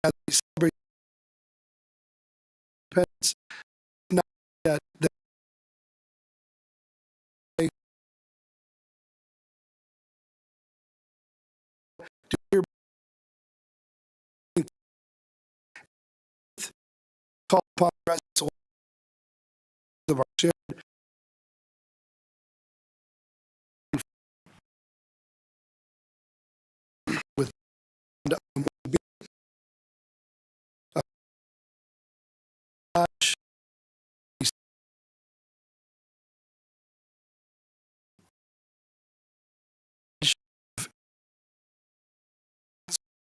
as we celebrate independence, not that they do hereby call upon the presence of our shared with Josh,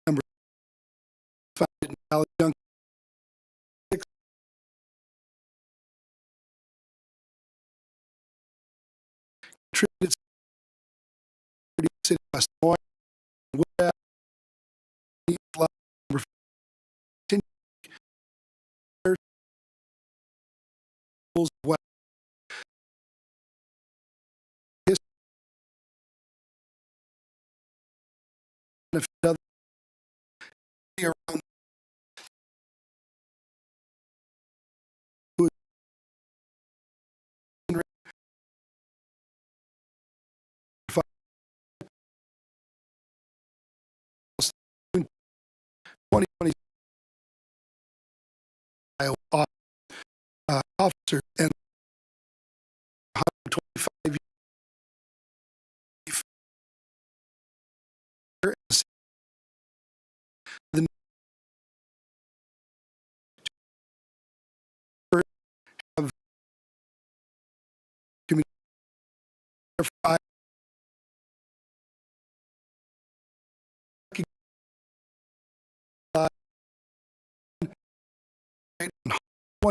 number founded in Valley Junction, contributed to the city of West Des Moines. With that, number 15, West history of around who in 2020 officer and 125 years the number of community 5 20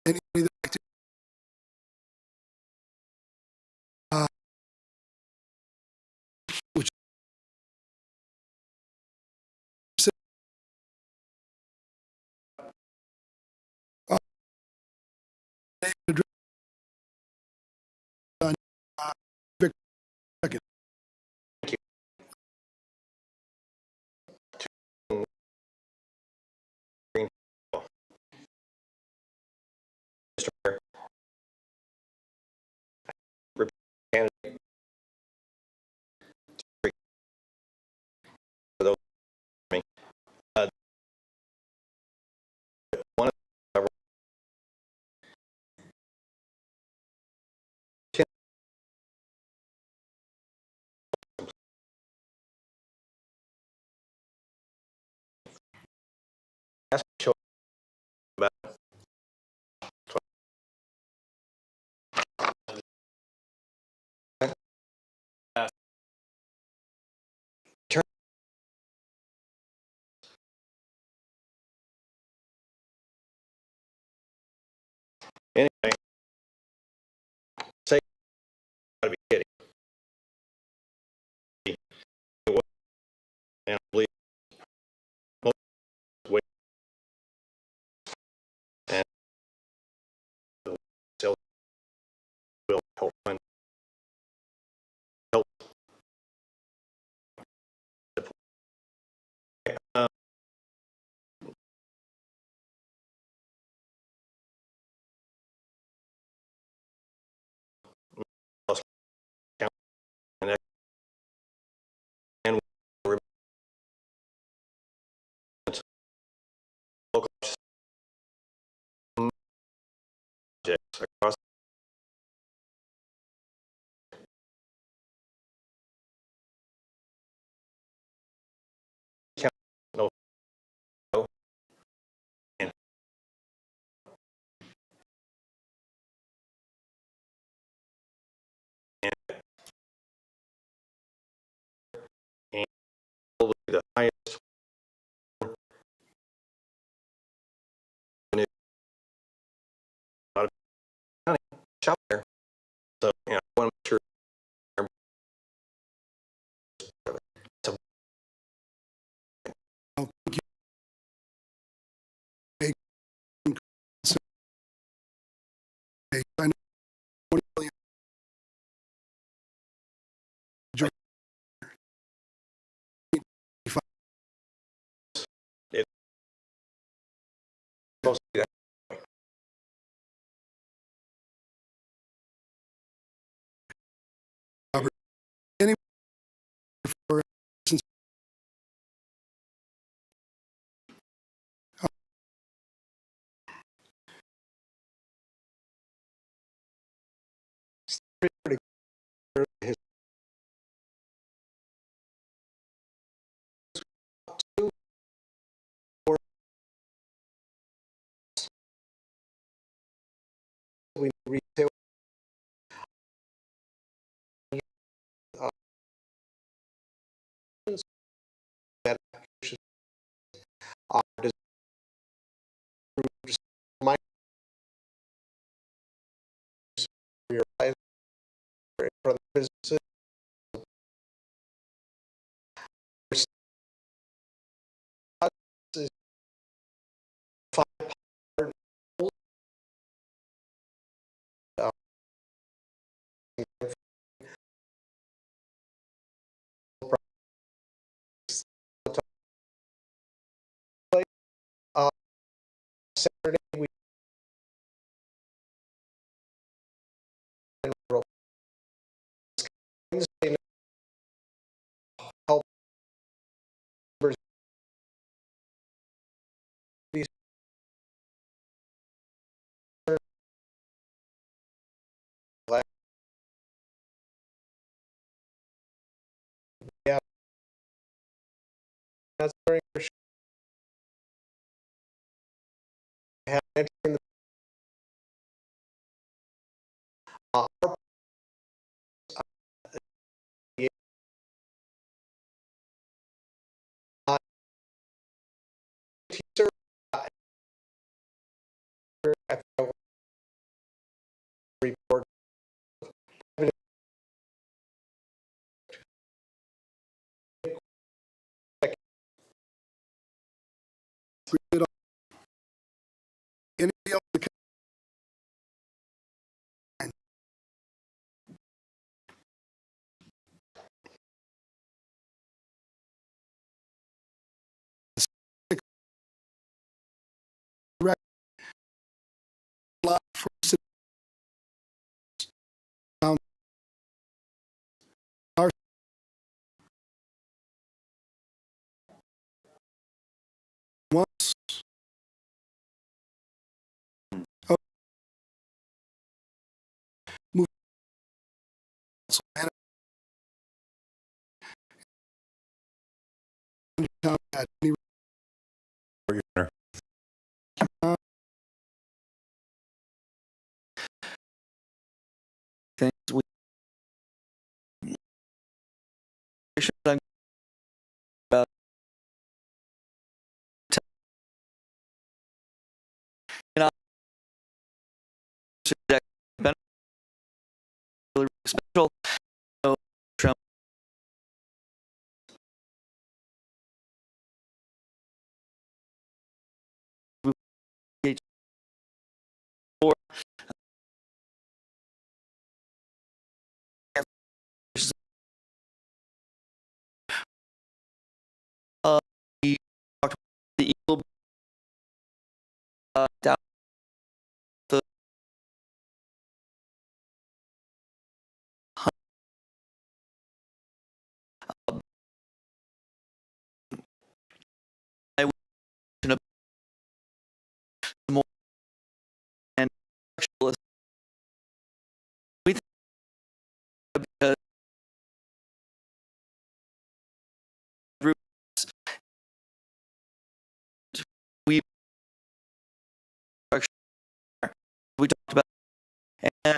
Anybody that like to, which uh, address on Vic second. Mr. Mayor, candidate for those me. One of the last show about turn anyway. Say, gotta be kidding. And I believe most way and the sales will help fund help. Um, and local projects across the county. No, and probably the highest revenue out of the county shop there. So, you know, I want to make sure it's a I'll thank you. Make I know 20 million. it's supposed to be that. Any for since pretty his two or we retail uh, that are just my your life for the businesses. Is 500 uh, uh, Saturday we Wednesday help members be yeah, that's very sure have entering the our teacher Read it all. Anybody else that can- Lot for city council. Our- Once. Oh, move. Council manager. At any Your Honor. things we I'm about you know really special so Trump for we talked about the eagle down the I was more and specialist we think because groups we we talked about and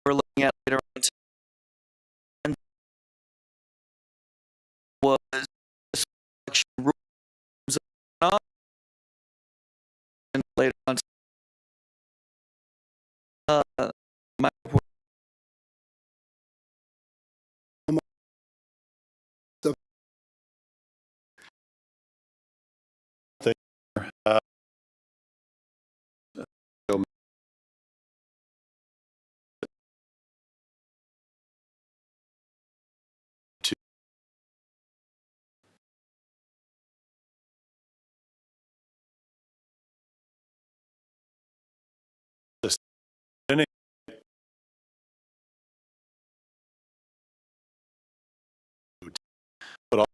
we're looking at later on and was selection rooms and later on my report Uh, to this, but also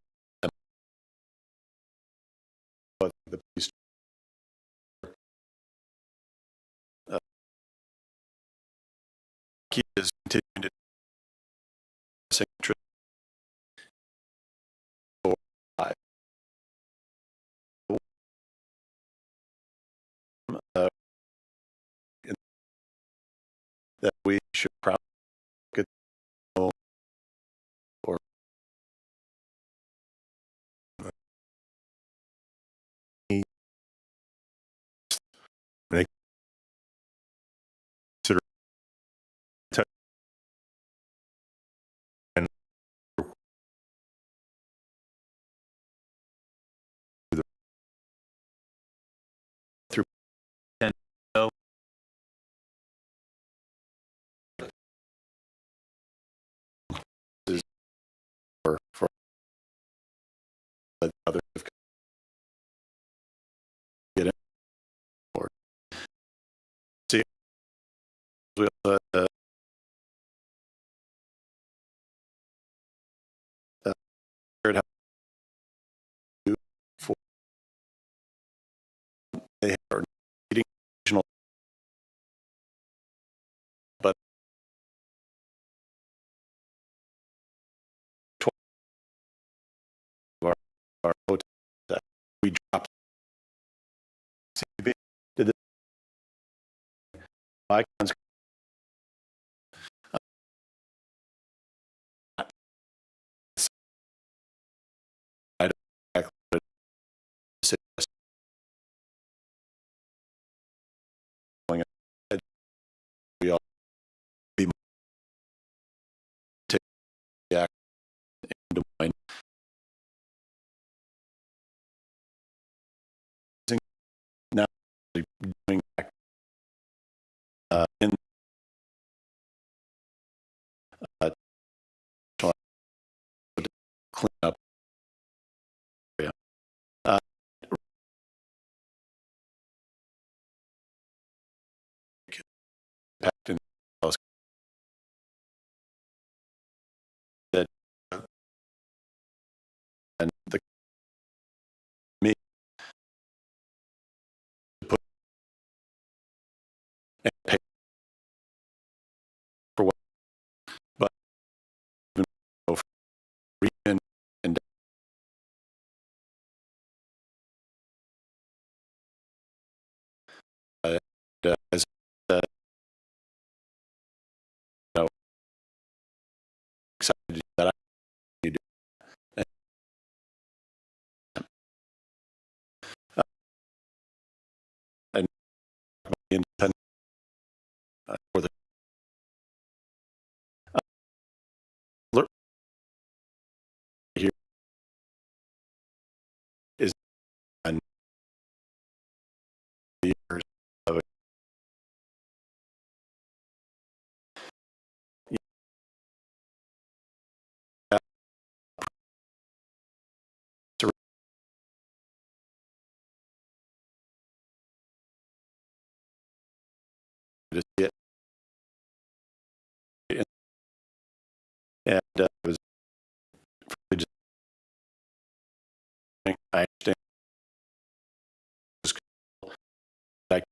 the police is continuing to interest for in that we should probably get or make consider and through 10 for others get in or see we heard how to for they are needing additional but 12 of our hotel that we dropped CB did this icons I don't exactly what it is. Going ahead, we all be take the act into mind doing back in clean up area. Uh, impact in the house that and the me to put and pay for what, but even go for and as you know, excited that I need to and independent for the alert here is on the years of it. Yeah, to see it and it was just I understand like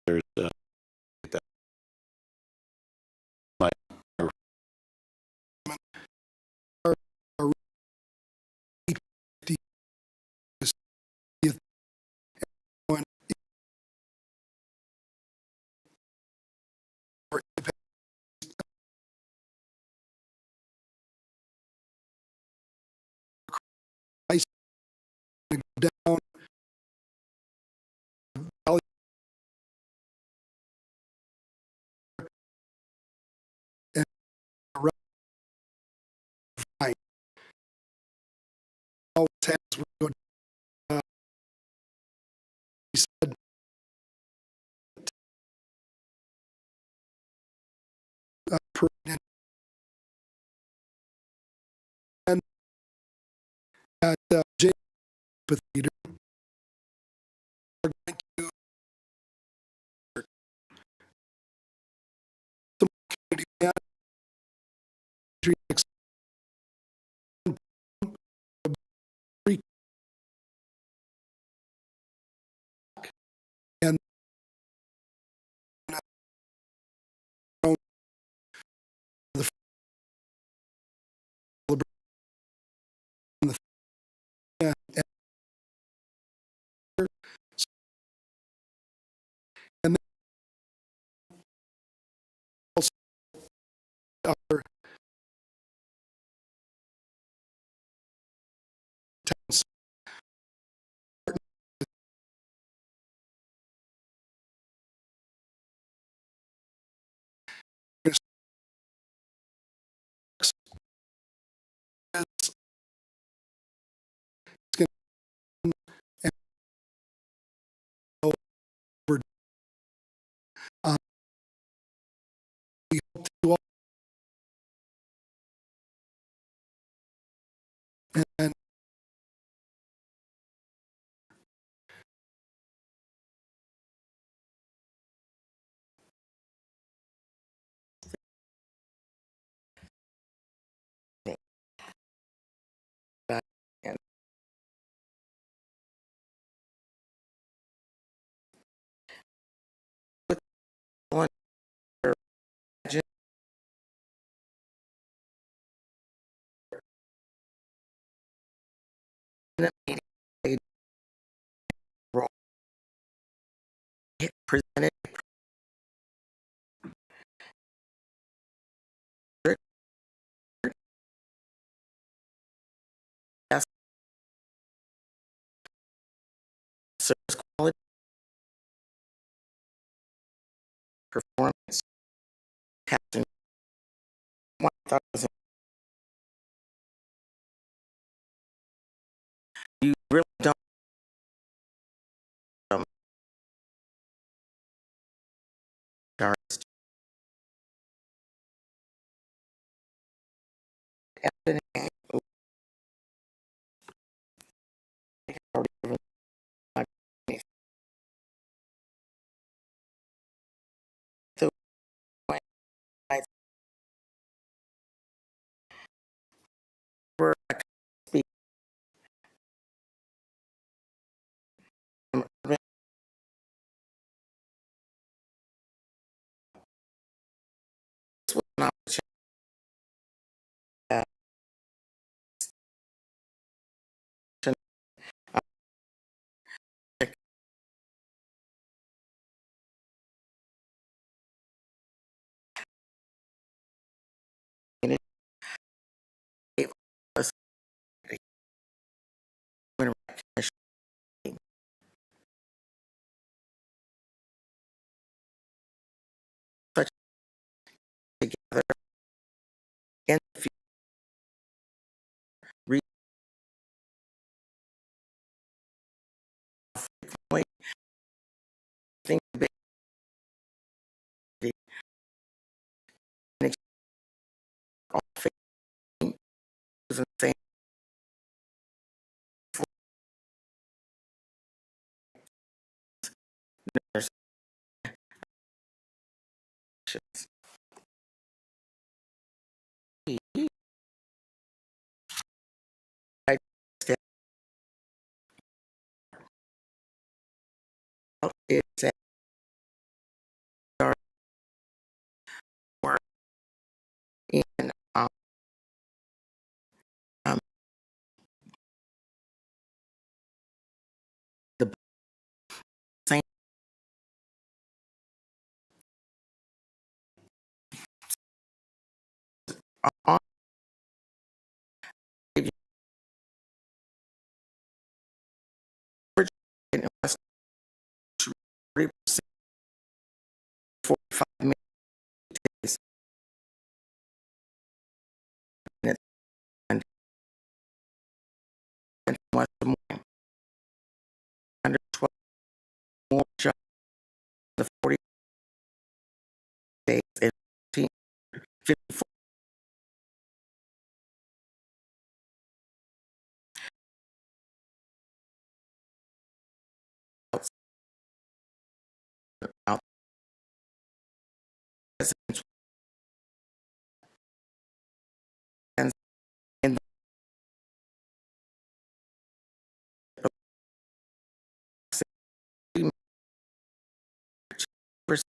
there's that my Are the one or ice down valley and around fine. All towns we go he said pregnant and at J Theater are going to some community management and the and and also other towns is going and over we hope to all and back and with one imagine that meeting a role presented as service quality performance passing 1,000 Doris. After that, I already given my case. So, when I were I could speak from urban, this was an opportunity to give us a human recognition such together in the future. Frequently, think big and all facing is the same nurses. I step out is that our work in um, the same on in West 40%, 45 minutes and West Des Moines, 112 more jobs the 40 days and 54 out residents and in the city percent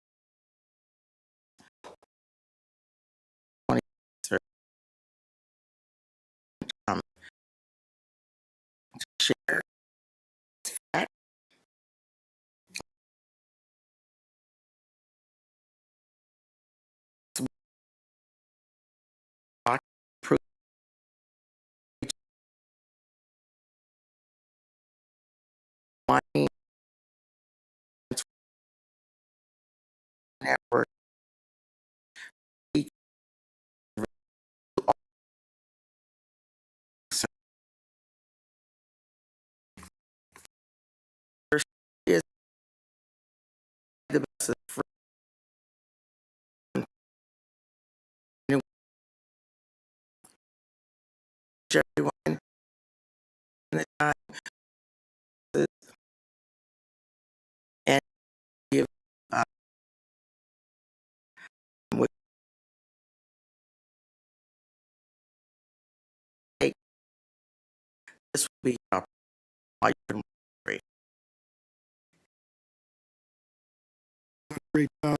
um, share that improve money network. Is the best for everyone in the time and give we take this will be my great. Great job.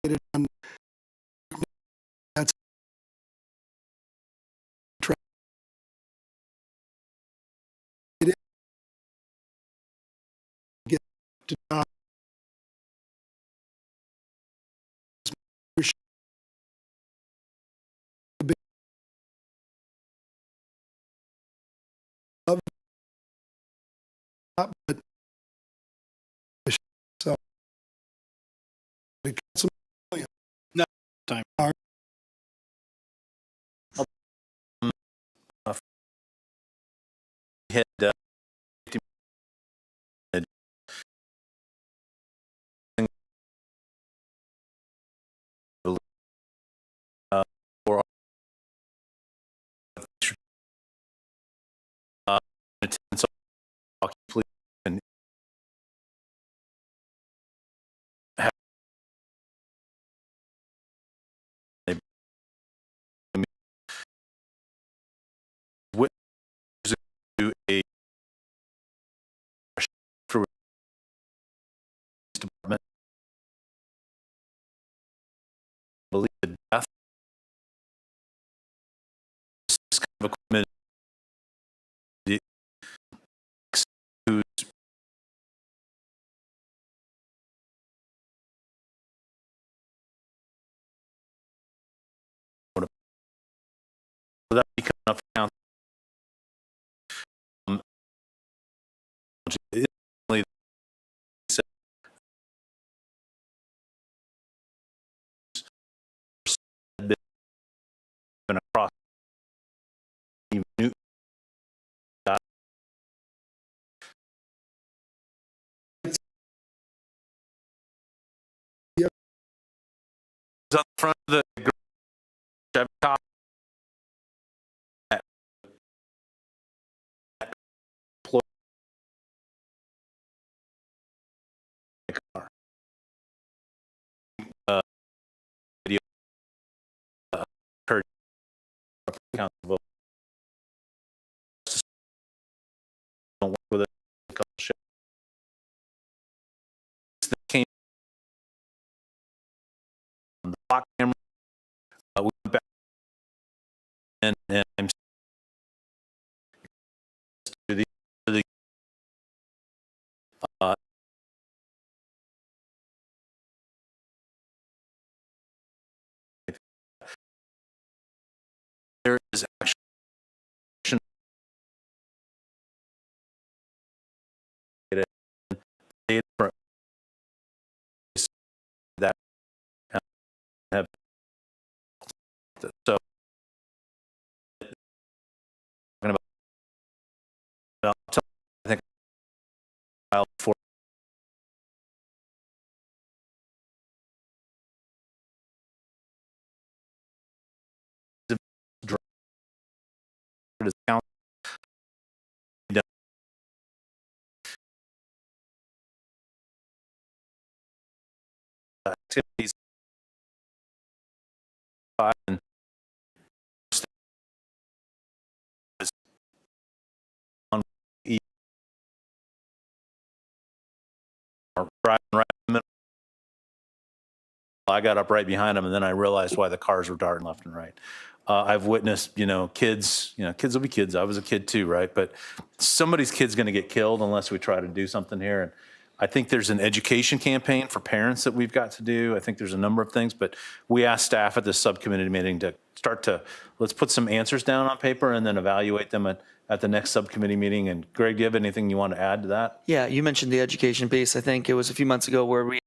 Get it done. That's track. It is get to job. A bit of that, but so the council No time. Hit of equipment the who's so that becomes enough count. It's only across new on the front of the Chevy Tahoe. Video occurred count the vote. Don't work with it. That came on the block camera. We went back and I'm to the there is action data from that have so talking about I think for discount activities and on or driving right in the middle. I got up right behind them, and then I realized why the cars were darting left and right. I've witnessed, kids will be kids. I was a kid too, right? But somebody's kid's going to get killed unless we try to do something here. And I think there's an education campaign for parents that we've got to do. I think there's a number of things, but we asked staff at this subcommittee meeting to let's put some answers down on paper and then evaluate them at the next subcommittee meeting. And Greg, do you have anything you want to add to that? Yeah, you mentioned the education piece. I think it was a few months ago where we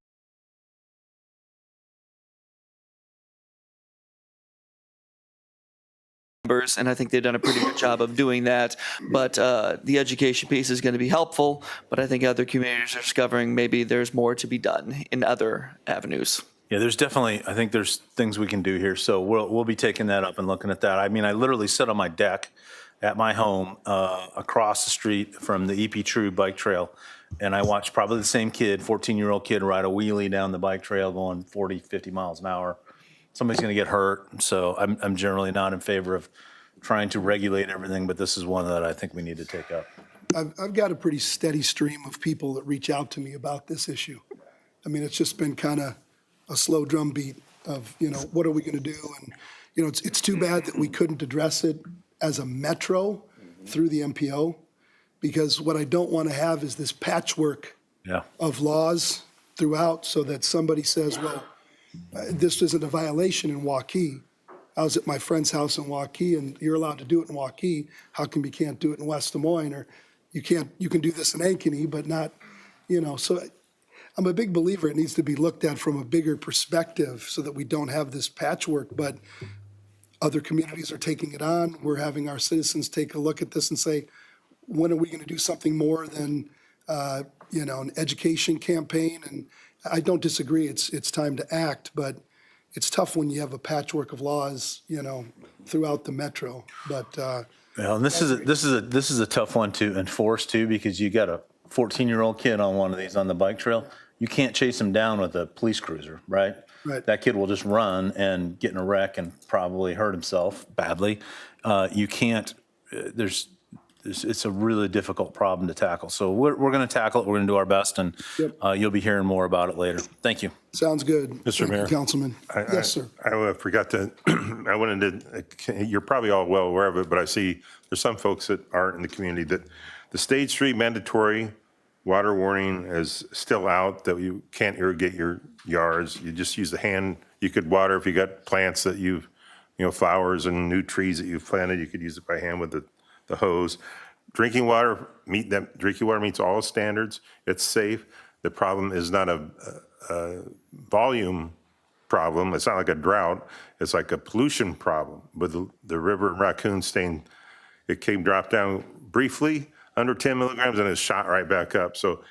and I think they've done a pretty good job of doing that. But the education piece is going to be helpful, but I think other communities are discovering maybe there's more to be done in other avenues. Yeah, I think there's things we can do here. So we'll be taking that up and looking at that. I mean, I literally sit on my deck at my home across the street from the EP True bike trail, and I watch probably the same kid, 14-year-old kid, ride a wheelie down the bike trail going 40, 50 miles an hour. Somebody's going to get hurt. So I'm generally not in favor of trying to regulate everything, but this is one that I think we need to take up. I've got a pretty steady stream of people that reach out to me about this issue. I mean, it's just been kind of a slow drumbeat of, what are we going to do? And, it's too bad that we couldn't address it as a metro through the MPO, because what I don't want to have is this patchwork of laws throughout so that somebody says, well, this isn't a violation in Waukee. I was at my friend's house in Waukee, and you're allowed to do it in Waukee. How come you can't do it in West Des Moines? Or you can do this in Ankeny, but not, So I'm a big believer it needs to be looked at from a bigger perspective so that we don't have this patchwork. But other communities are taking it on. We're having our citizens take a look at this and say, when are we going to do something more than, an education campaign? And I don't disagree. It's time to act, but it's tough when you have a patchwork of laws, throughout the metro. But well, and this is a tough one to enforce too, because you got a 14-year-old kid on one of these on the bike trail. You can't chase him down with a police cruiser, right? Right. That kid will just run and get in a wreck and probably hurt himself badly. You can't. There's it's a really difficult problem to tackle. So we're going to tackle it. We're going to do our best, and you'll be hearing more about it later. Thank you. Sounds good. Mr. Thank you, Mayor. Councilman. Yes, sir. I forgot to, I wanted to, you're probably all well aware of it, but I see there's some folks that aren't in the community that the State Street mandatory water warning is still out, that you can't irrigate your yards. You just use the hand. You could water if you got plants that you've, flowers and new trees that you've planted, you could use it by hand with the hose. Drinking water meets all standards. It's safe. The problem is not a volume problem. It's not like a drought. It's like a pollution problem with the river Raccoon staying, it dropped down briefly under 10 milligrams and it's shot right back up. So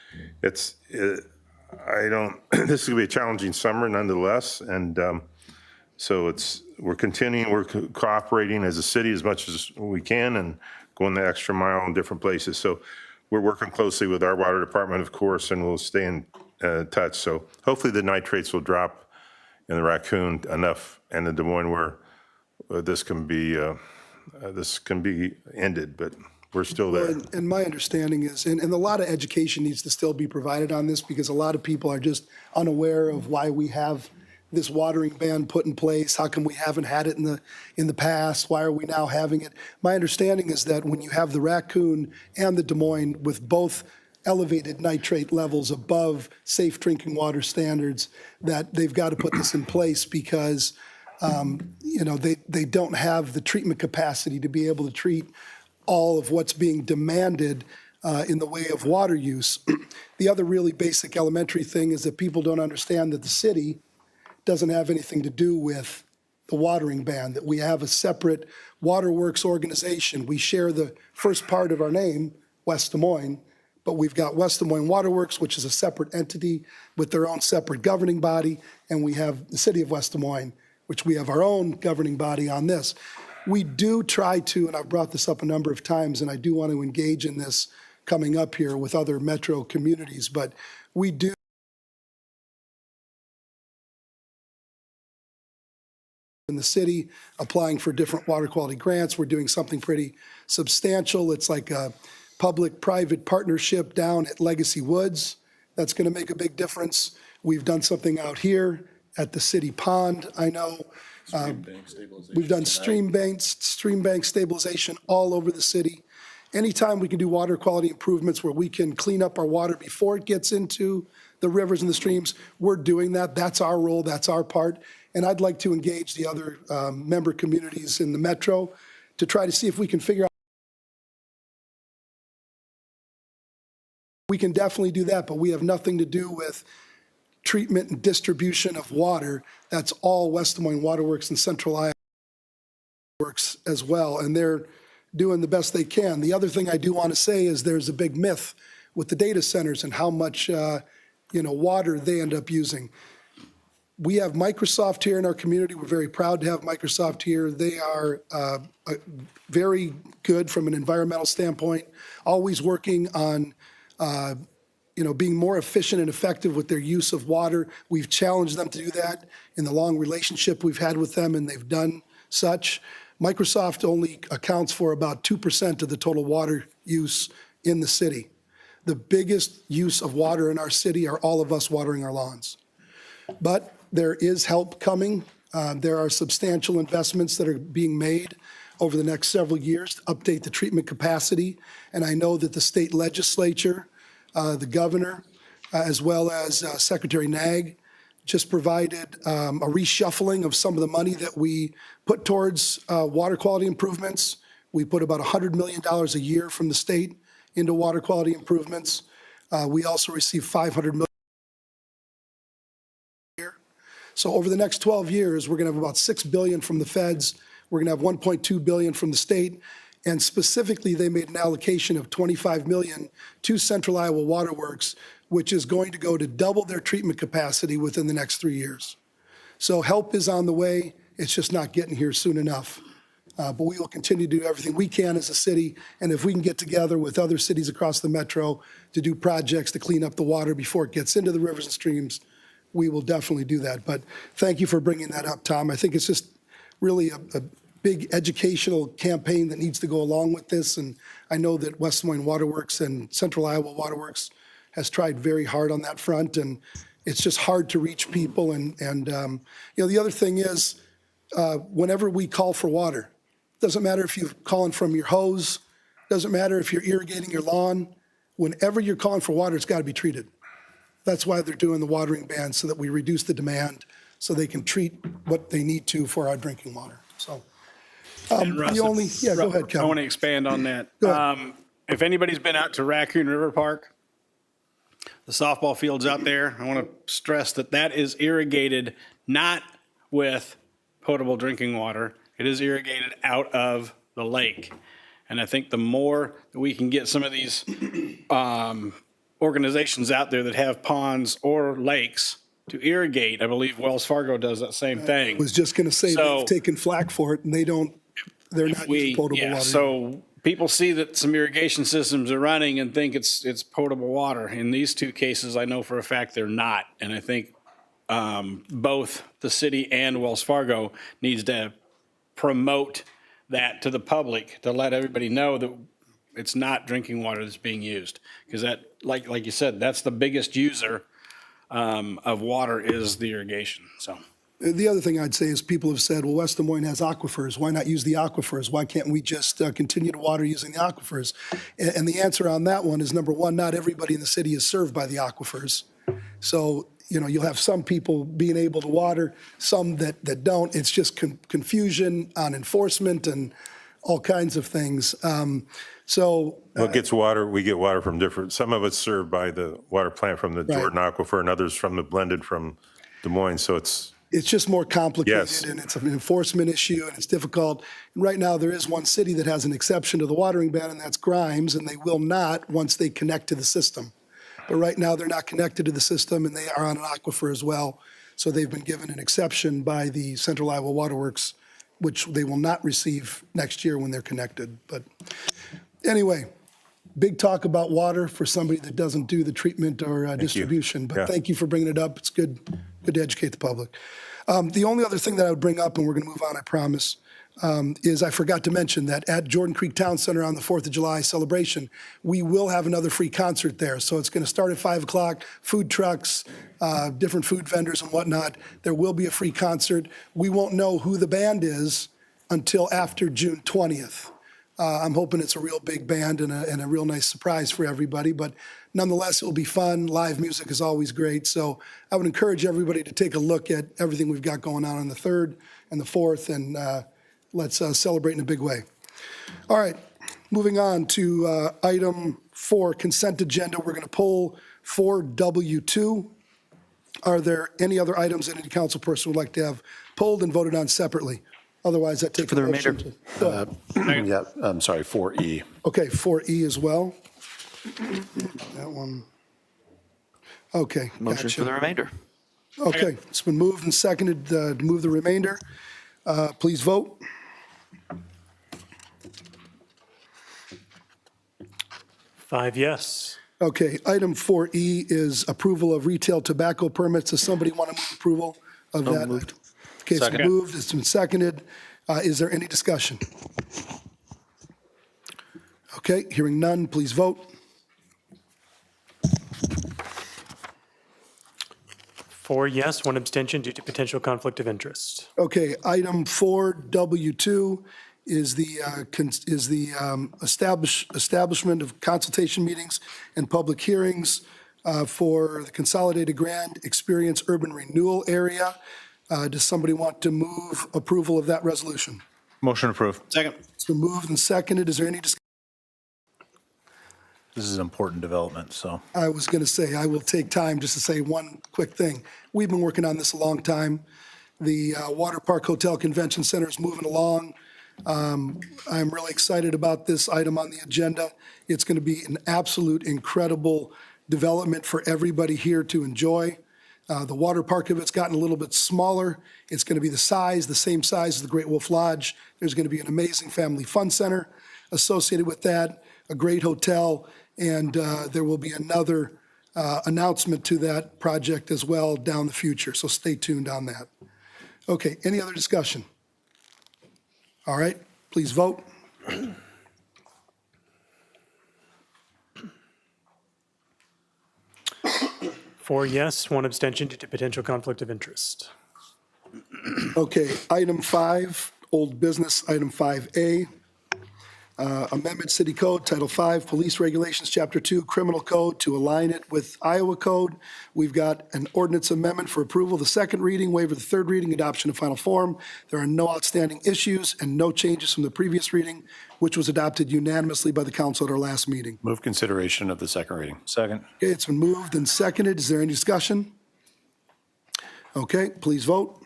this is gonna be a challenging summer nonetheless. And so we're continuing, we're cooperating as a city as much as we can and going the extra mile in different places. So we're working closely with our water department, of course, and we'll stay in touch. So hopefully the nitrates will drop in the Raccoon enough and the Des Moines where this can be ended, but we're still there. And my understanding is, and a lot of education needs to still be provided on this because a lot of people are just unaware of why we have this watering ban put in place. How come we haven't had it in the past? Why are we now having it? My understanding is that when you have the Raccoon and the Des Moines with both elevated nitrate levels above safe drinking water standards, that they've got to put this in place because they don't have the treatment capacity to be able to treat all of what's being demanded in the way of water use. The other really basic elementary thing is that people don't understand that the city doesn't have anything to do with the watering ban, that we have a separate waterworks organization. We share the first part of our name, West Des Moines, but we've got West Des Moines Waterworks, which is a separate entity with their own separate governing body, and we have the city of West Des Moines, which we have our own governing body on this. We do try to, and I've brought this up a number of times, and I do want to engage in this coming up here with other metro communities, but we do in the city applying for different water quality grants. We're doing something pretty substantial. It's like a public-private partnership down at Legacy Woods. That's going to make a big difference. We've done something out here at the city pond, I know. We've done stream bank stabilization all over the city. Anytime we can do water quality improvements where we can clean up our water before it gets into the rivers and the streams, we're doing that. That's our role, that's our part. And I'd like to engage the other member communities in the metro to try to see if we can figure out. We can definitely do that, but we have nothing to do with treatment and distribution of water. That's all West Des Moines Waterworks and Central Iowa Works as well, and they're doing the best they can. The other thing I do want to say is there's a big myth with the data centers and how much water they end up using. We have Microsoft here in our community. We're very proud to have Microsoft here. They are very good from an environmental standpoint, always working on being more efficient and effective with their use of water. We've challenged them to do that in the long relationship we've had with them, and they've done such. Microsoft only accounts for about 2% of the total water use in the city. The biggest use of water in our city are all of us watering our lawns. But there is help coming. There are substantial investments that are being made over the next several years to update the treatment capacity. And I know that the state legislature, the governor, as well as Secretary Nag, just provided a reshuffling of some of the money that we put towards water quality improvements. We put about $100 million a year from the state into water quality improvements. We also receive $500 million. So over the next 12 years, we're going to have about $6 billion from the feds. We're going to have $1.2 billion from the state. And specifically, they made an allocation of $25 million to Central Iowa Waterworks, which is going to go to double their treatment capacity within the next 3 years. So help is on the way. It's just not getting here soon enough. But we will continue to do everything we can as a city. And if we can get together with other cities across the metro to do projects to clean up the water before it gets into the rivers and streams, we will definitely do that. But thank you for bringing that up, Tom. I think it's just really big educational campaign that needs to go along with this, and I know that West Des Moines Waterworks and Central Iowa Waterworks has tried very hard on that front, and it's just hard to reach people. And the other thing is, whenever we call for water, doesn't matter if you're calling from your hose, doesn't matter if you're irrigating your lawn, whenever you're calling for water, it's got to be treated. That's why they're doing the watering ban, so that we reduce the demand, so they can treat what they need to for our drinking water. So Russ, the only, yeah, go ahead, I want Kevin. to expand on that. Go ahead. If anybody's been out to Raccoon River Park, the softball field's out there, I want to stress that that is irrigated not with potable drinking water. It is irrigated out of the lake. And I think the more that we can get some of these organizations out there that have ponds or lakes to irrigate, I believe Wells Fargo does that same thing. Was just going to say, So- they've taken flack for it, and they're not using potable water. So people see that some irrigation systems are running and think it's potable water. In these two cases, I know for a fact they're not. And I think both the city and Wells Fargo needs to promote that to the public, to let everybody know that it's not drinking water that's being used. Because that, like you said, that's the biggest user of water is the irrigation, so. The other thing I'd say is, people have said, well, West Des Moines has aquifers. Why not use the aquifers? Why can't we just continue to water using the aquifers? And the answer on that one is, number one, not everybody in the city is served by the aquifers. So, you'll have some people being able to water, some that don't. It's just confusion on enforcement and all kinds of things. What gets water, we get water from different, some of it's served by the water plant from the Jordan Aquifer, and others from the blended from Des Moines, so it's just more complicated. Yes. And it's an enforcement issue, and it's difficult. And right now, there is one city that has an exception to the watering ban, and that's Grimes, and they will not once they connect to the system. But right now, they're not connected to the system, and they are on an aquifer as well. So they've been given an exception by the Central Iowa Waterworks, which they will not receive next year when they're connected. But anyway, big talk about water for somebody that doesn't do the treatment or distribution. But Yeah. thank you for bringing it up. It's good to educate the public. The only other thing that I would bring up, and we're going to move on, I promise, is I forgot to mention that at Jordan Creek Town Center on the 4th of July celebration, we will have another free concert there. So it's going to start at 5 o'clock, food trucks, different food vendors and whatnot. There will be a free concert. We won't know who the band is until after June 20th. I'm hoping it's a real big band and a real nice surprise for everybody. But nonetheless, it will be fun. Live music is always great. So I would encourage everybody to take a look at everything we've got going on the 3rd and the 4th, and let's celebrate in a big way. All right, moving on to item 4, consent agenda. We're going to pull 4W2. Are there any other items that any council person would like to have pulled and voted on separately? Otherwise, that takes For the remainder. Go ahead. Yeah, I'm sorry, 4E. Okay, 4E as well. That one. Okay, Motion for the gotcha. remainder. Okay, it's been moved and seconded to move the remainder. Please vote. Five yes. Okay, item 4E is approval of retail tobacco permits. Does somebody want to move approval of that? moved. Okay, it's been Second. moved, it's been seconded. Is there any discussion? Okay, hearing none, please vote. 4 yes, 1 abstention due to potential conflict of interest. Okay, item 4W2 is the establishment of consultation meetings and public hearings for the Consolidated Grand Experience Urban Renewal Area. Does somebody want to move approval of that resolution? Motion approved. Second. It's been moved and seconded. Is there any discussion? This is important development, so. I was going to say, I will take time just to say one quick thing. We've been working on this a long time. The Water Park Hotel Convention Center is moving along. I'm really excited about this item on the agenda. It's going to be an absolute incredible development for everybody here to enjoy. The water park of it's gotten a little bit smaller. It's going to be the same size as the Great Wolf Lodge. There's going to be an amazing family fun center associated with that, a great hotel, and there will be another announcement to that project as well down the future, so stay tuned on that. Okay, any other discussion? All right, please vote. 4 yes, 1 abstention due to potential conflict of interest. Okay, item 5, old business, item 5A. Amendment City Code, Title 5, Police Regulations, Chapter 2, Criminal Code to align it with Iowa Code. We've got an ordinance amendment for approval, the second reading, waiver the third reading, adoption of final form. There are no outstanding issues and no changes from the previous reading, which was adopted unanimously by the council at our last meeting. Move consideration of the second reading. Second. Okay, it's been moved and seconded. Is there any discussion? Okay, please vote.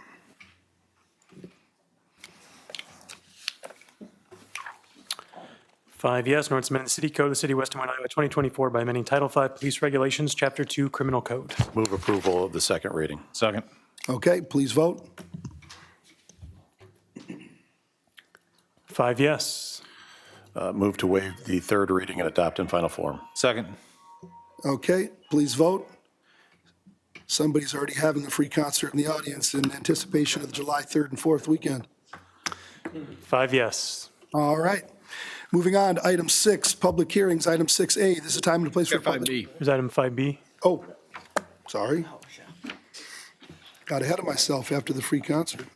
5 yes, an ordinance amending the city code of the city of West Des Moines, Iowa, 2024 by amending Title 5 Police Regulations, Chapter 2 Criminal Code. Move approval of the second reading. Second. Okay, please vote. 5 yes. Move to waive the third reading and adopt in final form. Second. Okay, please vote. Somebody's already having a free concert in the audience in anticipation of the July 3rd and 4th weekend. 5 yes. All right. Moving on to item 6, public hearings, item 6A. This is a time and a place for public. 5B. Here's item 5B. Oh, sorry. Got ahead of myself after the free concert.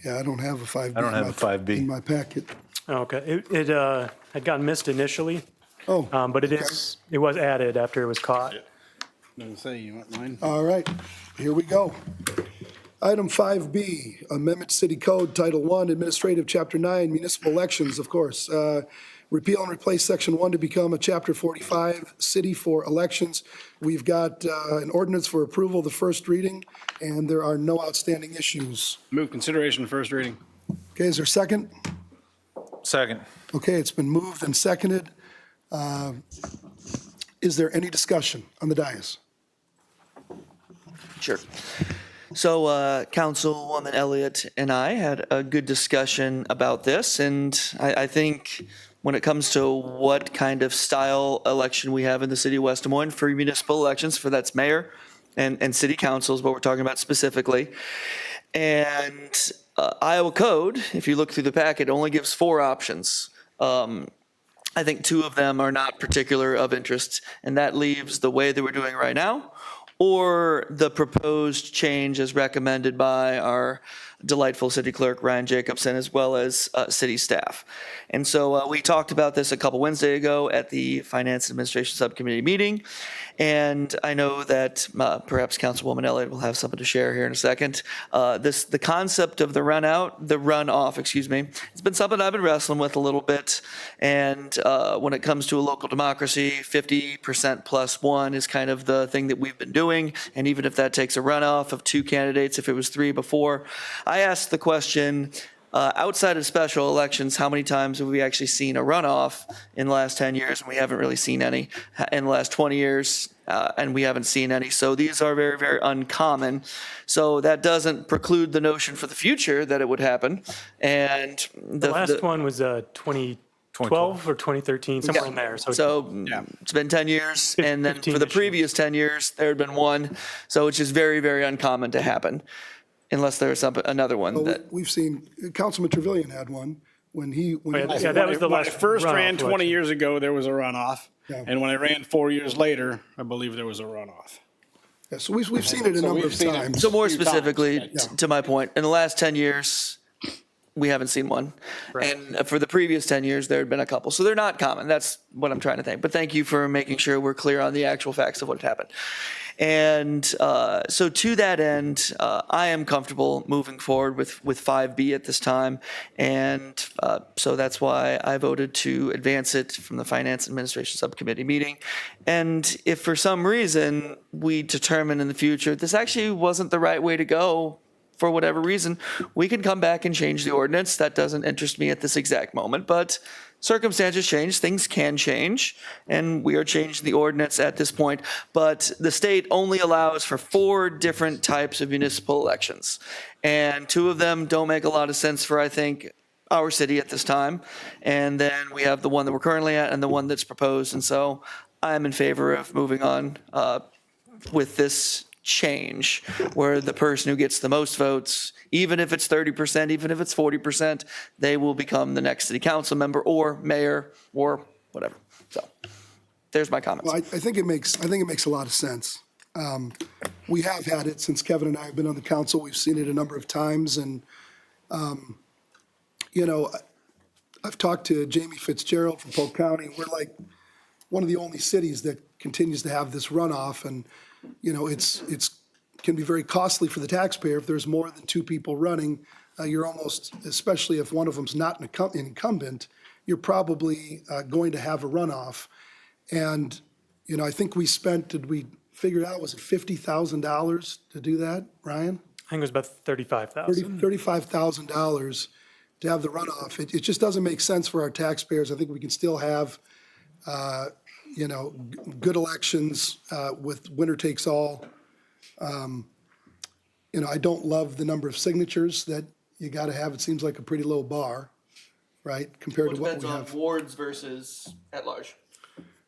Yeah, I don't have a 5B. I don't have a 5B. In my packet. Okay, it had gotten missed initially, Oh, but it was added after it was caught. Doesn't say you want mine. all right, here we go. Item 5B, Amendment City Code, Title 1, Administrative, Chapter 9, Municipal Elections, of course. Repeal and replace Section 1 to become a Chapter 45, City for Elections. We've got an ordinance for approval, the first reading, and there are no outstanding issues. Move consideration first reading. Okay, is there a second? Second. Okay, it's been moved and seconded. Is there any discussion on the dais? Sure. So Councilwoman Elliott and I had a good discussion about this, and I think when it comes to what kind of style election we have in the city of West Des Moines for municipal elections, for that's mayor and city council is what we're talking about specifically. And Iowa Code, if you look through the packet, only gives 4 options. I think 2 of them are not particular of interest, and that leaves the way that we're doing right now or the proposed change as recommended by our delightful city clerk, Ryan Jacobson, as well as city staff. And so we talked about this a couple Wednesdays ago at the Finance Administration Subcommittee meeting. And I know that perhaps Councilwoman Elliott will have something to share here in a second. The concept of the runoff, it's been something I've been wrestling with a little bit. And when it comes to a local democracy, 50% plus 1 is kind of the thing that we've been doing. And even if that takes a runoff of 2 candidates, if it was 3 before, I asked the question, outside of special elections, how many times have we actually seen a runoff in the last 10 years? And we haven't really seen any in the last 20 years, and we haven't seen any. So these are very, very uncommon. So that doesn't preclude the notion for the future that it would happen. And The last one was 2012 or 2013, somewhere in there. So it's been 10 years, and then 15 for the issues. previous 10 years, there had been 1. So it's just very, very uncommon to happen, unless there's another one Well, that. we've seen, Councilman Trevilian had one when he. Yeah, that was the When I last first ran runoff 20 election. years ago, there was a runoff. Yeah. And when I ran 4 years later, I believe there was a runoff. Yeah, so we've seen it a So number we've of seen it. times. So more few times, specifically, yeah. to my point, in the last 10 years, we haven't seen one. And for the previous 10 years, there had been a couple. So they're not common. That's what I'm trying to think. But thank you for making sure we're clear on the actual facts of what happened. And so to that end, I am comfortable moving forward with 5B at this time. And so that's why I voted to advance it from the Finance Administration Subcommittee meeting. And if for some reason we determine in the future this actually wasn't the right way to go, for whatever reason, we can come back and change the ordinance. That doesn't interest me at this exact moment, but circumstances change, things can change, and we are changing the ordinance at this point. But the state only allows for 4 different types of municipal elections, and 2 of them don't make a lot of sense for, I think, our city at this time. And then we have the one that we're currently at and the one that's proposed, and so I'm in favor of moving on with this change, where the person who gets the most votes, even if it's 30%, even if it's 40%, they will become the next city council member or mayor or whatever. So there's my comments. Well, I think it makes a lot of sense. We have had it since Kevin and I have been on the council. We've seen it a number of times, and, you know, I've talked to Jamie Fitzgerald from Polk County. We're like one of the only cities that continues to have this runoff, and, you know, it's can be very costly for the taxpayer if there's more than two people running. You're almost, especially if one of them's not an incumbent, you're probably going to have a runoff. And, you know, I think we spent, did we figure it out, was it $50,000 to do that, Ryan? I think it was about 35,000. $35,000 to have the runoff. It just doesn't make sense for our taxpayers. I think we can still have, you know, good elections with winner takes all. You know, I don't love the number of signatures that you got to have. It seems like a pretty low bar, right, compared to what we have. wards versus at large.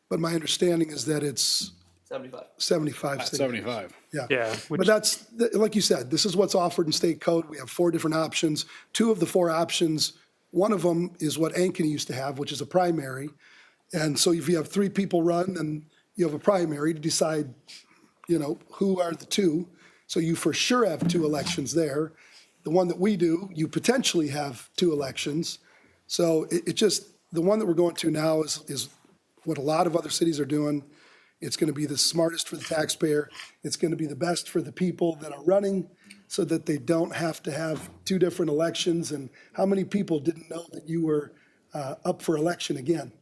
But my understanding is that it's 75. 75 signatures. 75. Yeah, But which, that's, like you said, this is what's offered in state code. We have 4 different options. 2 of the 4 options, one of them is what Ankeny used to have, which is a primary. And so if you have 3 people run, then you have a primary to decide, you know, who are the 2. So you for sure have 2 elections there. The one that we do, you potentially have 2 elections. So it just, the one that we're going to now is what a lot of other cities are doing. It's going to be the smartest for the taxpayer. It's going to be the best for the people that are running so that they don't have to have 2 different elections. And how many people didn't know that you were up for election again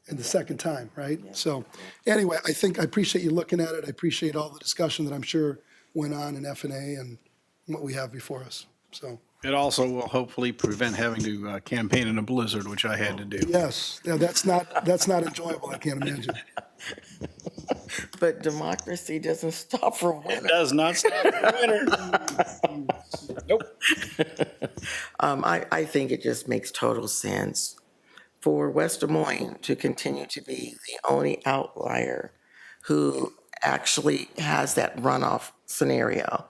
and the second time, right? So anyway, I appreciate you looking at it. I appreciate all the discussion that I'm sure went on in F&A and what we have before us. So, It also will hopefully prevent having to campaign in a blizzard, which I had to do. yes, yeah, that's not enjoyable, I can't imagine. But democracy doesn't stop for winner. Does not stop the winner. Nope. I think it just makes total sense for West Des Moines to continue to be the only outlier who actually has that runoff scenario.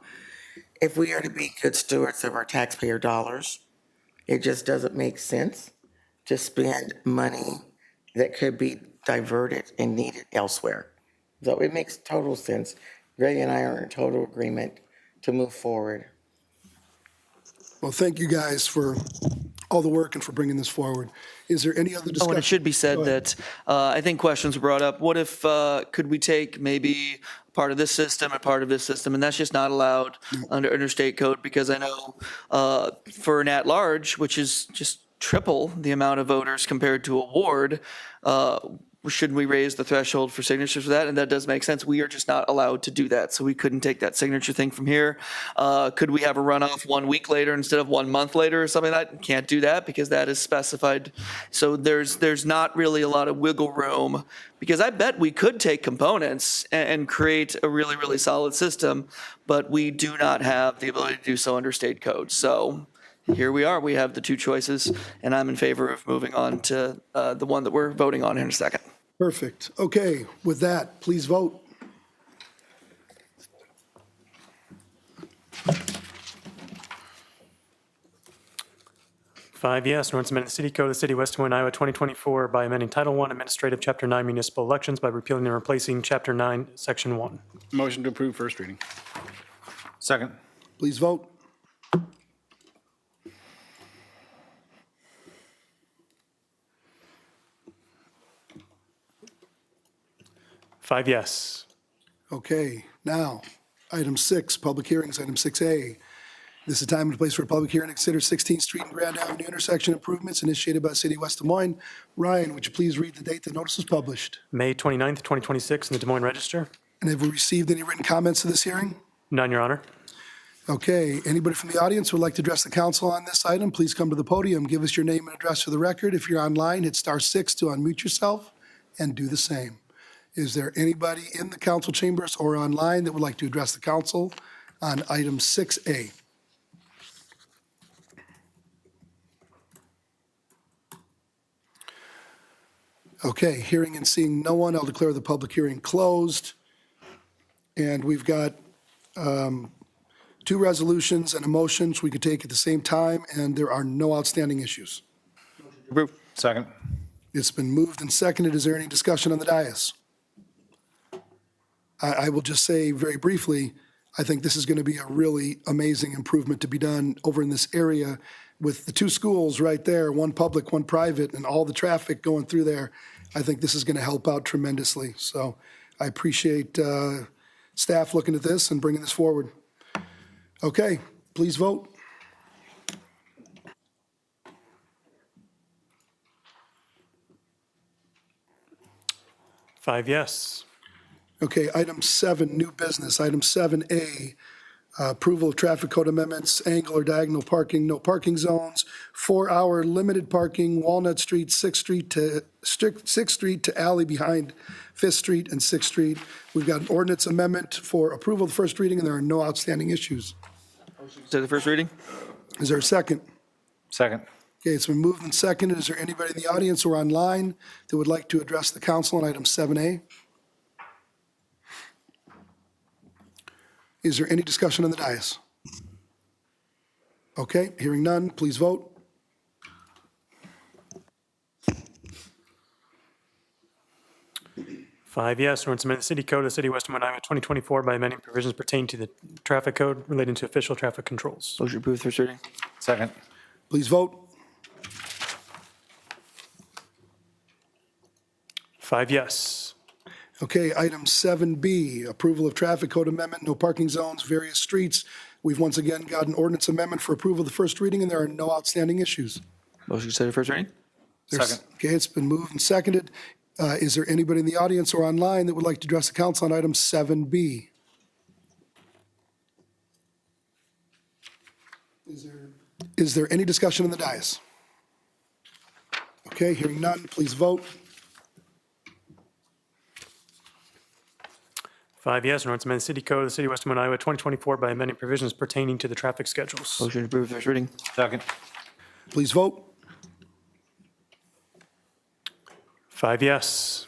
If we are to be good stewards of our taxpayer dollars, it just doesn't make sense to spend money that could be diverted and needed elsewhere. So it makes total sense. Greg and I are in total agreement to move forward. Well, thank you guys for all the work and for bringing this forward. Is there any other discussion? Oh, and it should be said Go ahead. that I think questions were brought up. What if, could we take maybe part of this system and part of this system? And that's just not allowed under interstate code, because I know for an at-large, which is just triple the amount of voters compared to a ward, shouldn't we raise the threshold for signatures for that? And that does make sense. We are just not allowed to do that. So we couldn't take that signature thing from here. Could we have a runoff 1 week later instead of 1 month later or something like that? Can't do that because that is specified. So there's not really a lot of wiggle room, because I bet we could take components and create a really, really solid system, but we do not have the ability to do so under state code. So here we are. We have the 2 choices, and I'm in favor of moving on to the one that we're voting on in a second. Perfect. Okay, with that, please vote. Five yes, an ordinance amending the city code of the city of West Des Moines, Iowa, 2024 by amending Title I Administrative, Chapter 9 Municipal Elections by repealing and replacing Chapter 9, Section 1. Motion to approve first reading. Second. Please vote. Five yes. Okay, now, item 6, public hearings, item 6A. This is time and place for a public hearing to consider 16th Street and Grand Avenue intersection improvements initiated by the city of West Des Moines. Ryan, would you please read the date the notice was published? May 29th, 2026 in the Des Moines Register. And have we received any written comments to this hearing? None, Your Honor. Okay, anybody from the audience who would like to address the council on this item, please come to the podium. Give us your name and address for the record. If you're online, hit *6 to unmute yourself and do the same. Is there anybody in the council chambers or online that would like to address the council on item 6A? Okay, hearing and seeing no one, I'll declare the public hearing closed. And we've got two resolutions and a motion we could take at the same time, and there are no outstanding issues. Approve. Second. It's been moved and seconded. Is there any discussion on the dais? I will just say very briefly, I think this is going to be a really amazing improvement to be done over in this area with the two schools right there, one public, one private, and all the traffic going through there. I think this is going to help out tremendously. So I appreciate staff looking at this and bringing this forward. Okay, please vote. Five yes. Okay, item 7, new business. Item 7A, approval of traffic code amendments, angle or diagonal parking, no parking zones, 4-hour limited parking, Walnut Street, 6th Street to alley behind 5th Street and 6th Street. We've got an ordinance amendment for approval of the first reading, and there are no outstanding issues. To the first reading? Is there a second? Second. Okay, it's been moved and seconded. Is there anybody in the audience or online that would like to address the council on item 7A? Is there any discussion on the dais? Okay, hearing none, please vote. Five yes. Ordinance amending the city code of the city of West Des Moines, Iowa, 2024 by amending provisions pertaining to the traffic code relating to official traffic controls. Motion to approve first reading? Second. Please vote. Five yes. Okay, item 7B, approval of traffic code amendment, no parking zones, various streets. We've once again got an ordinance amendment for approval of the first reading, and there are no outstanding issues. Motion to consider first reading? Second. Okay, it's been moved and seconded. Is there anybody in the audience or online that would like to address the council on item 7B? Is there any discussion on the dais? Okay, hearing none, please vote. Five yes. Ordinance amending the city code of the city of West Des Moines, Iowa, 2024 by amending provisions pertaining to the traffic schedules. Motion to approve first reading? Second. Please vote. Five yes.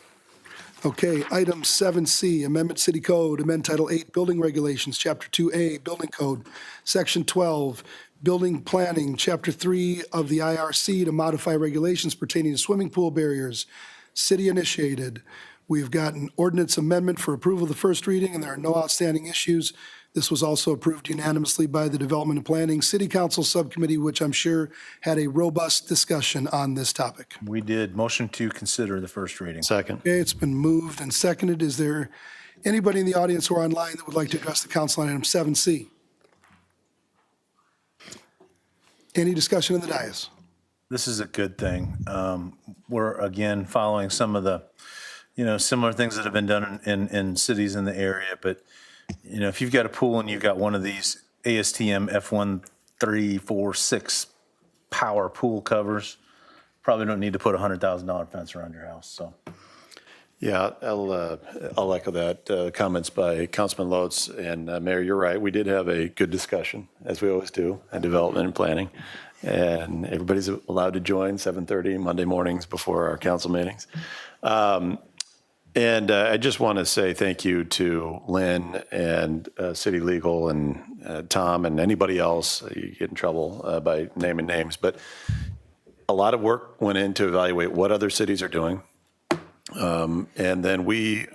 Okay, item 7C, Amendment City Code, amend Title 8, Building Regulations, Chapter 2A, Building Code, Section 12, Building Planning, Chapter 3 of the IRC to modify regulations pertaining to swimming pool barriers, city initiated. We've got an ordinance amendment for approval of the first reading, and there are no outstanding issues. This was also approved unanimously by the Development and Planning City Council Subcommittee, which I'm sure had a robust discussion on this topic. We did. Motion to consider the first reading. Second. Okay, it's been moved and seconded. Is there anybody in the audience or online that would like to address the council on item 7C? Any discussion on the dais? This is a good thing. We're, again, following some of the, similar things that have been done in cities in the area. But, if you've got a pool and you've got one of these ASTM F1346 power pool covers, probably don't need to put a $100,000 fence around your house, so. Yeah, I'll echo that. Comments by Councilman Lotz and Mayor, you're right. We did have a good discussion, as we always do, at Development and Planning. And everybody's allowed to join 7:30 Monday mornings before our council meetings. And I just want to say thank you to Lynn and City Legal and Tom and anybody else. You get in trouble by naming names, but a lot of work went in to evaluate what other cities are doing. And then we,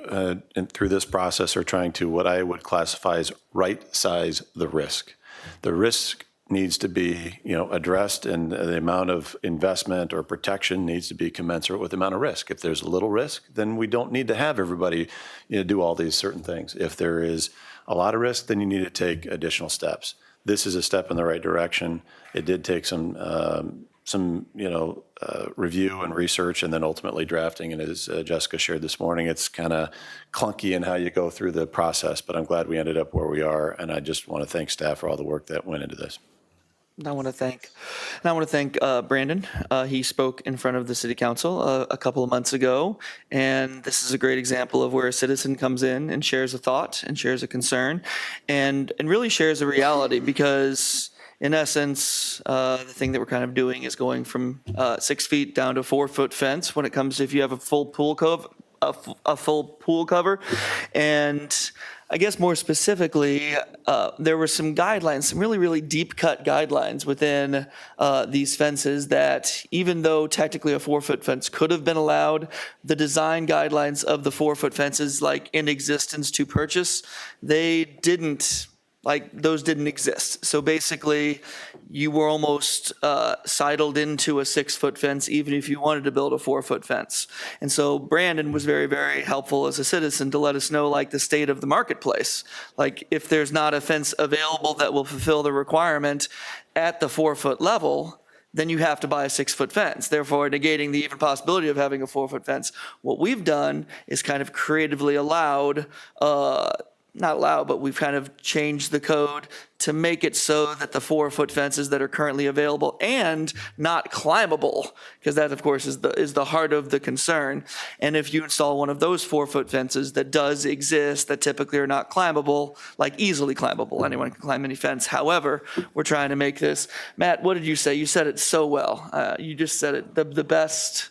through this process, are trying to what I would classify as right size the risk. The risk needs to be, addressed, and the amount of investment or protection needs to be commensurate with the amount of risk. If there's a little risk, then we don't need to have everybody, do all these certain things. If there is a lot of risk, then you need to take additional steps. This is a step in the right direction. It did take some review and research, and then ultimately drafting. And as Jessica shared this morning, it's kind of clunky in how you go through the process, but I'm glad we ended up where we are. And I just want to thank staff for all the work that went into this. I want to thank Brandon. He spoke in front of the city council a couple of months ago, and this is a great example of where a citizen comes in and shares a thought and shares a concern and really shares a reality, because in essence, the thing that we're kind of doing is going from 6 feet down to 4-foot fence when it comes to if you have a full pool cover. And I guess more specifically, there were some guidelines, some really, really deep cut guidelines within these fences that even though technically a 4-foot fence could have been allowed, the design guidelines of the 4-foot fences like in existence to purchase, they didn't, like those didn't exist. So basically you were almost sidled into a 6-foot fence even if you wanted to build a 4-foot fence. And so Brandon was very, very helpful as a citizen to let us know like the state of the marketplace. Like if there's not a fence available that will fulfill the requirement at the 4-foot level, then you have to buy a 6-foot fence, therefore negating the even possibility of having a 4-foot fence. What we've done is kind of creatively allowed, not allowed, but we've kind of changed the code to make it so that the 4-foot fences that are currently available and not climbable, because that of course is the heart of the concern. And if you install one of those 4-foot fences that does exist that typically are not climbable, like easily climbable, anyone can climb any fence. However, we're trying to make this, Matt, what did you say? You said it so well. You just said it the best.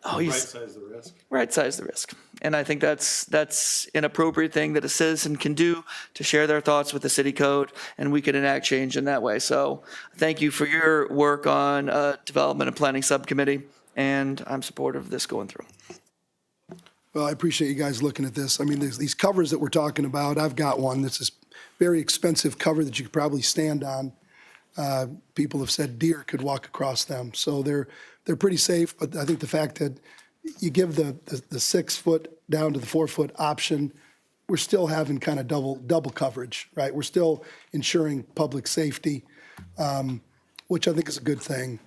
Oh, right size the risk. Right size the risk. And I think that's an appropriate thing that a citizen can do to share their thoughts with the city code, and we can enact change in that way. So thank you for your work on Development and Planning Subcommittee, and I'm supportive of this going through. Well, I appreciate you guys looking at this. I mean, there's these covers that we're talking about. I've got one. This is very expensive cover that you could probably stand on. People have said deer could walk across them. So they're pretty safe, but I think the fact that you give the 6-foot down to the 4-foot option, we're still having kind of double coverage, right? We're still ensuring public safety, which I think is a good thing,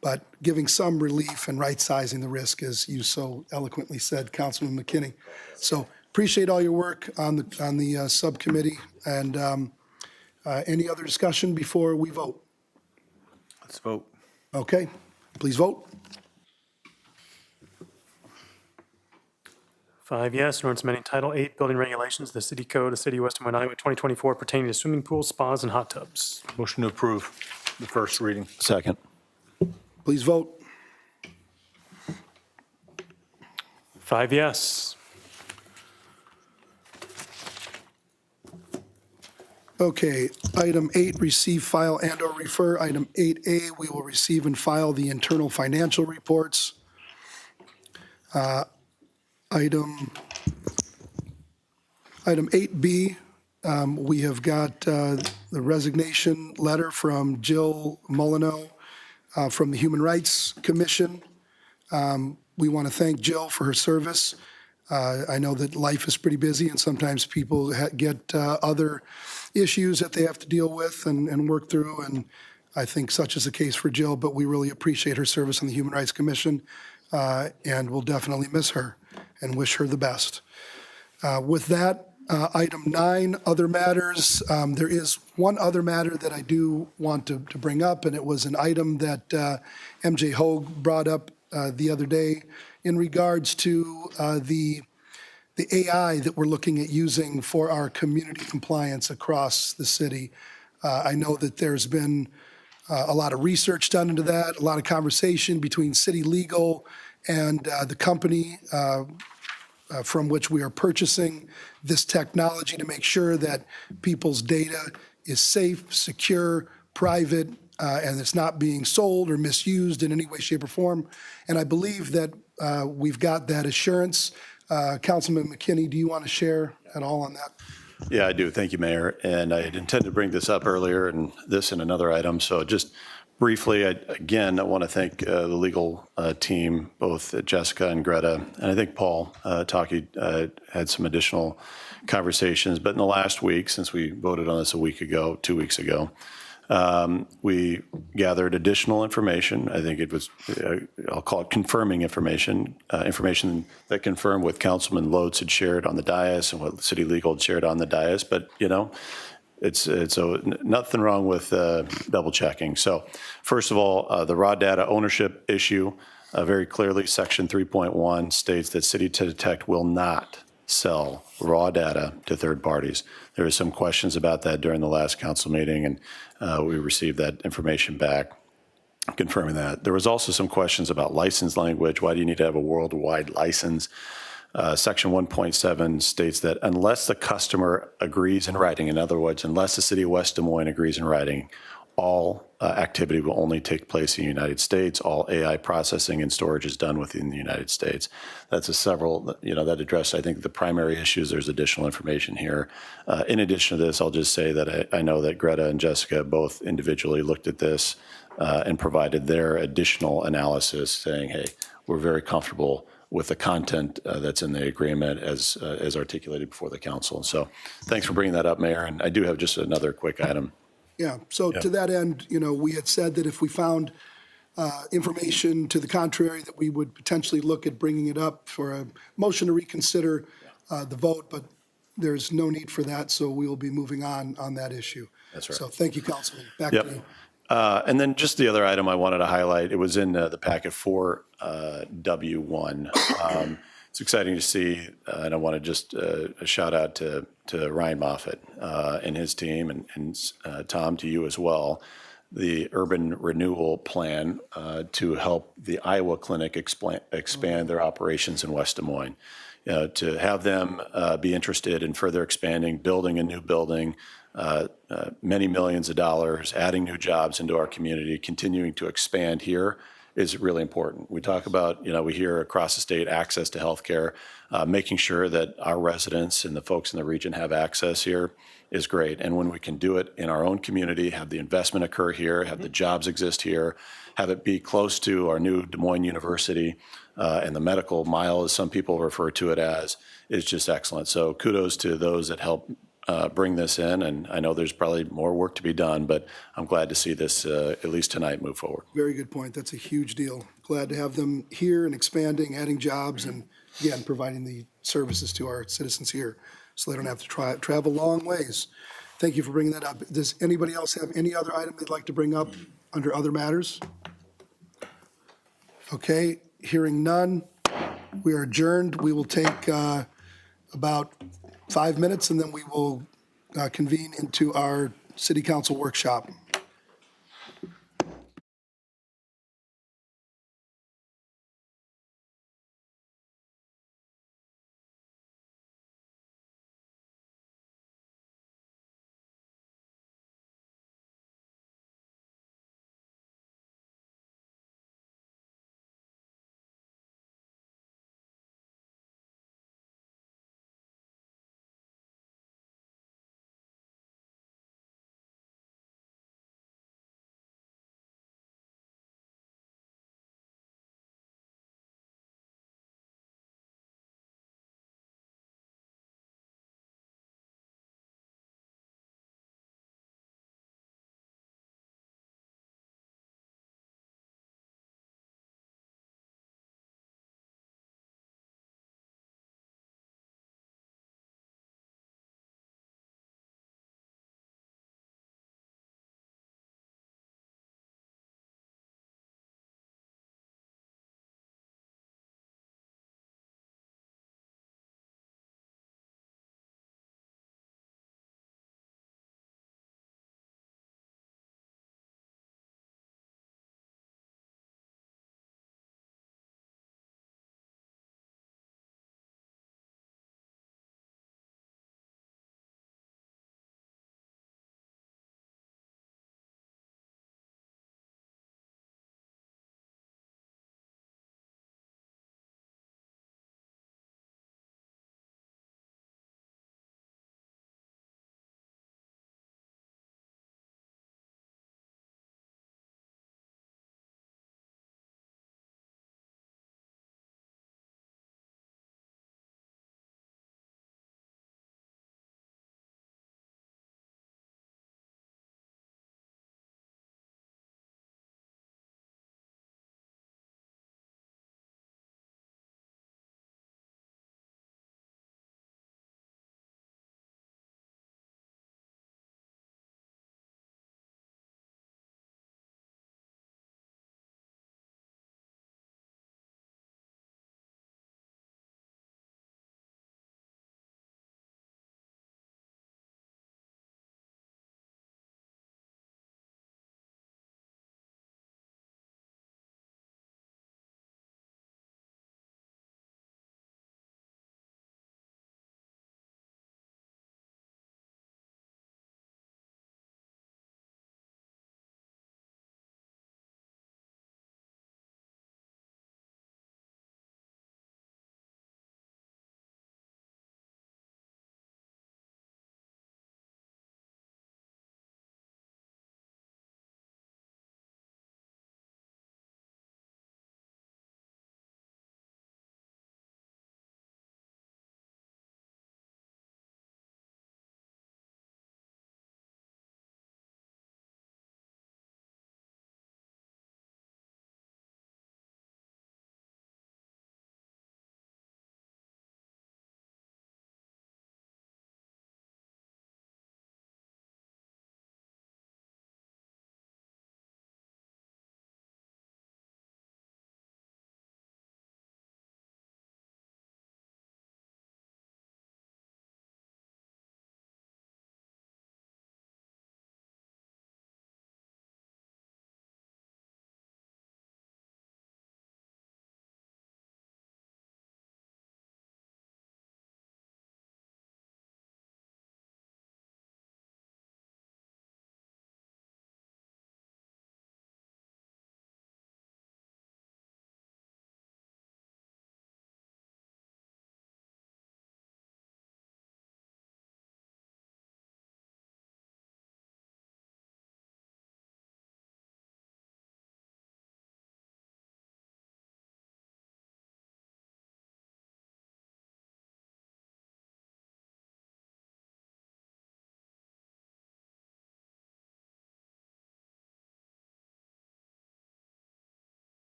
but giving some relief and right-sizing the risk, as you so eloquently said, Councilman McKinney. So appreciate all your work on the subcommittee, and any other discussion before we vote? Let's vote. Okay, please vote. 5 yes, an ordinance amending Title 8 Building Regulations, the City Code of City of West Des Moines, Iowa, 2024 pertaining to swimming pools, spas, and hot tubs. Motion to approve the first reading. Second. Please vote. 5 yes. Okay, item 8, receive, file, and/or refer. Item 8A, we will receive and file the internal financial reports. Item 8B, we have got the resignation letter from Jill Molyneux from the Human Rights Commission. We want to thank Jill for her service. I know that life is pretty busy, and sometimes people get other issues that they have to deal with and work through, and I think such is the case for Jill, but we really appreciate her service on the Human Rights Commission, and we'll definitely miss her and wish her the best. With that, item 9, other matters. There is one other matter that I do want to bring up, and it was an item that MJ Hogue brought up the other day in regards to the AI that we're looking at using for our community compliance across the city. I know that there's been a lot of research done into that, a lot of conversation between city legal and the company from which we are purchasing this technology to make sure that people's data is safe, secure, private, and it's not being sold or misused in any way, shape, or form. And I believe that we've got that assurance. Councilman McKinney, do you want to share at all on that? Yeah, I do. Thank you, Mayor. And I had intended to bring this up earlier and this and another item. So just briefly, I want to thank the legal team, both Jessica and Greta. And I think Paul Taki had some additional conversations. But in the last week, since we voted on this 2 weeks ago, we gathered additional information. I think it was, I'll call it confirming information, information that confirmed what Councilman Lodes had shared on the dais and what City Legal had shared on the dais. But, you know, it's nothing wrong with double checking. So first of all, the raw data ownership issue, very clearly, Section 3.1 states that City to Detect will not sell raw data to third parties. There were some questions about that during the last council meeting, and we received that information back confirming that. There was also some questions about license language. Why do you need to have a worldwide license? Section 1.7 states that unless the customer agrees in writing, in other words, unless the city of West Des Moines agrees in writing, all activity will only take place in the United States. All AI processing and storage is done within the United States. That's that addressed, I think, the primary issues. There's additional information here. In addition to this, I'll just say that I know that Greta and Jessica both individually looked at this and provided their additional analysis saying, hey, we're very comfortable with the content that's in the agreement as articulated before the council. So thanks for bringing that up, Mayor. And I do have just another quick item. Yeah, so to that end, we had said that if we found information to the contrary, that we would potentially look at bringing it up for a motion to reconsider the vote, but there's no need for that, so we will be moving on that issue. That's right. So thank you, Councilman. Back Yep. to you. And then just the other item I wanted to highlight, it was in the packet for W1. It's exciting to see, and I want to just a shout out to Ryan Moffett and his team, and Tom, to you as well, the urban renewal plan to help the Iowa Clinic expand their operations in West Des Moines. To have them be interested in further expanding, building a new building, many millions of dollars, adding new jobs into our community, continuing to expand here is really important. We talk about, we hear across the state access to healthcare, making sure that our residents and the folks in the region have access here is great. And when we can do it in our own community, have the investment occur here, have the jobs exist here, have it be close to our new Des Moines University, and the medical mile, as some people refer to it as, is just excellent. So kudos to those that help bring this in, and I know there's probably more work to be done, but I'm glad to see this, at least tonight, move forward. Very good point. That's a huge deal. Glad to have them here and expanding, adding jobs, and again, providing the services to our citizens here, so they don't have to travel long ways. Thank you for bringing that up. Does anybody else have any other item they'd like to bring up under other matters? Okay, hearing none, we are adjourned. We will take about 5 minutes, and then we will convene into our city council workshop.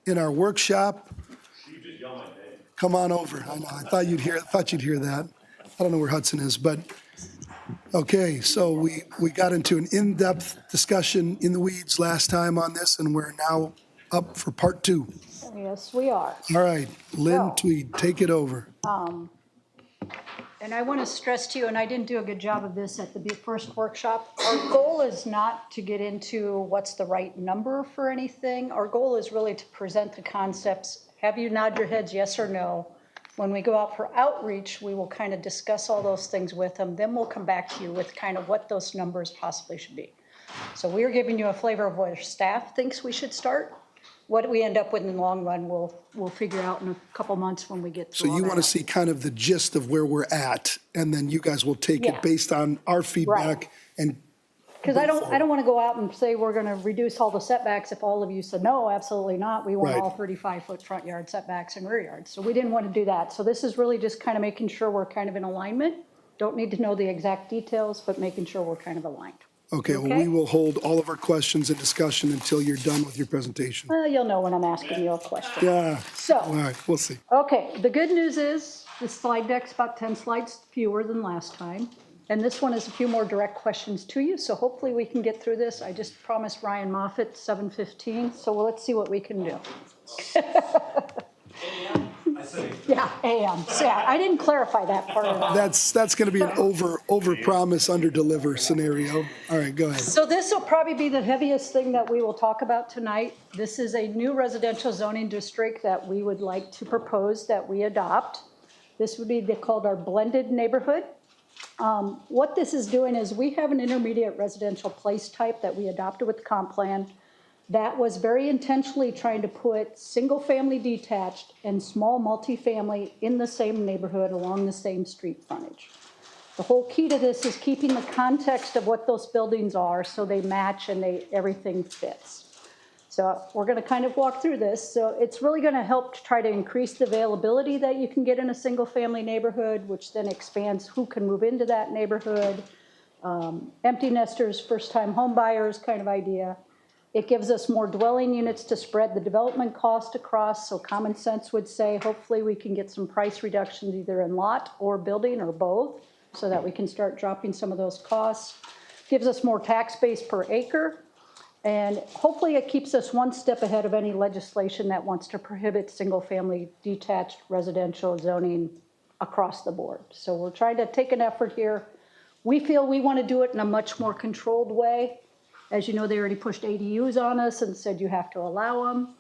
in our workshop. Come on over. I know, I thought you'd hear that. I don't know where Hudson is, but, okay, so we got into an in-depth discussion in the weeds last time on this, and we're now up for part 2. Yes, we are. All right, Lynn So- Tweed, take it over. And I want to stress to you, and I didn't do a good job of this at the first workshop, our goal is not to get into what's the right number for anything. Our goal is really to present the concepts, have you nod your heads yes or no. When we go out for outreach, we will kind of discuss all those things with them. Then we'll come back to you with kind of what those numbers possibly should be. So we're giving you a flavor of where staff thinks we should start. What we end up with in the long run, we'll figure out in a couple months when we get So through all you that. want to see kind of the gist of where we're at, and then you guys will take Yeah. it based on our feedback and Because I don't want to go out and say we're going to reduce all the setbacks if all of you said, no, absolutely not. We want Right. all 35-foot front yard setbacks and rear yards. So we didn't want to do that. So this is really just kind of making sure we're kind of in alignment. Don't need to know the exact details, but making sure we're kind of aligned. Okay, well, Okay. we will hold all of our questions and discussion until you're done with your presentation. Well, you'll know when I'm asking you a question. Yeah, all So, right, we'll see. okay, the good news is this slide deck's about 10 slides fewer than last time. And this one is a few more direct questions to you. So hopefully we can get through this. I just promised Ryan Moffett 7:15. So let's see what we can do. Yeah, AM. So yeah, I didn't clarify that part of it. That's going to be an over-promise, under-deliver scenario. All right, go ahead. So this will probably be the heaviest thing that we will talk about tonight. This is a new residential zoning district that we would like to propose that we adopt. This would be called our blended neighborhood. What this is doing is we have an intermediate residential place type that we adopted with the comp plan that was very intentionally trying to put single-family detached and small multifamily in the same neighborhood along the same street frontage. The whole key to this is keeping the context of what those buildings are so they match and everything fits. So we're going to kind of walk through this. So it's really going to help to try to increase the availability that you can get in a single-family neighborhood, which then expands who can move into that neighborhood. Empty nesters, first-time home buyers kind of idea. It gives us more dwelling units to spread the development cost across. So common sense would say, hopefully we can get some price reductions either in lot or building or both so that we can start dropping some of those costs. Gives us more tax base per acre. And hopefully it keeps us one step ahead of any legislation that wants to prohibit single-family detached residential zoning across the board. So we're trying to take an effort here. We feel we want to do it in a much more controlled way. As you know, they already pushed ADUs on us and said you have to allow them.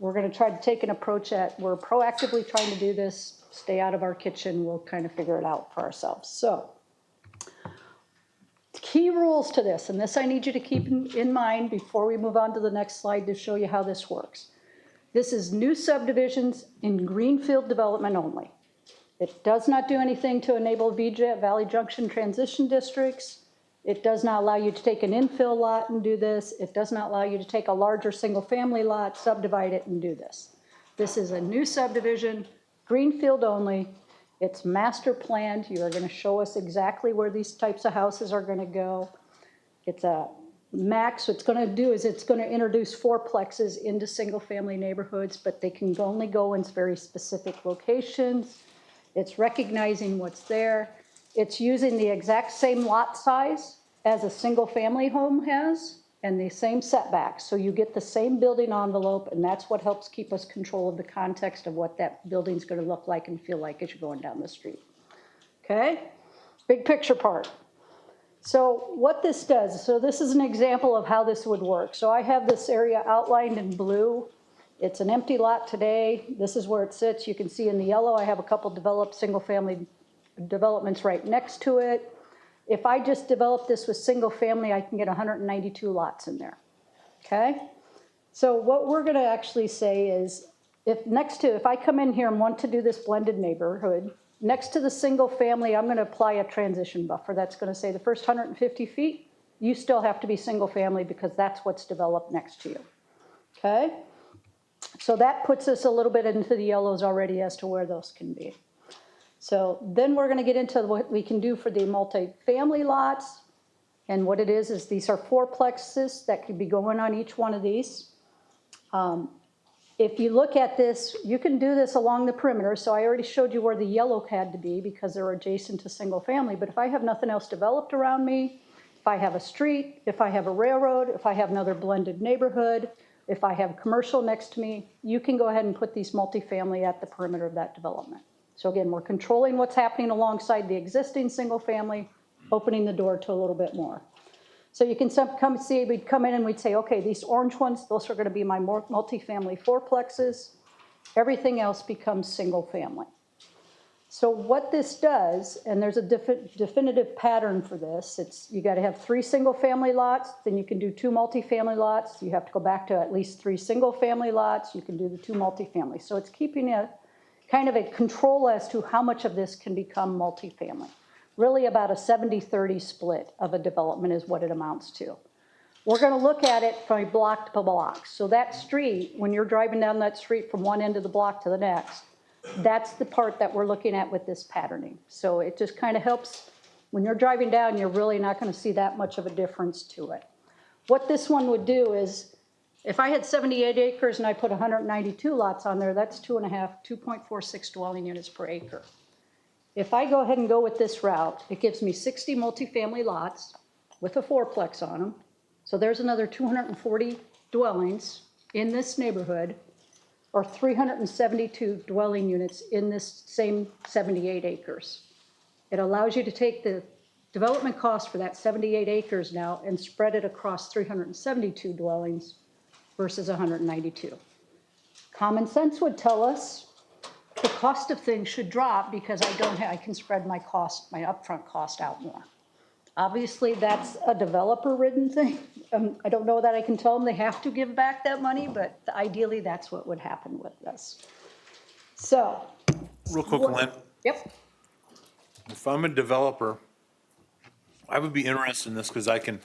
We're going to try to take an approach that we're proactively trying to do this, stay out of our kitchen, we'll kind of figure it out for ourselves. So key rules to this, and this I need you to keep in mind before we move on to the next slide to show you how this works. This is new subdivisions in greenfield development only. It does not do anything to enable VJ, Valley Junction transition districts. It does not allow you to take an infill lot and do this. It does not allow you to take a larger single-family lot, subdivide it, and do this. This is a new subdivision, greenfield only. It's master planned. You are going to show us exactly where these types of houses are going to go. It's a max. What it's going to do is it's going to introduce fourplexes into single-family neighborhoods, but they can only go in very specific locations. It's recognizing what's there. It's using the exact same lot size as a single-family home has and the same setbacks. So you get the same building envelope, and that's what helps keep us control of the context of what that building's going to look like and feel like as you're going down the street. Okay? Big picture part. So what this does, so this is an example of how this would work. So I have this area outlined in blue. It's an empty lot today. This is where it sits. You can see in the yellow, I have a couple developed single-family developments right next to it. If I just develop this with single family, I can get 192 lots in there, okay? So what we're gonna actually say is, if I come in here and want to do this blended neighborhood, next to the single family, I'm gonna apply a transition buffer. That's gonna say the first 150 feet, you still have to be single family because that's what's developed next to you, okay? So that puts us a little bit into the yellows already as to where those can be. So then we're going to get into what we can do for the multifamily lots. And what it is these are fourplexes that could be going on each one of these. If you look at this, you can do this along the perimeter. So I already showed you where the yellow had to be because they're adjacent to single family. But if I have nothing else developed around me, if I have a street, if I have a railroad, if I have another blended neighborhood, if I have commercial next to me, you can go ahead and put these multifamily at the perimeter of that development. So again, we're controlling what's happening alongside the existing single family, opening the door to a little bit more. So you can come see, we'd come in and we'd say, okay, these orange ones, those are going to be my multifamily fourplexes. Everything else becomes single family. So what this does, and there's a definitive pattern for this, it's you got to have 3 single family lots, then you can do 2 multifamily lots. You have to go back to at least 3 single family lots. You can do the 2 multifamily. So it's keeping a kind of a control as to how much of this can become multifamily. Really about a 70-30 split of a development is what it amounts to. We're going to look at it from block to block. So that street, when you're driving down that street from one end of the block to the next, that's the part that we're looking at with this patterning. So it just kind of helps. When you're driving down, you're really not going to see that much of a difference to it. What this one would do is, if I had 78 acres and I put 192 lots on there, that's 2.46 dwelling units per acre. If I go ahead and go with this route, it gives me 60 multifamily lots with a fourplex on them. So there's another 240 dwellings in this neighborhood, or 372 dwelling units in this same 78 acres. It allows you to take the development cost for that 78 acres now and spread it across 372 dwellings versus 192. Common sense would tell us the cost of things should drop because I can spread my upfront cost out more. Obviously, that's a developer-ridden thing. I don't know that I can tell them they have to give back that money, but ideally, that's what would happen with this. So. Real quick, Lynn, Yep. if I'm a developer, I would be interested in this because I can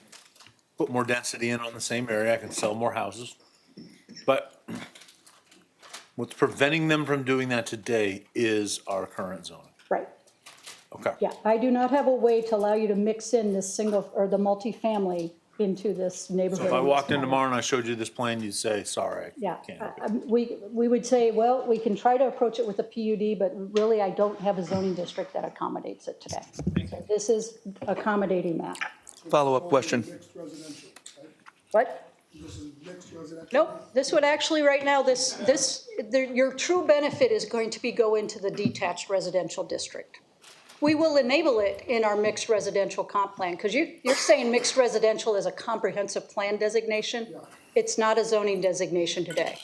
put more density in on the same area. I can sell more houses. But what's preventing them from doing that today is our current zoning. Right. Okay. Yeah, I do not have a way to allow you to mix in this single, or the multifamily into this neighborhood. So if I walked in tomorrow and I showed you this plan, you'd say, sorry, I Yeah, can't help you. we would say, well, we can try to approach it with a PUD, but really I don't have a zoning district that accommodates it today. So this is accommodating that. Follow-up question. Mixed residential, right? What? This is mixed residential. Nope, this would actually, right now, your true benefit is going to be go into the detached residential district. We will enable it in our mixed residential comp plan, because you're saying mixed residential is a comprehensive plan designation. It's not a zoning designation today.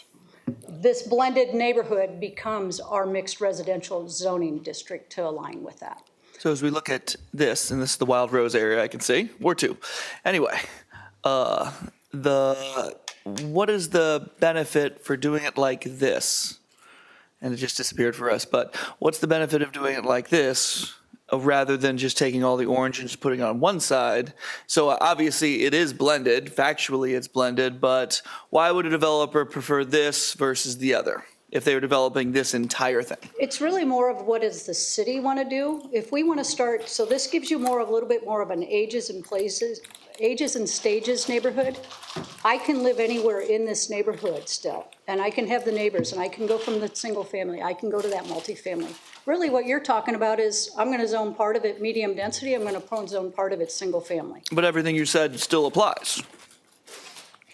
This blended neighborhood becomes our mixed residential zoning district to align with that. So as we look at this, and this is the Wild Rose area, I can see, Ward 2. Anyway, what is the benefit for doing it like this? And it just disappeared for us, but what's the benefit of doing it like this rather than just taking all the orange and just putting it on one side? So obviously it is blended, factually it's blended, but why would a developer prefer this versus the other if they were developing this entire thing? It's really more of what does the city want to do? If we want to start, so this gives you a little bit more of an ages and stages neighborhood. I can live anywhere in this neighborhood still, and I can have the neighbors, and I can go from the single family, I can go to that multifamily. Really what you're talking about is I'm going to zone part of it medium density, I'm going to zone part of it single family. But everything you said still applies,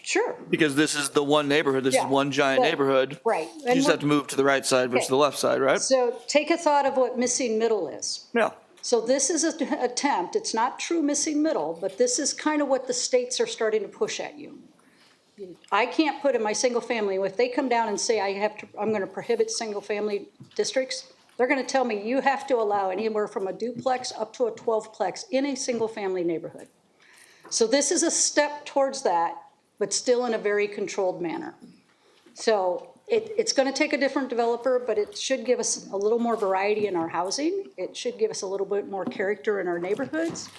Sure. because this is the one neighborhood, this is Yeah, one giant but- neighborhood. right. You And just what- have to move to the right side versus Okay. the left side, right? So take a thought of what missing middle is. Yeah. So this is an attempt, it's not true missing middle, but this is kind of what the states are starting to push at you. I can't put in my single family, if they come down and say I'm going to prohibit single family districts, they're going to tell me you have to allow anywhere from a duplex up to a 12-plex in a single family neighborhood. So this is a step towards that, but still in a very controlled manner. So it's going to take a different developer, but it should give us a little more variety in our housing. It should give us a little bit more character in our neighborhoods.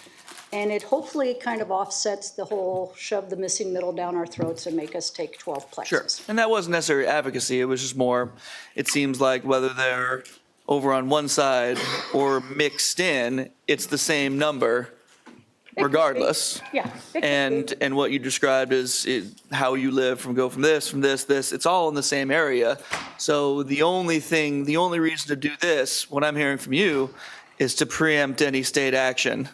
And it hopefully kind of offsets the whole shove the missing middle down our throats and make us take 12 plexes. Sure. And that wasn't necessarily advocacy. It was just more, it seems like whether they're over on one side or mixed in, it's the same number regardless. Yeah. it could be. And what you described is how you live from this, it's all in the same area. So the only reason to do this, what I'm hearing from you, is to preempt any state action.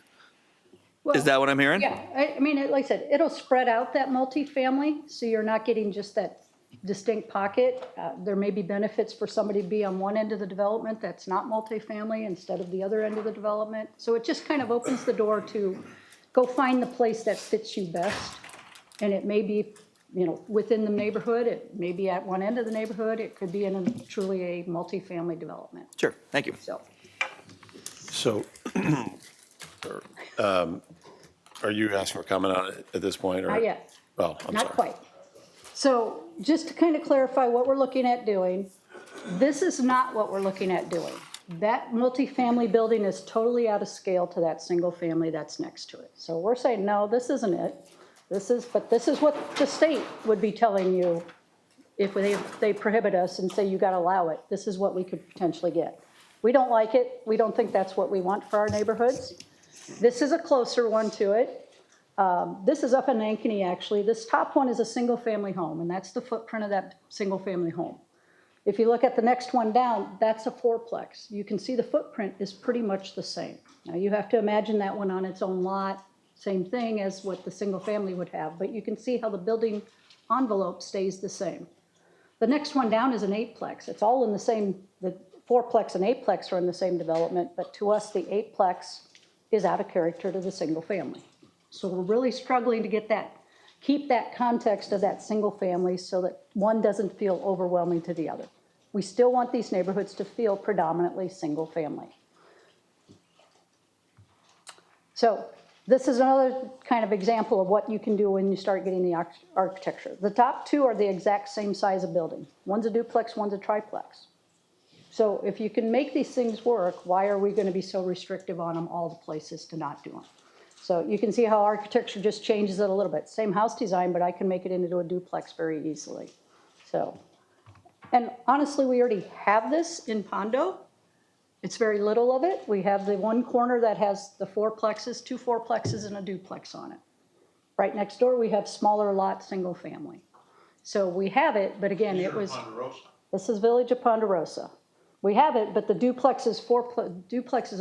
Is that what I'm hearing? Yeah, I mean, like I said, it'll spread out that multifamily, so you're not getting just that distinct pocket. There may be benefits for somebody to be on one end of the development that's not multifamily instead of the other end of the development. So it just kind of opens the door to go find the place that fits you best. And it may be, within the neighborhood, it may be at one end of the neighborhood, it could be in truly a multifamily development, Sure, thank you. so. So are you asking for comment on it at this point? Or? Not yet. Oh, I'm Not sorry. quite. So just to kind of clarify what we're looking at doing, this is not what we're looking at doing. That multifamily building is totally out of scale to that single family that's next to it. So we're saying, no, this isn't it. This is what the state would be telling you if they prohibit us and say you got to allow it. This is what we could potentially get. We don't like it. We don't think that's what we want for our neighborhoods. This is a closer one to it. This is up in Ankeny, actually. This top one is a single-family home, and that's the footprint of that single-family home. If you look at the next one down, that's a fourplex. You can see the footprint is pretty much the same. Now, you have to imagine that one on its own lot, same thing as what the single-family would have, but you can see how the building envelope stays the same. The next one down is an eightplex. It's all in the same, the fourplex and eightplex are in the same development, but to us, the eightplex is out of character to the single family. So we're really struggling to keep that context of that single family so that one doesn't feel overwhelming to the other. We still want these neighborhoods to feel predominantly single family. So this is another kind of example of what you can do when you start getting the architecture. The top two are the exact same size of building. One's a duplex, one's a triplex. So if you can make these things work, why are we going to be so restrictive on them, all the places to not do them? So you can see how architecture just changes it a little bit. Same house design, but I can make it into a duplex very easily. So, and honestly, we already have this in Pondo. It's very little of it. We have the one corner that has the fourplexes, two fourplexes and a duplex on it. Right next door, we have smaller lot, single family. So we have it, but again, this is Village of Ponderosa. We have it, but the duplexes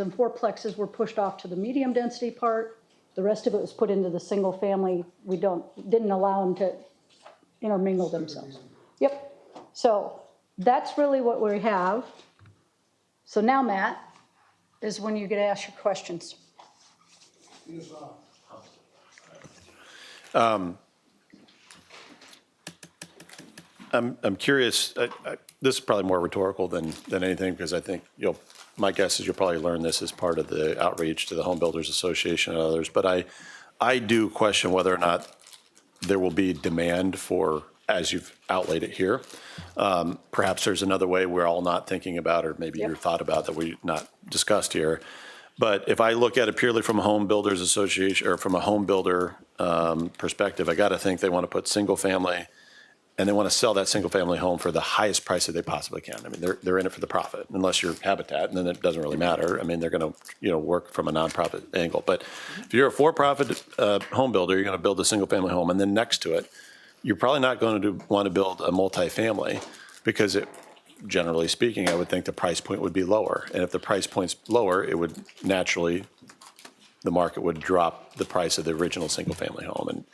and fourplexes were pushed off to the medium density part. The rest of it was put into the single family. We didn't allow them to intermingle themselves. Yep. So that's really what we have. So now, Matt, is when you get to ask your questions. I'm curious, this is probably more rhetorical than anything, because I think my guess is you'll probably learn this as part of the outreach to the Home Builders Association and others, but I do question whether or not there will be demand for, as you've outlaid it here. Perhaps there's another way we're all not thinking about, or maybe you're thought about, that we've not discussed here. But if I look at it purely from a Home Builders Association, or from a home builder perspective, I got to think they want to put single family, and they want to sell that single family home for the highest price that they possibly can. I mean, they're in it for the profit, unless you're Habitat, and then it doesn't really matter. I mean, they're going to work from a nonprofit angle. But if you're a for-profit home builder, you're going to build a single family home, and then next to it, you're probably not going to want to build a multifamily, because generally speaking, I would think the price point would be lower. And if the price point's lower, it would naturally, the market would drop the price of the original single family home. And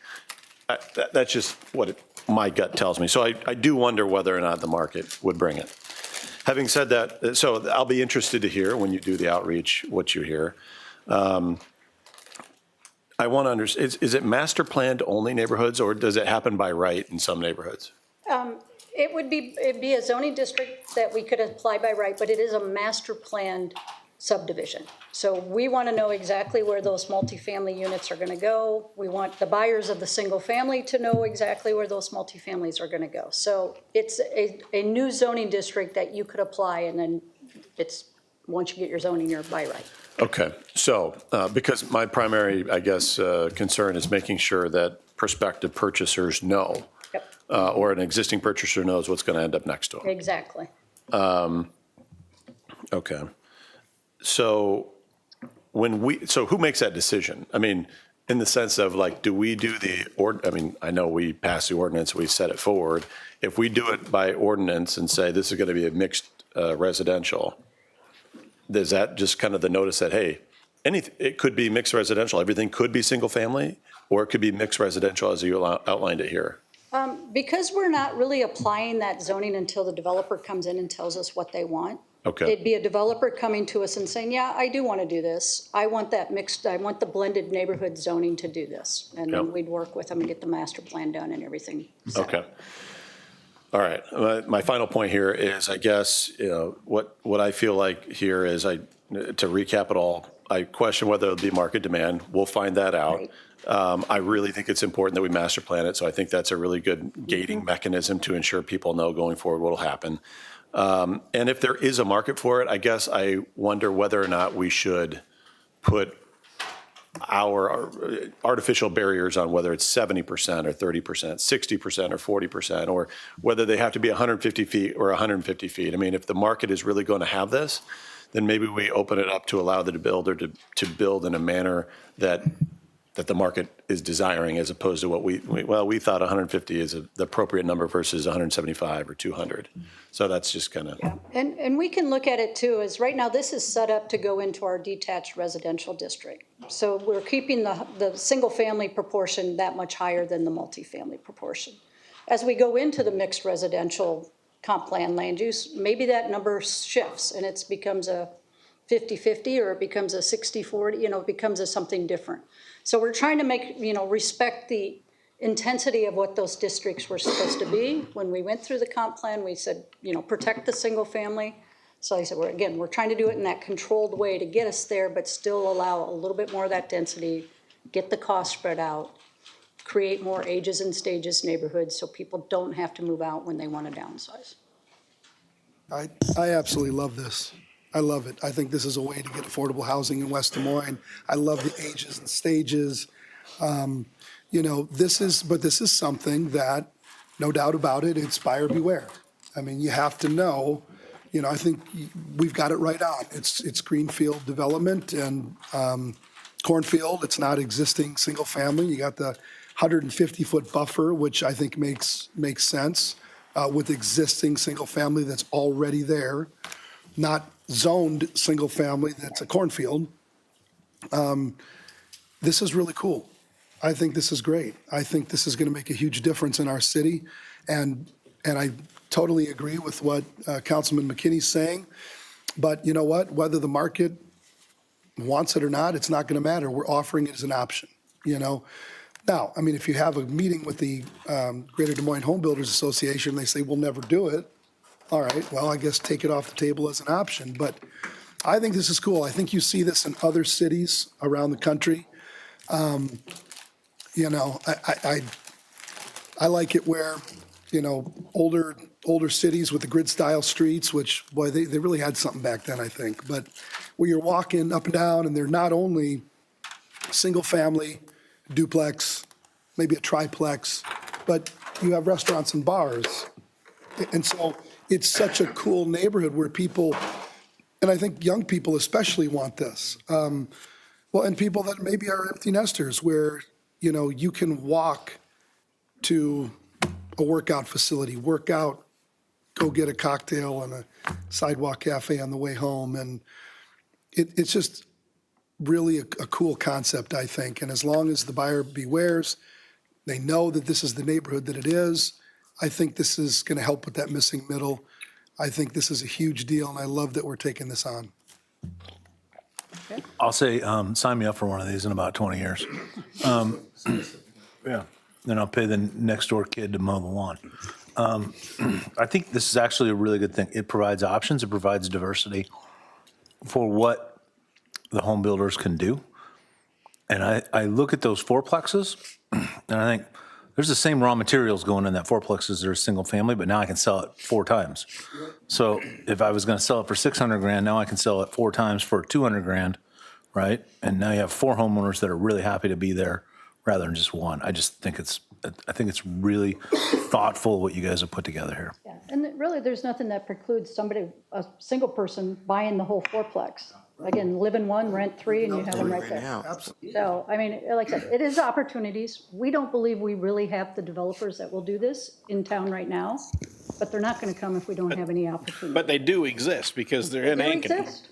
that's just what my gut tells me. So I do wonder whether or not the market would bring it. Having said that, so I'll be interested to hear when you do the outreach, what you hear. I want to understand, is it master planned only neighborhoods, or does it happen by right in some neighborhoods? It'd be a zoning district that we could apply by right, but it is a master planned subdivision. So we want to know exactly where those multifamily units are going to go. We want the buyers of the single family to know exactly where those multifamilies are going to go. So it's a new zoning district that you could apply, and then once you get your zoning, you're by right. Okay, so because my primary, I guess, concern is making sure that prospective purchasers know, Yep, or an existing purchaser knows what's going to end up next to them. exactly. Okay. So who makes that decision? I mean, in the sense of like, do we do I mean, I know we pass the ordinance, we set it forward. If we do it by ordinance and say this is going to be a mixed residential, is that just kind of the notice that, hey, it could be mixed residential, everything could be single family, or it could be mixed residential as you outlined it here? Because we're not really applying that zoning until the developer comes in and tells us what they want. Okay. It'd be a developer coming to us and saying, yeah, I do want to do this. I want that mixed, I want the blended neighborhood zoning to do this. And then Yep. we'd work with them and get the master plan done and everything. set up. Okay. All right. My final point here is, I guess, what I feel like here is, to recap it all, I question whether it'll be market demand. We'll find that out. Right. I really think it's important that we master plan it, so I think that's a really good gating mechanism to ensure people know going forward what will happen. And if there is a market for it, I guess I wonder whether or not we should put our artificial barriers on, whether it's 70% or 30%, 60% or 40%, or whether they have to be 150 feet or 150 feet. I mean, if the market is really going to have this, then maybe we open it up to allow the builder to build in a manner that the market is desiring, as opposed to what we thought 150 is the appropriate number versus 175 or 200. So that's just kind of. And we can look at it too, as right now this is set up to go into our detached residential district. So we're keeping the single family proportion that much higher than the multifamily proportion. As we go into the mixed residential comp plan land use, maybe that number shifts and it becomes a 50-50 or it becomes a 60-40, it becomes a something different. So we're trying to make, respect the intensity of what those districts were supposed to be. When we went through the comp plan, we said, protect the single family. So I said, we're trying to do it in that controlled way to get us there, but still allow a little bit more of that density, get the cost spread out, create more ages and stages neighborhoods so people don't have to move out when they want to downsize. I absolutely love this. I love it. I think this is a way to get affordable housing in West Des Moines. I love the ages and stages. This is something that, no doubt about it, it's buyer beware. I mean, you have to know, I think we've got it right on. It's greenfield development and cornfield. It's not existing single family. You got the 150-foot buffer, which I think makes sense with existing single family that's already there, not zoned single family that's a cornfield. This is really cool. I think this is great. I think this is going to make a huge difference in our city. And I totally agree with what Councilman McKinney's saying. But you know what? Whether the market wants it or not, it's not going to matter. We're offering it as an option, Now, I mean, if you have a meeting with the Greater Des Moines Home Builders Association, they say, we'll never do it. All right, well, I guess take it off the table as an option. But I think this is cool. I think you see this in other cities around the country. I like it where, older cities with the grid-style streets, which, boy, they really had something back then, I think. But where you're walking up and down, and they're not only single-family, duplex, maybe a triplex, but you have restaurants and bars. And so it's such a cool neighborhood where people, and I think young people especially want this. And people that maybe are empty nesters where, you can walk to a workout facility, work out, go get a cocktail in a sidewalk cafe on the way home. And it's just really a cool concept, I think. And as long as the buyer bewares, they know that this is the neighborhood that it is, I think this is going to help with that missing middle. I think this is a huge deal, and I love that we're taking this on. I'll say, sign me up for one of these in about 20 years. Yeah. Then I'll pay the next door kid to mow the lawn. I think this is actually a really good thing. It provides options. It provides diversity for what the home builders can do. And I look at those fourplexes and I think there's the same raw materials going in that fourplex as there's single family, but now I can sell it 4 times. So if I was going to sell it for $600,000, now I can sell it 4 times for $200,000, right? And now you have 4 homeowners that are really happy to be there rather than just one. I think it's really thoughtful what you guys have put together here. Yeah, and really, there's nothing that precludes a single person buying the whole fourplex again, live in one, rent three, and you have them right there. Now. So, I mean, like I said, it is opportunities. We don't believe we really have the developers that will do this in town right now, but they're not gonna come if we don't have any opportunity. But they do exist because they're in They Ankeny. exist.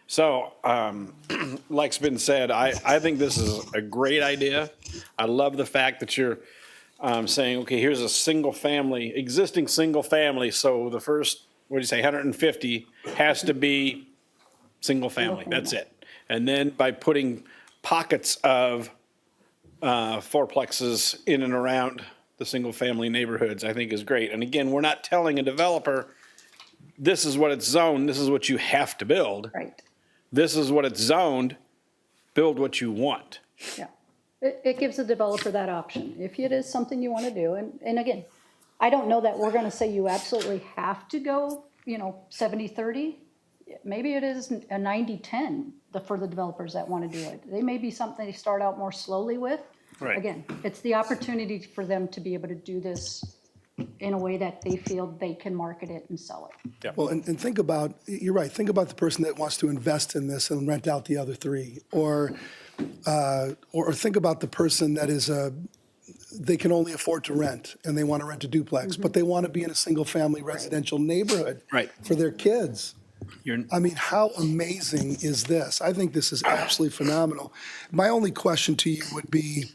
So, like's been said, I think this is a great idea. I love the fact that you're saying, okay, here's a single family, existing single family, so the first, what do you say, 150 has to be single family, that's it. And then by putting pockets of fourplexes in and around the single-family neighborhoods, I think is great. And again, we're not telling a developer, this is what it's zoned, this is what you have to build. Right, This is what it's zoned, build what you want. yeah. It gives the developer that option, if it is something you want to do. And again, I don't know that we're going to say you absolutely have to go, 70-30. Maybe it is a 90-10 for the developers that want to do it. They may be something they start out more slowly with. Right. Again, it's the opportunity for them to be able to do this in a way that they feel they can market it and sell it. Well, and think about, you're right, think about the person that wants to invest in this and rent out the other three. Or think about the person that is they can only afford to rent and they want to rent a duplex, but they want to be in a single-family residential neighborhood Right. for their kids. You're, I mean, how amazing is this? I think this is absolutely phenomenal. My only question to you would be,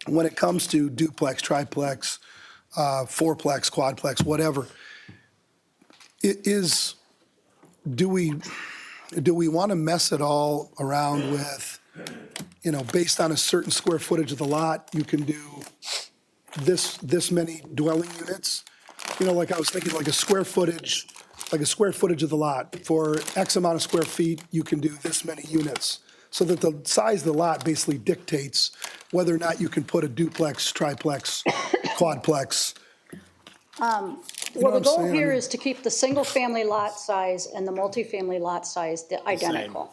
when it comes to duplex, triplex, fourplex, quadplex, whatever, do we want to mess it all around with, based on a certain square footage of the lot, you can do this many dwelling units? Like I was thinking, like a square footage of the lot. For X amount of square feet, you can do this many units. So that the size of the lot basically dictates whether or not you can put a duplex, triplex, quadplex. Well, the what I'm goal saying? here is to keep the single-family lot size and the multifamily lot size identical.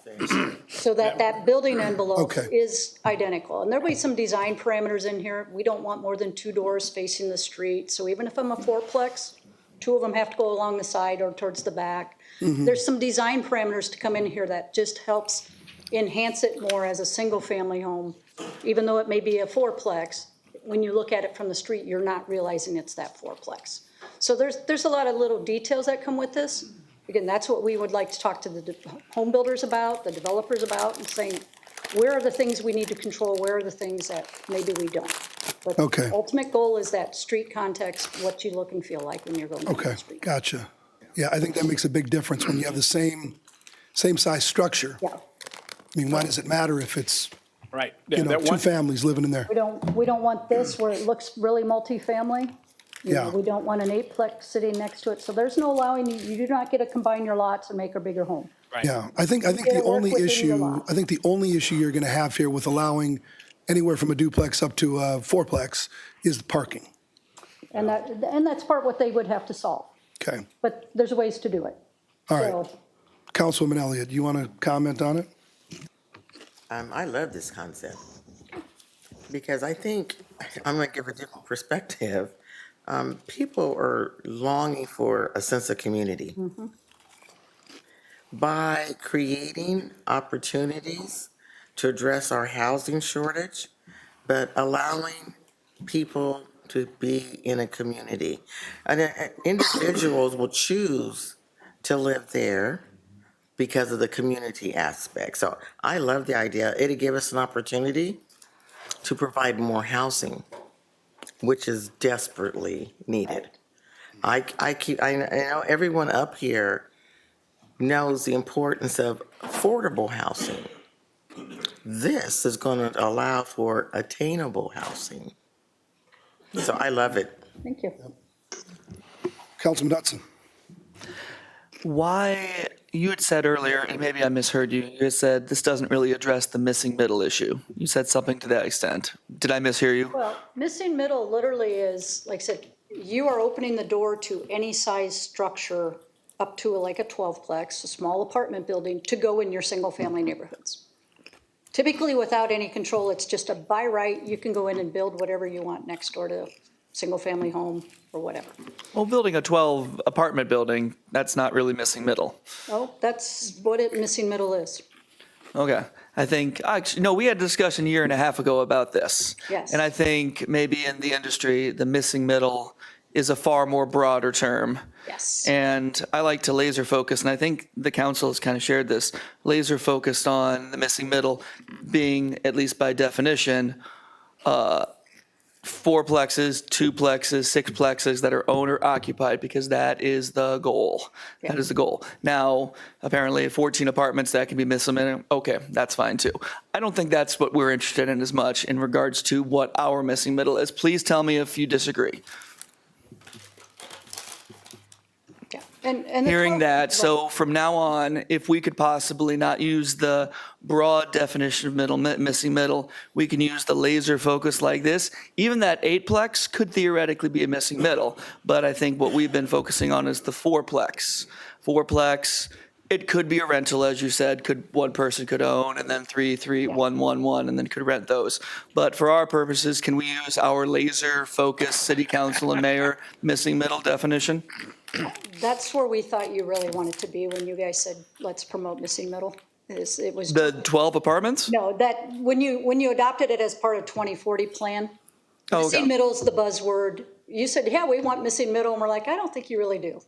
So that building envelope Okay. is identical. And there'll be some design parameters in here. We don't want more than 2 doors facing the street. So even if I'm a fourplex, 2 of them have to go along the side or towards the back. There's some design parameters to come in here that just helps enhance it more as a single-family home. Even though it may be a fourplex, when you look at it from the street, you're not realizing it's that fourplex. So there's a lot of little details that come with this. Again, that's what we would like to talk to the home builders about, the developers about, and saying, where are the things we need to control, where are the things that maybe we don't? But Okay. the ultimate goal is that street context, what you look and feel like when you're going down Okay, the street. gotcha. Yeah, I think that makes a big difference when you have the same size structure. Yeah, I mean, why does it matter if it's, right. Yeah, that 2 one, families living in there? we don't want this where it looks really multifamily. Yeah. We don't want an eightplex sitting next to it. So there's no allowing, you do not get to combine your lots and make a bigger home. Yeah, I think gotta the work only within your issue, lot. I think the only issue you're going to have here with allowing anywhere from a duplex up to a fourplex is the parking. And that's part what they would have to solve. Okay, But there's ways to do it. all right. So, Councilwoman Elliott, you want to comment on it? I love this concept because I think, I'm going to give a different perspective. People are longing for a sense of community. By creating opportunities to address our housing shortage, but allowing people to be in a community. And individuals will choose to live there because of the community aspect. So I love the idea. It'll give us an opportunity to provide more housing, which is desperately needed. I know everyone up here knows the importance of affordable housing. This is going to allow for attainable housing. So I love it. thank you. Councilman Dutson? Why, you had said earlier, and maybe I misheard you, you had said this doesn't really address the missing middle issue. You said something to that extent. Did I mishear you? Well, missing middle literally is, like I said, you are opening the door to any size structure up to like a 12-plex, a small apartment building, to go in your single-family neighborhoods. Typically, without any control, it's just a by right, you can go in and build whatever you want next door to a single-family home or whatever. Well, building a 12 apartment building, that's not really missing middle. Oh, that's what missing middle is. Okay. I think, actually, no, we had a discussion a year and a half ago about this. Yes. And I think maybe in the industry, the missing middle is a far more broader term. Yes. And I like to laser focus, and I think the council has kind of shared this, laser focused on the missing middle being, at least by definition, fourplexes, twoplexes, sixplexes that are owner occupied, because that is the goal. That is the goal. Now, apparently 14 apartments that can be missing, okay, that's fine too. I don't think that's what we're interested in as much in regards to what our missing middle is. Please tell me if you disagree. Yeah. And the Hearing 12 that, so from now on, if we could possibly not use the broad definition of missing middle, we can use the laser focus like this. Even that eightplex could theoretically be a missing middle, but I think what we've been focusing on is the fourplex. Fourplex, it could be a rental, as you said, one person could own, and then 3, 1, 1, 1, and then could rent those. But for our purposes, can we use our laser focus city council and mayor missing middle definition? That's where we thought you really wanted to be when you guys said, let's promote missing middle. It was, The 12 apartments? no, that, when you adopted it as part of 2040 plan, Oh, missing okay. middle's the buzzword. You said, yeah, we want missing middle, and we're like, I don't think you really do.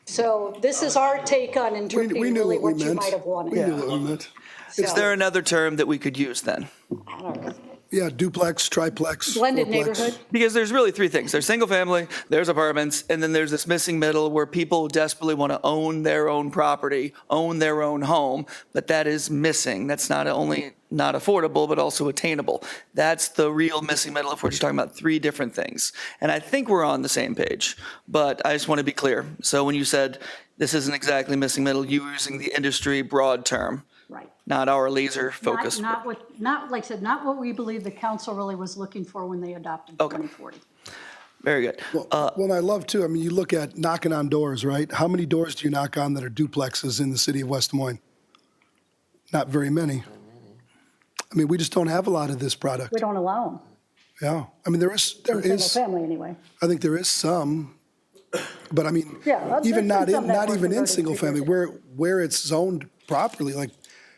So this is our take on We interpreting knew really what we what you meant. might have We wanted. knew what we meant. Is there another term that we could use then? I don't know. Yeah, duplex, triplex. Blended fourplex. neighborhood. Because there's really three things. There's single family, there's apartments, and then there's this missing middle where people desperately want to own their own property, own their own home, but that is missing. That's not only not affordable, but also attainable. That's the real missing middle if we're just talking about three different things. And I think we're on the same page, but I just want to be clear. So when you said this isn't exactly missing middle, you were using the industry broad term, Right. not our laser focus. Not like I said, not what we believe the council really was looking for when they adopted Okay. 2040. Very good. Well, and I love too, I mean, you look at knocking on doors, right? How many doors do you knock on that are duplexes in the city of West Des Moines? Not very many. I mean, we just don't have a lot of this product. We don't allow them, Yeah, I mean, there in is, single family anyway. I think there is some, but I mean, Yeah, even there's some that not were even in converted single 2 family, years where it's zoned properly, like,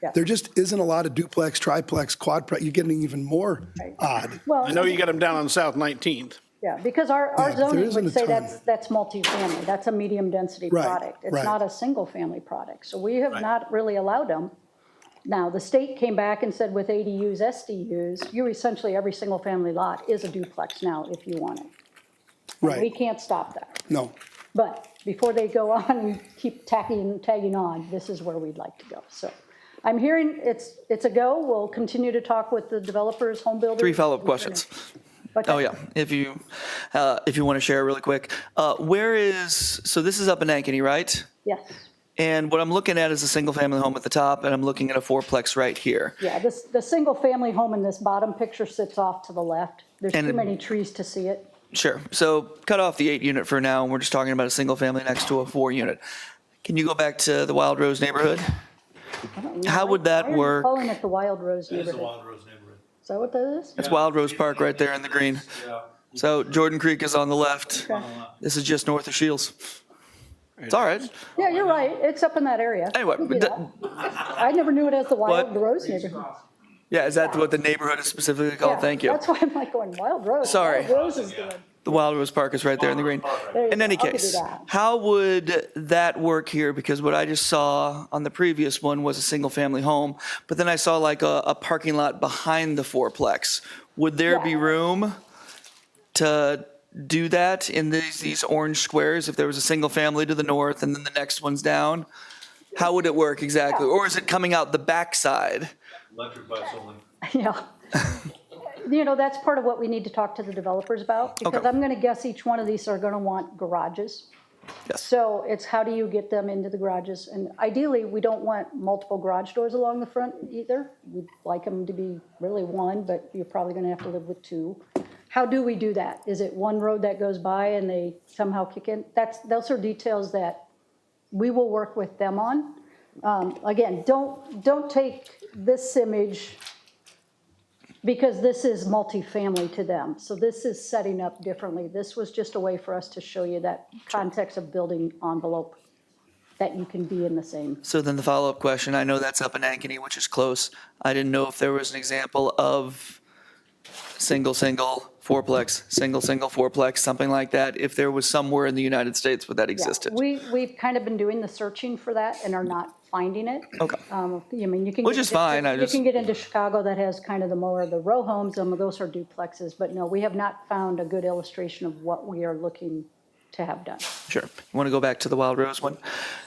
Yeah. there just isn't a lot of duplex, triplex, quadplex, you're getting even more Right. odd. Well, I know you got them down on South 19th. yeah, because our Yeah, there zoning isn't would a say ton. that's multifamily, that's a medium-density Right, product. It's right. not a single-family product, so we have not really allowed them. Now, the state came back and said with ADUs, SDUs, you're essentially, every single-family lot is a duplex now if you want it. And we Right, can't stop that. no, But before they go on and keep tagging on, this is where we'd like to go. So I'm hearing it's a go. We'll continue to talk with the developers, home builders. 3 follow-up questions. Okay. Oh, yeah, if you want to share really quick. So this is up in Ankeny, right? Yes. And what I'm looking at is a single-family home at the top, and I'm looking at a fourplex right here. Yeah, the single-family home in this bottom picture sits off to the left. There's And too it- many trees to see it. Sure, so cut off the 8-unit for now, and we're just talking about a single-family next to a 4-unit. Can you go back to the Wild Rose neighborhood? How would that Why are you work? calling it the Wild Rose neighborhood? Is that what that is? It's Wild Rose Park right there in the green. So Jordan Creek is on the left. This is just north of Shields. It's all right. Yeah, you're right. It's up in that area. Anyway, We do that. I never knew it as the Wild Rose neighborhood. Yeah, is that what the neighborhood is specifically called? Yeah, Thank you. That's why I'm like going, Wild Rose. Sorry. Wild Rose is the one. The Wild Rose Park is right there in the green. There you In go. any I could do case, that. how would that work here? Because what I just saw on the previous one was a single-family home, but then I saw like a parking lot behind the fourplex. Would there be Yeah. room to do that in these orange squares if there was a single family to the north and then the next one's down? How would it work exactly? Or is it coming out the backside? Yeah. You know, that's part of what we need to talk to the developers about, because Okay. I'm going to guess each one of these are going to want garages. Yes. So it's how do you get them into the garages? And ideally, we don't want multiple garage doors along the front either. We'd like them to be really one, but you're probably going to have to live with 2. How do we do that? Is it one road that goes by and they somehow kick in? Those are details that we will work with them on. Again, don't take this image, because this is multifamily to them. So this is setting up differently. This was just a way for us to show you that context of building envelope. that you can be in the same. So then the follow-up question, I know that's up in Ankeny, which is close. I didn't know if there was an example of single, fourplex, single, fourplex, something like that. If there was somewhere in the United States where that Yeah, existed. we've kind of been doing the searching for that and are not finding it. Okay. I mean, you can. Which get is into- fine, I You just- can get into Chicago that has kind of the more of the row homes, some of those are duplexes, but no, we have not found a good illustration of what we are looking to have done. Sure. You want to go back to the Wild Rose one?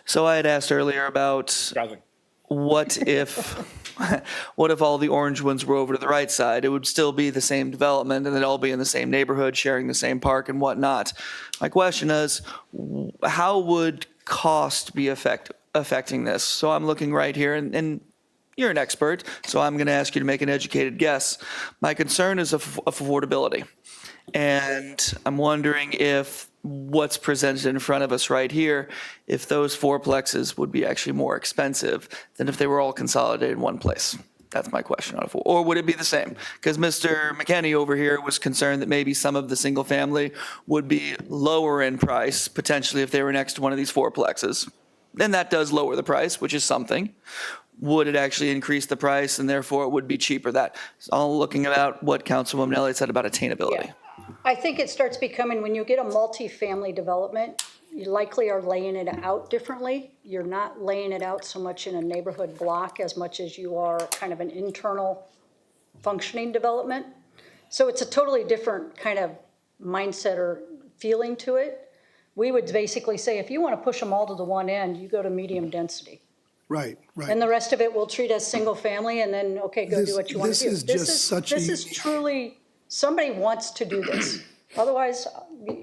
So I had asked earlier about what if, what if all the orange ones were over to the right side? It would still be the same development and they'd all be in the same neighborhood, sharing the same park and whatnot. My question is, how would cost be affecting this? So I'm looking right here and you're an expert, so I'm going to ask you to make an educated guess. My concern is of affordability. And I'm wondering if what's presented in front of us right here, if those fourplexes would be actually more expensive than if they were all consolidated in one place. That's my question. Or would it be the same? Because Mr. McKenney over here was concerned that maybe some of the single family would be lower in price, potentially if they were next to one of these fourplexes. Then that does lower the price, which is something. Would it actually increase the price and therefore it would be cheaper? That's all looking about what Councilwoman Elliott said about attainability. Yeah. I think it starts becoming, when you get a multifamily development, you likely are laying it out differently. You're not laying it out so much in a neighborhood block as much as you are kind of an internal functioning development. So it's a totally different kind of mindset or feeling to it. We would basically say, if you want to push them all to the one end, you go to medium density. Right, right. And the rest of it we'll treat as single family and then, okay, go do what you want to do. This is just such a This is unique- truly, somebody wants to do this. Otherwise,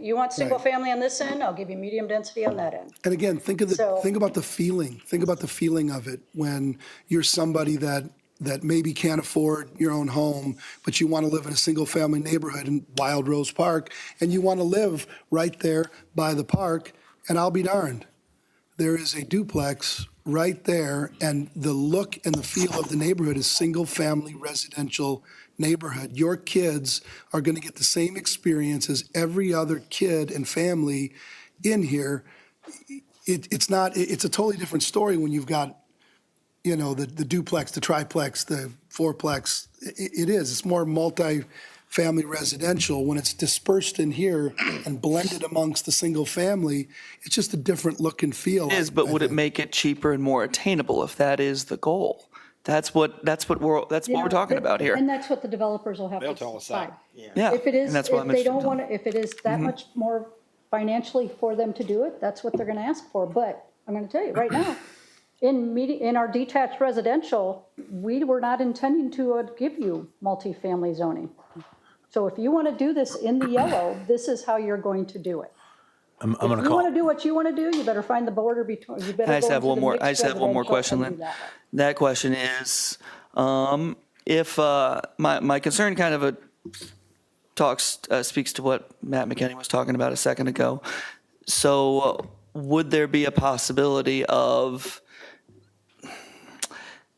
you want single family on this end, I'll give you medium density on that end. And again, think So- about the feeling. Think about the feeling of it when you're somebody that maybe can't afford your own home, but you want to live in a single-family neighborhood in Wild Rose Park, and you want to live right there by the park, and I'll be darned. There is a duplex right there, and the look and the feel of the neighborhood is single-family residential neighborhood. Your kids are going to get the same experience as every other kid and family in here. It's a totally different story when you've got, you know, the duplex, the triplex, the fourplex. It is. It's more multi-family residential. When it's dispersed in here and blended amongst the single family, it's just a different look and feel. It is, but would it make it cheaper and more attainable if that is the goal? That's what we're talking about here. And that's what the developers will have They'll to tell us decide. that. Yeah. If it is, and that's what if I'm they interested don't in. want to, if it is that much more financially for them to do it, that's what they're going to ask for. But I'm going to tell you right now, in our detached residential, we were not intending to give you multifamily zoning. So if you want to do this in the yellow, this is how you're going to do it. I'm going If to you want call. to do what you want to do, you better find the border between, you better I just go have into one the more. mixed I just have one more residential question, and do Lynn. that way. That question is, if my concern kind of speaks to what Matt McKenney was talking about a second ago. So would there be a possibility of?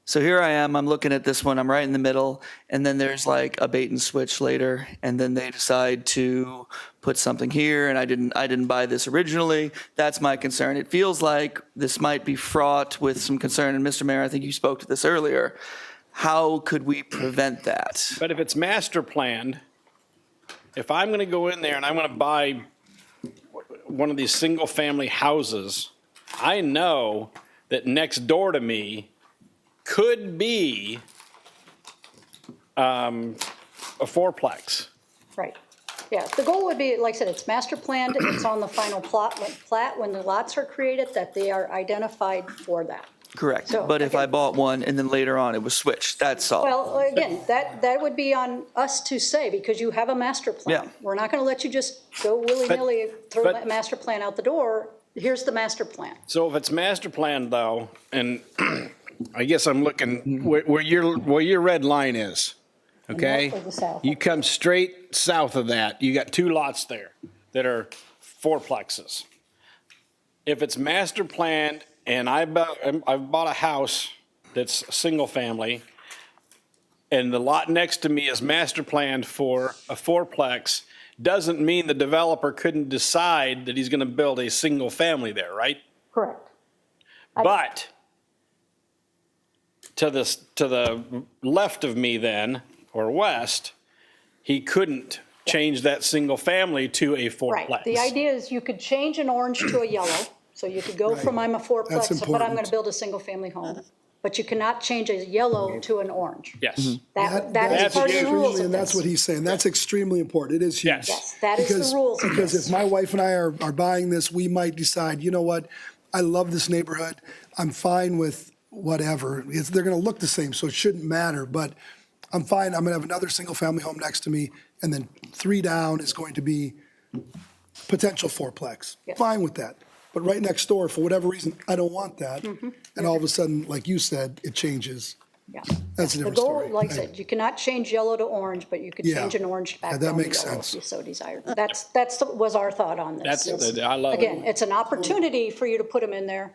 So here I am, I'm looking at this one, I'm right in the middle, and then there's like a bait and switch later, and then they decide to put something here, and I didn't buy this originally. That's my concern. It feels like this might be fraught with some concern, and Mr. Mayor, I think you spoke to this earlier. How could we prevent that? But if it's master planned, if I'm going to go in there and I'm going to buy one of these single-family houses, I know that next door to me could be a fourplex. Right. Yeah, the goal would be, like I said, it's master planned, it's on the final plat when the lots are created, that they are identified for that. Correct. So, But if I again- bought one and then later on it was switched, that's all. Well, again, that would be on us to say, because you have a master plan. Yeah. We're not going to let you just go willy-nilly, throw but- that master plan out the door. Here's the master plan. So if it's master planned though, and I guess I'm looking where your red line is, okay? north or the south? You come straight south of that, you got two lots there that are fourplexes. If it's master planned and I've bought a house that's a single family, and the lot next to me is master planned for a fourplex, doesn't mean the developer couldn't decide that he's gonna build a single family there, right? Correct. But to the left of me then, or west, he couldn't change that single family to a fourplex. Right. The idea is you could change an orange to a yellow, so you could go from I'm a That's fourplex, but I'm important. going to build a single-family home. But you cannot change a yellow to an orange. Yes. That That's is part of the huge. rules of And that's this. what he's saying. That's extremely important. It is huge. Yes. Yes, that is Because- the rules of Because this. if my wife and I are buying this, we might decide, you know what? I love this neighborhood. I'm fine with whatever. They're going to look the same, so it shouldn't matter. But I'm fine. I'm going to have another single-family home next to me, and then 3 down is going to be potential fourplex. Yes. Fine with that. But right next door, for whatever reason, I don't want that. And all of a sudden, like you said, it changes. Yeah. That's a The different goal, story. like I said, you cannot change yellow to orange, but you could Yeah. change an orange Yeah, back that down to makes yellow sense. if you so desired. Was our thought on this. That's, I love it. Again, it's an opportunity for you to put them in there.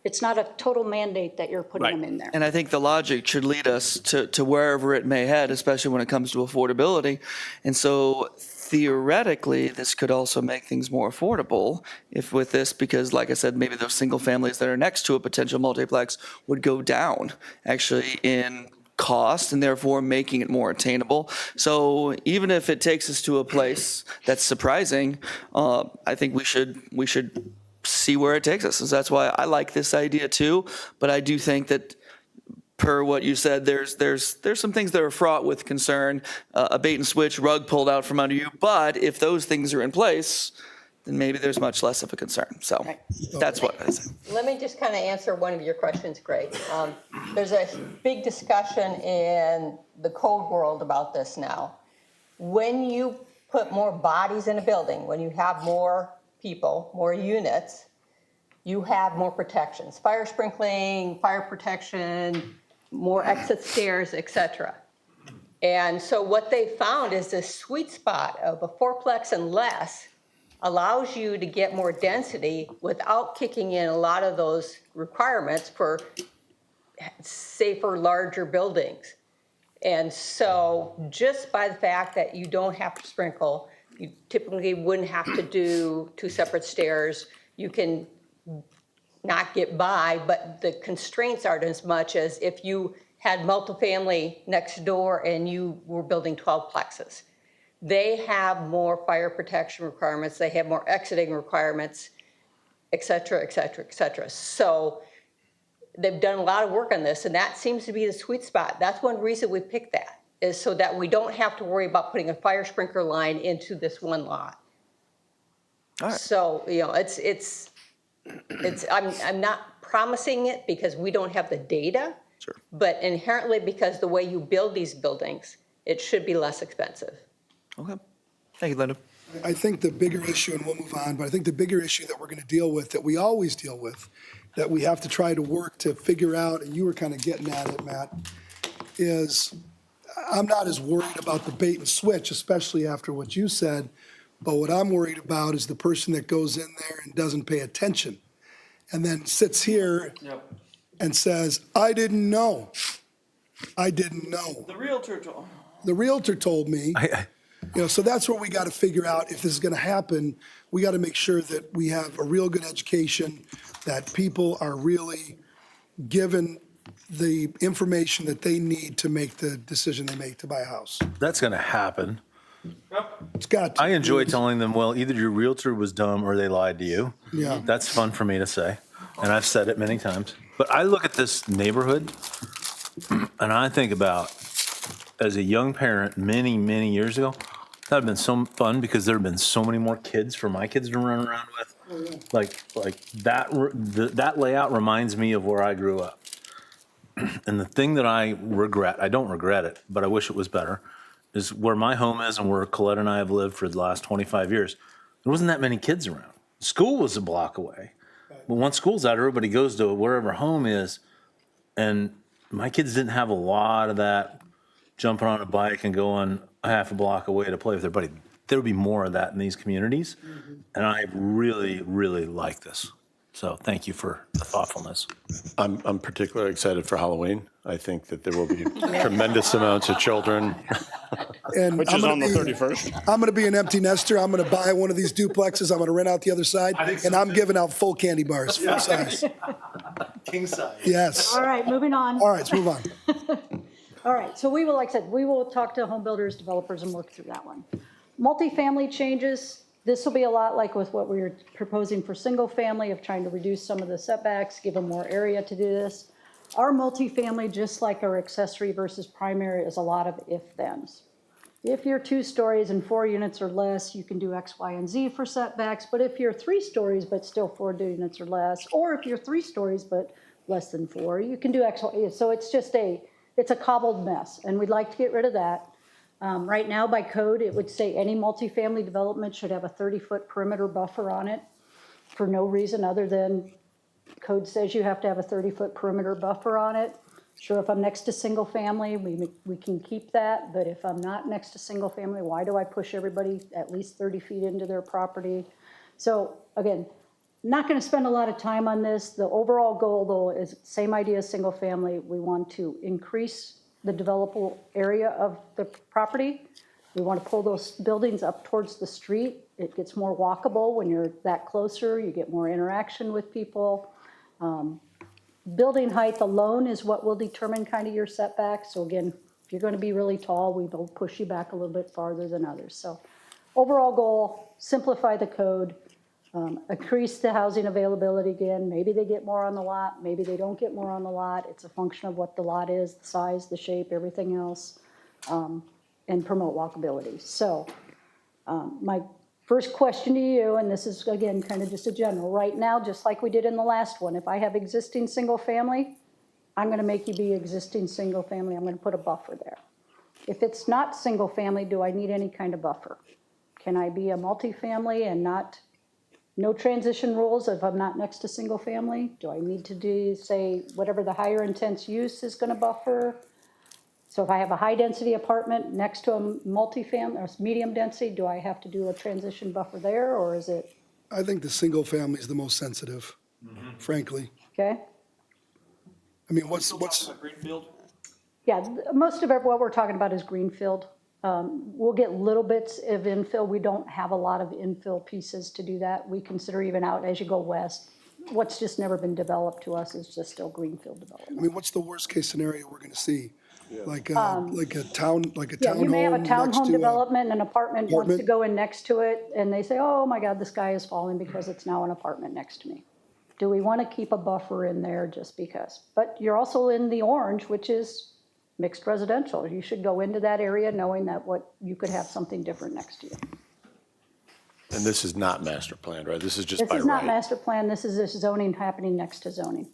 It's not a total mandate that you're putting Right. them in there. And I think the logic should lead us to wherever it may head, especially when it comes to affordability. And so theoretically, this could also make things more affordable if with this, because like I said, maybe those single families that are next to a potential multiplex would go down actually in cost and therefore making it more attainable. So even if it takes us to a place that's surprising, I think we should see where it takes us. So that's why I like this idea too. But I do think that per what you said, there's some things that are fraught with concern, a bait and switch, rug pulled out from under you. But if those things are in place, then maybe there's much less of a concern. So that's what I say. Let me just kind of answer one of your questions, Greg. There's a big discussion in the code world about this now. When you put more bodies in a building, when you have more people, more units, you have more protections, fire sprinkling, fire protection, more exit stairs, et cetera. And so what they found is this sweet spot of a fourplex and less allows you to get more density without kicking in a lot of those requirements for safer, larger buildings. And so just by the fact that you don't have to sprinkle, you typically wouldn't have to do 2 separate stairs. You can not get by, but the constraints aren't as much as if you had multifamily next door and you were building 12 plexes. They have more fire protection requirements, they have more exiting requirements, et cetera, et cetera, et cetera. So they've done a lot of work on this, and that seems to be the sweet spot. That's one reason we picked that, is so that we don't have to worry about putting a fire sprinkler line into this one lot. All right. So, you know, I'm not promising it because we don't have the data. Sure. But inherently, because the way you build these buildings, it should be less expensive. Okay. Thank you, Linda. I think the bigger issue, and we'll move on, but I think the bigger issue that we're going to deal with, that we always deal with, that we have to try to work to figure out, and you were kind of getting at it, Matt, is I'm not as worried about the bait and switch, especially after what you said, but what I'm worried about is the person that goes in there and doesn't pay attention and then sits here and says, I didn't know. I didn't know. The realtor told. The realtor told me. You know, so that's what we got to figure out. If this is going to happen, we got to make sure that we have a real good education, that people are really given the information that they need to make the decision they make to buy a house. That's going to happen. It's got to. I enjoy telling them, well, either your realtor was dumb or they lied to you. Yeah. That's fun for me to say, and I've said it many times. But I look at this neighborhood, and I think about, as a young parent many, many years ago, that would have been so fun because there have been so many more kids for my kids to run around with. Like that layout reminds me of where I grew up. And the thing that I don't regret it, but I wish it was better, is where my home is and where Colette and I have lived for the last 25 years. There wasn't that many kids around. School was a block away. But once school's out, everybody goes to wherever home is. And my kids didn't have a lot of that jumping on a bike and going a half a block away to play with their buddy. There would be more of that in these communities. And I really, really like this. So thank you for the thoughtfulness. I'm particularly excited for Halloween. I think that there will be tremendous amounts of children. And Which I'm is gonna on the be- 31st. I'm going to be an empty nester. I'm going to buy one of these duplexes. I'm going to rent out the other side, and I'm giving out full candy bars, full size. King size. Yes. All right, moving on. All right, let's move on. All right, so we will, like I said, we will talk to home builders, developers, and work through that one. Multifamily changes, this will be a lot like with what we were proposing for single family of trying to reduce some of the setbacks, give them more area to do this. Our multifamily, just like our accessory versus primary, is a lot of if-thens. If you're 2 stories and 4 units or less, you can do X, Y, and Z for setbacks. But if you're 3 stories but still 4 units or less, or if you're 3 stories but less than 4, you can do X, Y. So it's just it's a cobbled mess, and we'd like to get rid of that. Right now, by code, it would say any multifamily development should have a 30-foot perimeter buffer on it for no reason other than code says you have to have a 30-foot perimeter buffer on it. Sure, if I'm next to single family, we can keep that, but if I'm not next to single family, why do I push everybody at least 30 feet into their property? So again, not going to spend a lot of time on this. The overall goal, though, is same idea as single family. We want to increase the developable area of the property. We want to pull those buildings up towards the street. It gets more walkable when you're that closer. You get more interaction with people. Building height alone is what will determine kind of your setbacks. So again, if you're going to be really tall, we will push you back a little bit farther than others. So overall goal, simplify the code, increase the housing availability again. Maybe they get more on the lot, maybe they don't get more on the lot. It's a function of what the lot is, the size, the shape, everything else, and promote walkability. So my first question to you, and this is again kind of just a general, right now, just like we did in the last one, if I have existing single family, I'm going to make you be existing single family. I'm going to put a buffer there. If it's not single family, do I need any kind of buffer? Can I be a multifamily and no transition rules if I'm not next to single family? Do I need to do, say, whatever the higher intense use is going to buffer? So if I have a high density apartment next to a multifamily or medium density, do I have to do a transition buffer there, or is it, I think the single family is the most sensitive, frankly. okay? I mean, what's, Greenfield? Yeah, most of what we're talking about is greenfield. We'll get little bits of infill. We don't have a lot of infill pieces to do that. We consider even out as you go west, what's just never been developed to us is just still greenfield I development. mean, what's the worst case scenario we're going to see? Like a town, like a Yeah, you may have a townhome next townhome to development, and an apartment wants to apartment. go in next to it, and they say, oh my God, the sky is falling because it's now an apartment next to me. Do we want to keep a buffer in there just because? But you're also in the orange, which is mixed residential. You should go into that area knowing that you could have something different next to you. And this is not master planned, right? This is just This by is not right. master plan, this is this zoning happening next to zoning.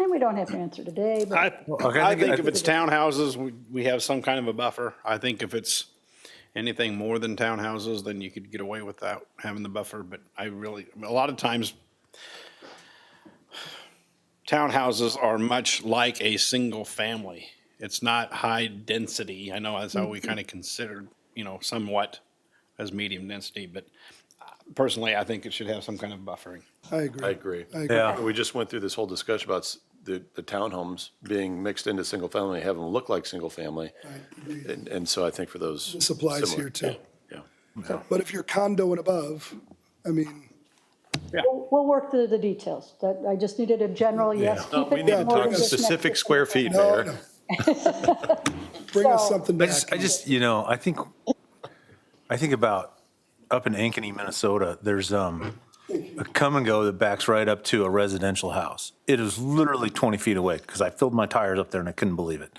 And we don't have to answer today, but I think if it's townhouses, we have some kind of a buffer. I think if it's anything more than townhouses, then you could get away without having the buffer. But a lot of times, townhouses are much like a single family. It's not high density. I know that's how we kind of considered, somewhat as medium density, but personally, I think it should have some kind of buffering. I agree. I agree. I agree. Yeah. We just went through this whole discussion about the townhomes being mixed into single family, having them look like single family. And so I think for those. This applies similar- here too. Yeah. But if you're condo and above, I mean, we'll work through the details. That, I just needed a general, yes, No, keep we it need to more talk than just specific next to square feet, no, Mayor. no. Bring us So- something back. I think about up in Ankeny, Minnesota, there's a come and go that backs right up to a residential house. It is literally 20 feet away because I filled my tires up there and I couldn't believe it.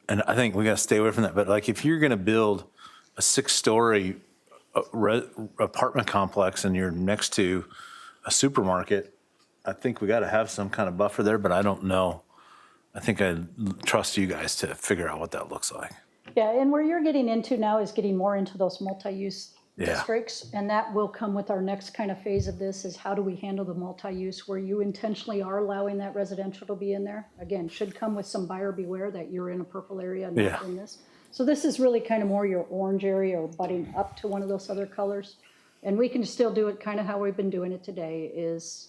And I think we got to stay away from that. But like if you're going to build a 6-story apartment complex and you're next to a supermarket, I think we got to have some kind of buffer there, but I don't know. I think I trust you guys to figure out what that looks like. Yeah, and where you're getting into now is getting more into those multi-use Yeah. districts. And that will come with our next kind of phase of this is how do we handle the multi-use where you intentionally are allowing that residential to be in there? Again, should come with some buyer beware that you're in a purple area, not Yeah. in this. So this is really kind of more your orange area or butting up to one of those other colors. And we can still do it kind of how we've been doing it today is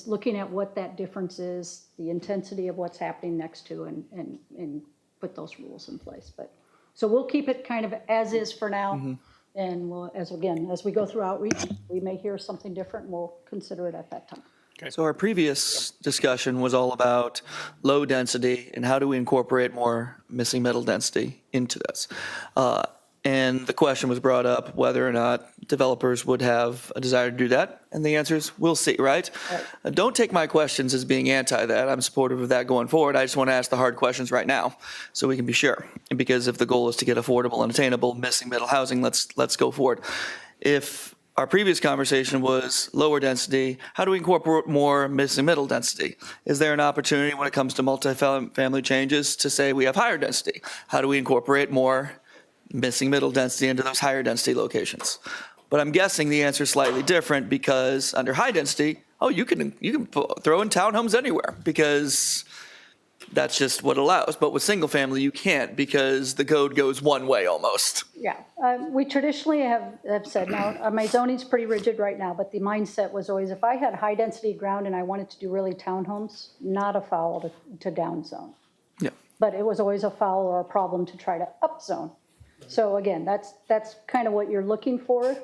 looking at what that difference is, the intensity of what's happening next to and put those rules in place. But, so we'll keep it kind of as is for now. And we'll, as we go through outreach, we may hear something different, and we'll consider it at that time. So our previous discussion was all about low density and how do we incorporate more missing middle density into this. And the question was brought up whether or not developers would have a desire to do that. And the answer is, we'll see, right? Don't take my questions as being anti that. I'm supportive of that going forward. I just want to ask the hard questions right now so we can be sure. And because if the goal is to get affordable and attainable missing middle housing, let's go forward. If our previous conversation was lower density, how do we incorporate more missing middle density? Is there an opportunity when it comes to multifamily changes to say we have higher density? How do we incorporate more missing middle density into those higher density locations? But I'm guessing the answer is slightly different because under high density, you can throw in townhomes anywhere because that's just what it allows. But with single family, you can't because the code goes one way almost. Yeah, we traditionally have said, now, my zoning's pretty rigid right now, but the mindset was always if I had high density ground and I wanted to do really townhomes, not a foul to down zone. Yeah. But it was always a foul or a problem to try to up zone. So again, that's kind of what you're looking for.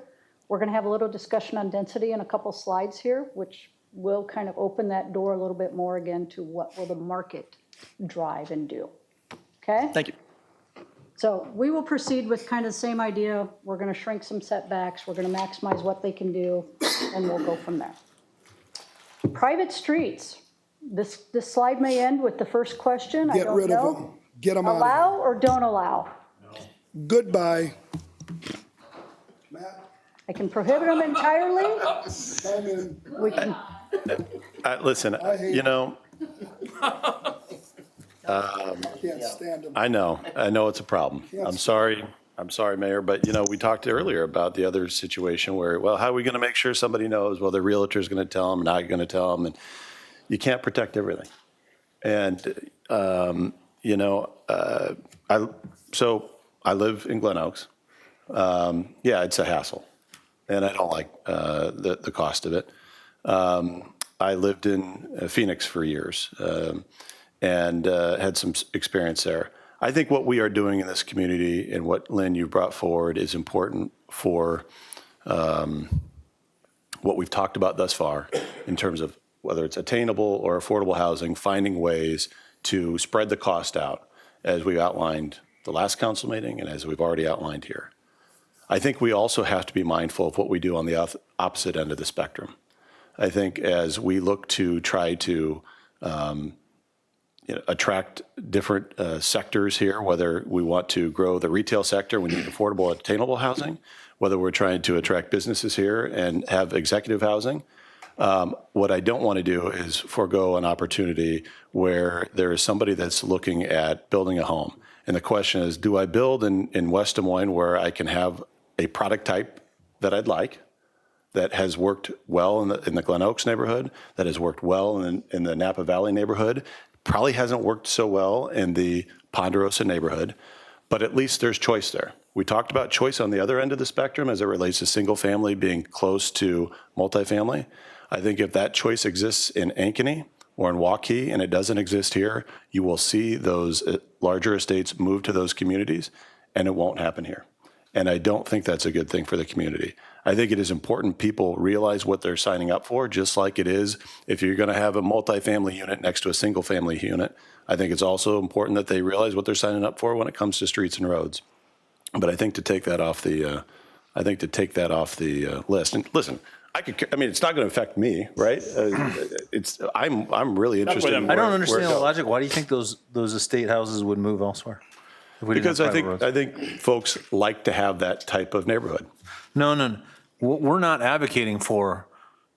We're going to have a little discussion on density in a couple slides here, which will kind of open that door a little bit more again to what will the market drive and do. Okay? Thank you. So we will proceed with kind of the same idea. We're going to shrink some setbacks. We're going to maximize what they can do, and we'll go from there. Private streets. This slide may end with the first question. I Get don't rid of know. them. Get them out of Allow or don't allow? here. Goodbye. Matt, I can prohibit them entirely. I'm in. We can, Listen, hate you know, Can't stand them. I know it's a problem. I'm sorry, Mayor, but you know, we talked earlier about the other situation where, well, how are we going to make sure somebody knows? Well, the realtor's going to tell them, not going to tell them, and you can't protect everything. And, you know, I live in Glen Oaks. Yeah, it's a hassle, and I don't like the cost of it. I lived in Phoenix for years and had some experience there. I think what we are doing in this community and what, Lynn, you brought forward is important for what we've talked about thus far in terms of whether it's attainable or affordable housing, finding ways to spread the cost out as we outlined the last council meeting and as we've already outlined here. I think we also have to be mindful of what we do on the opposite end of the spectrum. I think as we look to try to attract different sectors here, whether we want to grow the retail sector, we need affordable, attainable housing, whether we're trying to attract businesses here and have executive housing. What I don't want to do is forego an opportunity where there is somebody that's looking at building a home. And the question is, do I build in West Des Moines where I can have a product type that I'd like, that has worked well in the Glen Oaks neighborhood, that has worked well in the Napa Valley neighborhood, probably hasn't worked so well in the Ponderosa neighborhood, but at least there's choice there. We talked about choice on the other end of the spectrum as it relates to single family being close to multifamily. I think if that choice exists in Ankeny or in Waukee and it doesn't exist here, you will see those larger estates move to those communities and it won't happen here. And I don't think that's a good thing for the community. I think it is important people realize what they're signing up for, just like it is if you're going to have a multifamily unit next to a single family unit. I think it's also important that they realize what they're signing up for when it comes to streets and roads. But I think to take that off the, list. And listen, I mean, it's not going to affect me, right? I'm really interested in I don't where it understand the goes. logic. Why do you think those estate houses would move elsewhere? If we didn't Because have I think private roads? folks like to have that type of neighborhood. No. What we're not advocating for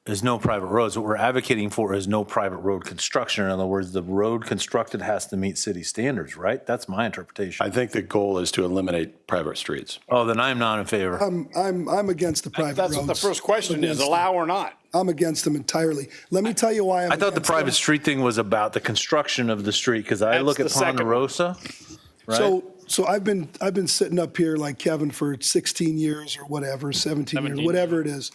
is no private roads. What we're advocating for is no private road construction. In other words, the road constructed has to meet city standards, right? That's my interpretation. I think the goal is to eliminate private streets. Oh, then I'm not in favor. I'm against the private roads. That's what the first question is, Against them. allow or not? I'm against them entirely. Let me tell you why I'm I thought the against private them. street thing was about the construction of the street, because I That's look at the second one. Ponderosa, right? So I've been sitting up here like Kevin for 16 years or whatever, 17 years, whatever it is.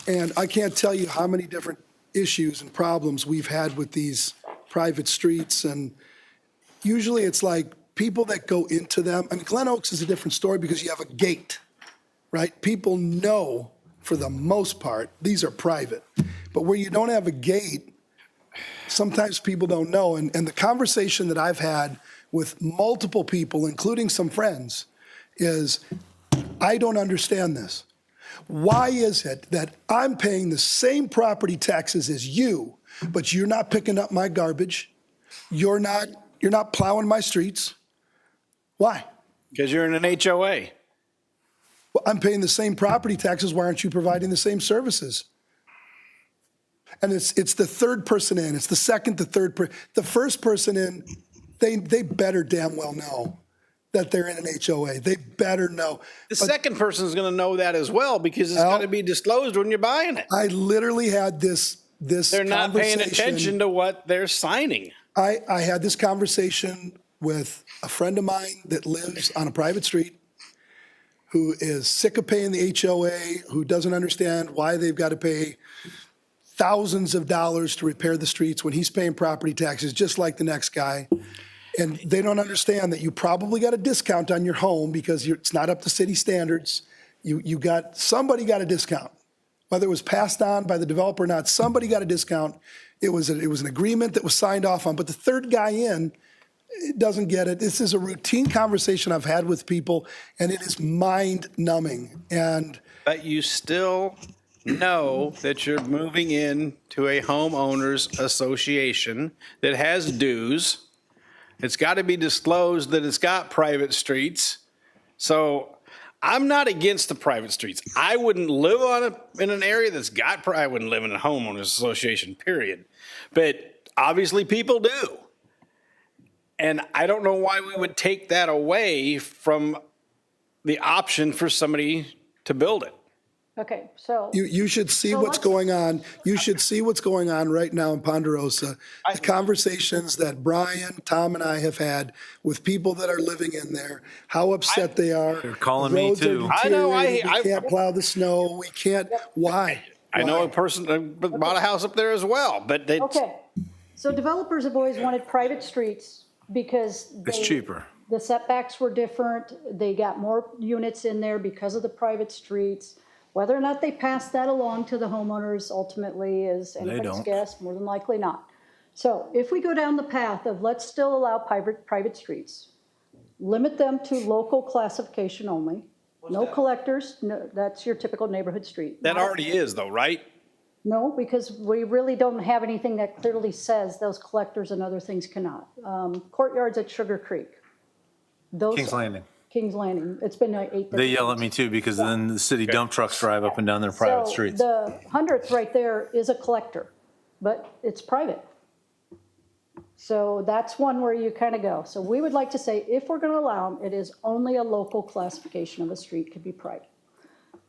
And I can't tell you how many different issues and problems we've had with these private streets. And usually it's like people that go into them. I mean, Glen Oaks is a different story because you have a gate. right? People know, for the most part, these are private. But where you don't have a gate, sometimes people don't know. And the conversation that I've had with multiple people, including some friends, is I don't understand this. Why is it that I'm paying the same property taxes as you, but you're not picking up my garbage? You're not plowing my streets? Why? Because you're in an HOA. Well, I'm paying the same property taxes. Why aren't you providing the same services? And it's the third person in. It's the second, the third, the first person in. They better damn well know that they're in an HOA. They better know. The second person is going to know that as well because it's got to be disclosed when you're buying it. I literally had this They're not paying conversation. attention to what they're signing. I had this conversation with a friend of mine that lives on a private street who is sick of paying the HOA, who doesn't understand why they've got to pay thousands of dollars to repair the streets when he's paying property taxes just like the next guy. And they don't understand that you probably got a discount on your home because it's not up to city standards. Somebody got a discount. Whether it was passed on by the developer or not, somebody got a discount. It was an agreement that was signed off on, but the third guy in doesn't get it. This is a routine conversation I've had with people, and it is mind-numbing. But you still know that you're moving into a homeowners association that has dues. It's got to be disclosed that it's got private streets. So I'm not against the private streets. I wouldn't live in an area that's got, I wouldn't live in a homeowners association, period. But obviously people do. And I don't know why we would take that away from the option for somebody to build it. Okay, so. You should see what's going on. You should see what's going on right now in Ponderosa. The conversations that Brian, Tom, and I have had with people that are living in there, how upset they are. They're calling me Roads are too. I know, deteriorating. We can't plow the snow. We can't. Why? I know a person that bought a house up there as well, but they. Okay, so developers have always wanted private streets because. It's cheaper. The setbacks were different. They got more units in there because of the private streets. Whether or not they pass that along to the homeowners ultimately is anybody's don't. guess, more than likely not. So if we go down the path of let's still allow private streets, limit them to local classification only, no collectors, no, that's your typical neighborhood street. That already is though, right? No, because we really don't have anything that clearly says those collectors and other things cannot. Courtyards at Sugar Creek. Those Kings Landing. Kings Landing. It's been 8. They yell at me too because then the city dump trucks drive up and down their private So streets. the 100th right there is a collector, but it's private. So that's one where you kind of go. So we would like to say, if we're going to allow them, it is only a local classification of a street could be private.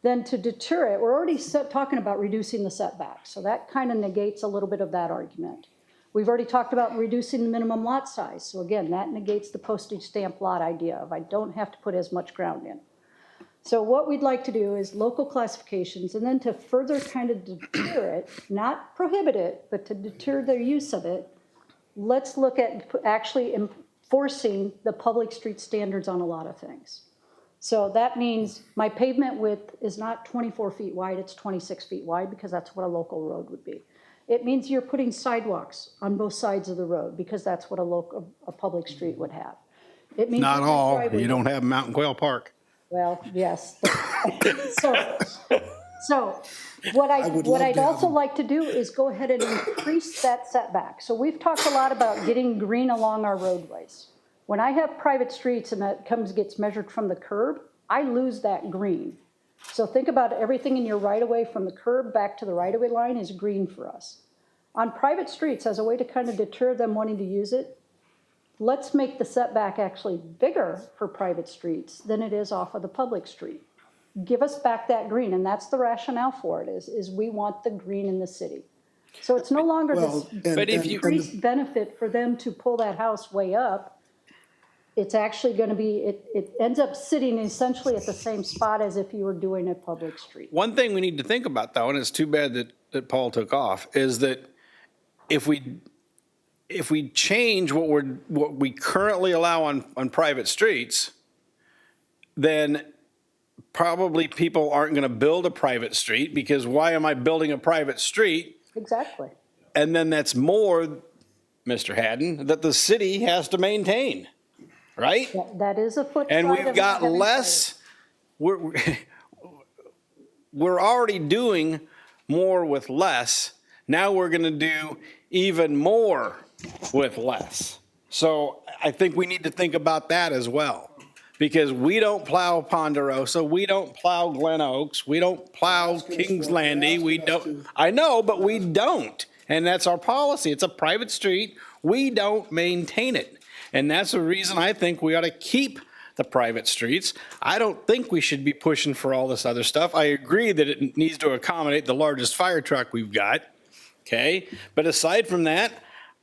Then to deter it, we're already talking about reducing the setback. So that kind of negates a little bit of that argument. We've already talked about reducing the minimum lot size. So again, that negates the postage stamp lot idea of I don't have to put as much ground in. So what we'd like to do is local classifications, and then to further kind of deter it, not prohibit it, but to deter their use of it, let's look at actually enforcing the public street standards on a lot of things. So that means my pavement width is not 24 feet wide, it's 26 feet wide because that's what a local road would be. It means you're putting sidewalks on both sides of the road because that's what a public street would have. It means Not all. You don't have Mountain Quail Park. well, yes. So what I'd also like to do is go ahead and increase that setback. So we've talked a lot about getting green along our roadways. When I have private streets and that gets measured from the curb, I lose that green. So think about everything in your right-of-way from the curb back to the right-of-way line is green for us. On private streets, as a way to kind of deter them wanting to use it, let's make the setback actually bigger for private streets than it is off of the public street. Give us back that green, and that's the rationale for it, is we want the green in the city. So it's no longer this increased benefit for them to pull that house way up. It's actually going to be, it ends up sitting essentially at the same spot as if you were doing a public street. One thing we need to think about though, and it's too bad that Paul took off, is that if we change what we currently allow on private streets, then probably people aren't going to build a private street, because why am I building a private street? Exactly. And then that's more, Mr. Haddon, that the city has to maintain, right? That is a foot. And side we've of got having less, we're already doing more with less. Now we're going to do even more with less. So I think we need to think about that as well. Because we don't plow Ponderosa, we don't plow Glen Oaks, we don't plow Kings Landing, we don't, I know, but we don't. And that's our policy. It's a private street. We don't maintain it. And that's the reason I think we ought to keep the private streets. I don't think we should be pushing for all this other stuff. I agree that it needs to accommodate the largest fire truck we've got, okay? But aside from that,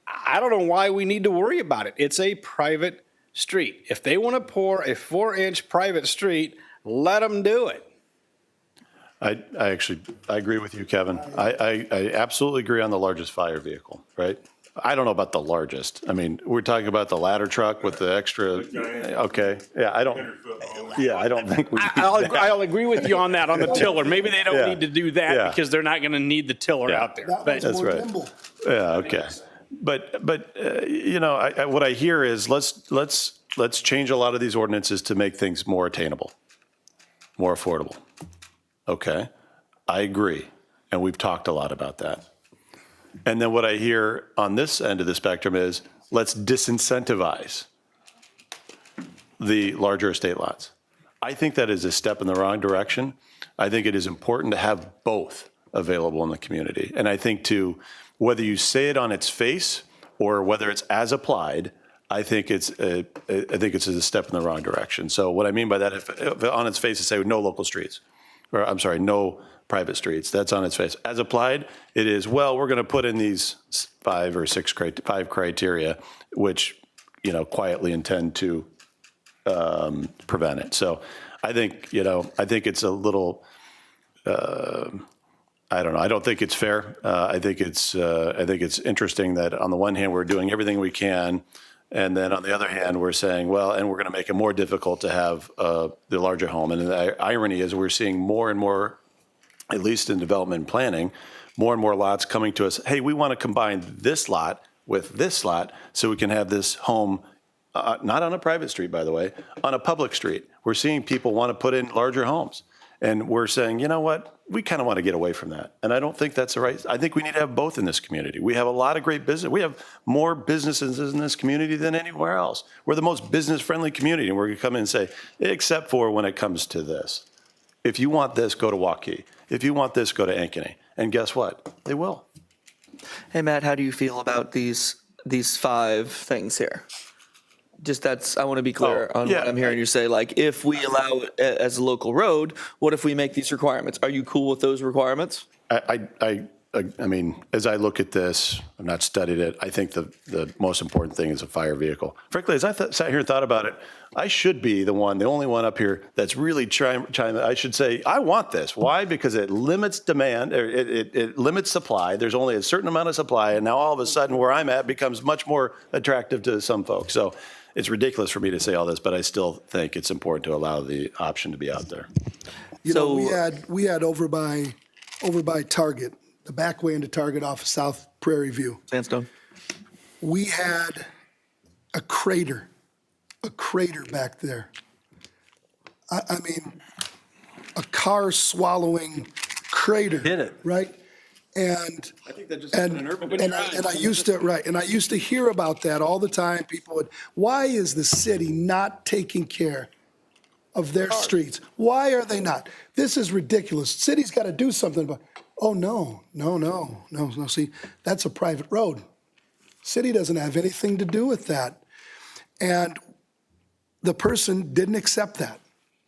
I don't know why we need to worry about it. It's a private street. If they want to pour a 4-inch private street, let them do it. I agree with you, Kevin. I absolutely agree on the largest fire vehicle, right? I don't know about the largest. I mean, we're talking about the ladder truck with the extra, okay. Yeah, I don't think we need that. I'll agree with you on that, on the tiller. Maybe they don't Yeah. need to do that Yeah. because they're not going to need the tiller out there. That But one's more right. nimble. Yeah, okay. But you know, what I hear is let's change a lot of these ordinances to make things more attainable, more affordable. Okay, I agree, and we've talked a lot about that. And then what I hear on this end of the spectrum is let's disincentivize the larger estate lots. I think that is a step in the wrong direction. I think it is important to have both available in the community. And I think whether you say it on its face or whether it's as applied, I think it's a step in the wrong direction. So what I mean by that, if on its face, to say no local streets, or I'm sorry, no private streets, that's on its face. As applied, it is, well, we're going to put in these 5 or 6 criteria, which, you know, quietly intend to prevent it. So I think, you know, I think it's a little, I don't know. I don't think it's fair. I think it's interesting that on the one hand, we're doing everything we can. And then on the other hand, we're saying, well, and we're going to make it more difficult to have the larger home. And the irony is we're seeing more and more, at least in development and planning, more and more lots coming to us. Hey, we want to combine this lot with this lot so we can have this home, not on a private street, by the way, on a public street. We're seeing people want to put in larger homes. And we're saying, you know what, we kind of want to get away from that. And I don't think that's the right, I think we need to have both in this community. We have a lot of great business. We have more businesses in this community than anywhere else. We're the most business-friendly community. And we're going to come in and say, except for when it comes to this. If you want this, go to Waukee. If you want this, go to Ankeny. And guess what? They will. Hey, Matt, how do you feel about these 5 things here? Just I want to be clear on yeah. what I'm hearing you say. Like, if we allow it as a local road, what if we make these requirements? Are you cool with those requirements? I mean, as I look at this, I've not studied it. I think the most important thing is a fire vehicle. Frankly, as I sat here and thought about it, I should be the only one up here that's really trying. I should say, I want this. Why? Because it limits demand, or it limits supply. There's only a certain amount of supply, and now all of a sudden where I'm at becomes much more attractive to some folks. So it's ridiculous for me to say all this, but I still think it's important to allow the option to be out there. You know, we had over by Target, the back way into Target off of South Prairie View. Sandstone. We had a crater back there. I mean, a car swallowing crater. Hit it. Right? And I think that just happened in urban. and I used to hear about that all the time. People would, why is the city not taking care of their streets? Why are they not? This is ridiculous. City's got to do something about. Oh, no. See, that's a private road. City doesn't have anything to do with that. And the person didn't accept that,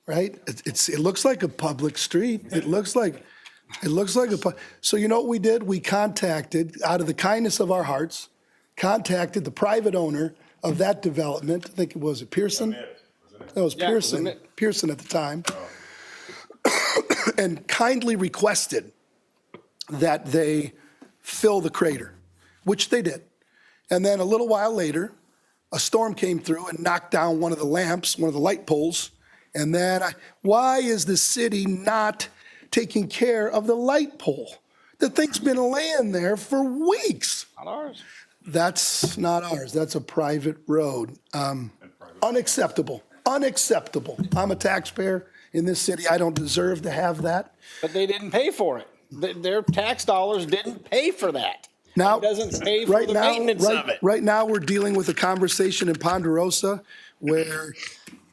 right? It looks like a public street. It looks like so you know what we did? We contacted, out of the kindness of our hearts, contacted the private owner of that development. I think it was Pearson. That was Pearson. Pearson at the time. And kindly requested that they fill the crater, which they did. And then a little while later, a storm came through and knocked down one of the lamps, one of the light poles, And then, why is the city not taking care of the light pole? The thing's been laying there for weeks. Not ours. That's not ours. That's a private road. Unacceptable. Unacceptable. I'm a taxpayer in this city. I don't deserve to have that. But they didn't pay for it. Their tax dollars didn't pay for that. Now, It doesn't pay for right the now, maintenance of it. right now, we're dealing with a conversation in Ponderosa where,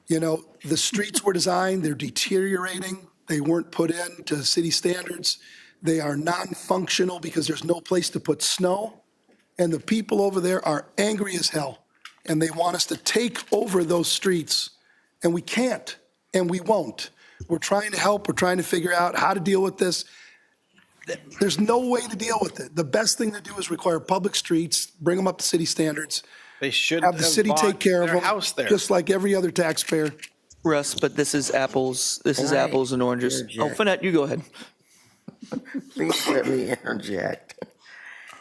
you know, the streets were designed, they're deteriorating. They weren't put in to city standards. They are non-functional because there's no place to put snow. And the people over there are angry as hell. And they want us to take over those streets. And we can't, and we won't. We're trying to help. We're trying to figure out how to deal with this. There's no way to deal with it. The best thing to do is require public streets, bring them up to city standards, They should have the city take care of their them, house there. just like every other taxpayer. Russ, but this is apples, Right. apples and oranges. Oh, Interject. Finette, you go ahead. Please let me interject.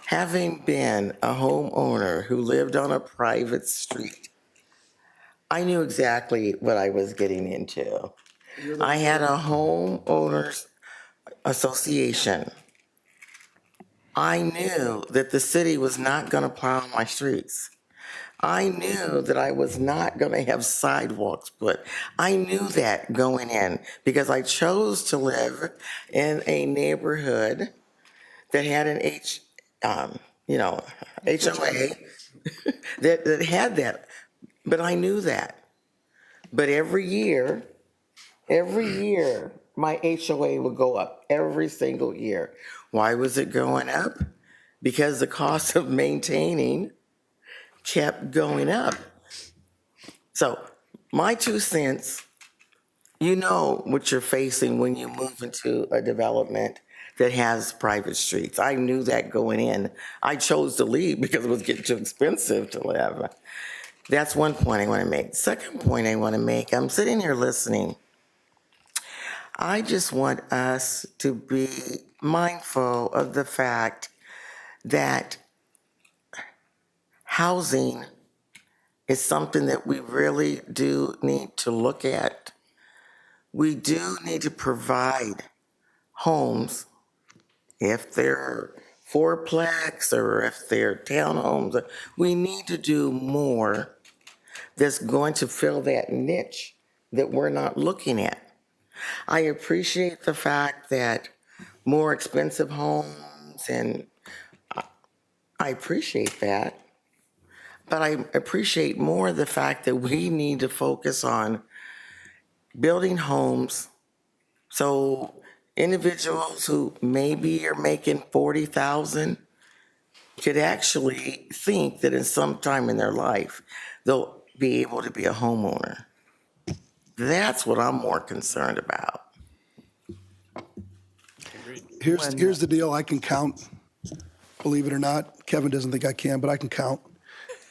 Having been a homeowner who lived on a private street, I knew exactly what I was getting into. I had a homeowners association. I knew that the city was not going to plow my streets. I knew that I was not going to have sidewalks put. I knew that going in because I chose to live in a neighborhood that had an HOA that had that. But I knew that. But every year, my HOA would go up every single year. Why was it going up? Because the cost of maintaining kept going up. So my 2 cents, you know what you're facing when you move into a development that has private streets. I knew that going in. I chose to leave because it was getting too expensive to live. That's one point I want to make. Second point I want to make, I'm sitting here listening. I just want us to be mindful of the fact that housing is something that we really do need to look at. We do need to provide homes, if they're fourplex or if they're townhomes. We need to do more that's going to fill that niche that we're not looking at. I appreciate the fact that more expensive homes, and I appreciate that. But I appreciate more the fact that we need to focus on building homes so individuals who maybe are making $40,000 could actually think that in some time in their life, they'll be able to be a homeowner. That's what I'm more concerned about. Here's the deal. I can count, believe it or not. Kevin doesn't think I can, but I can count.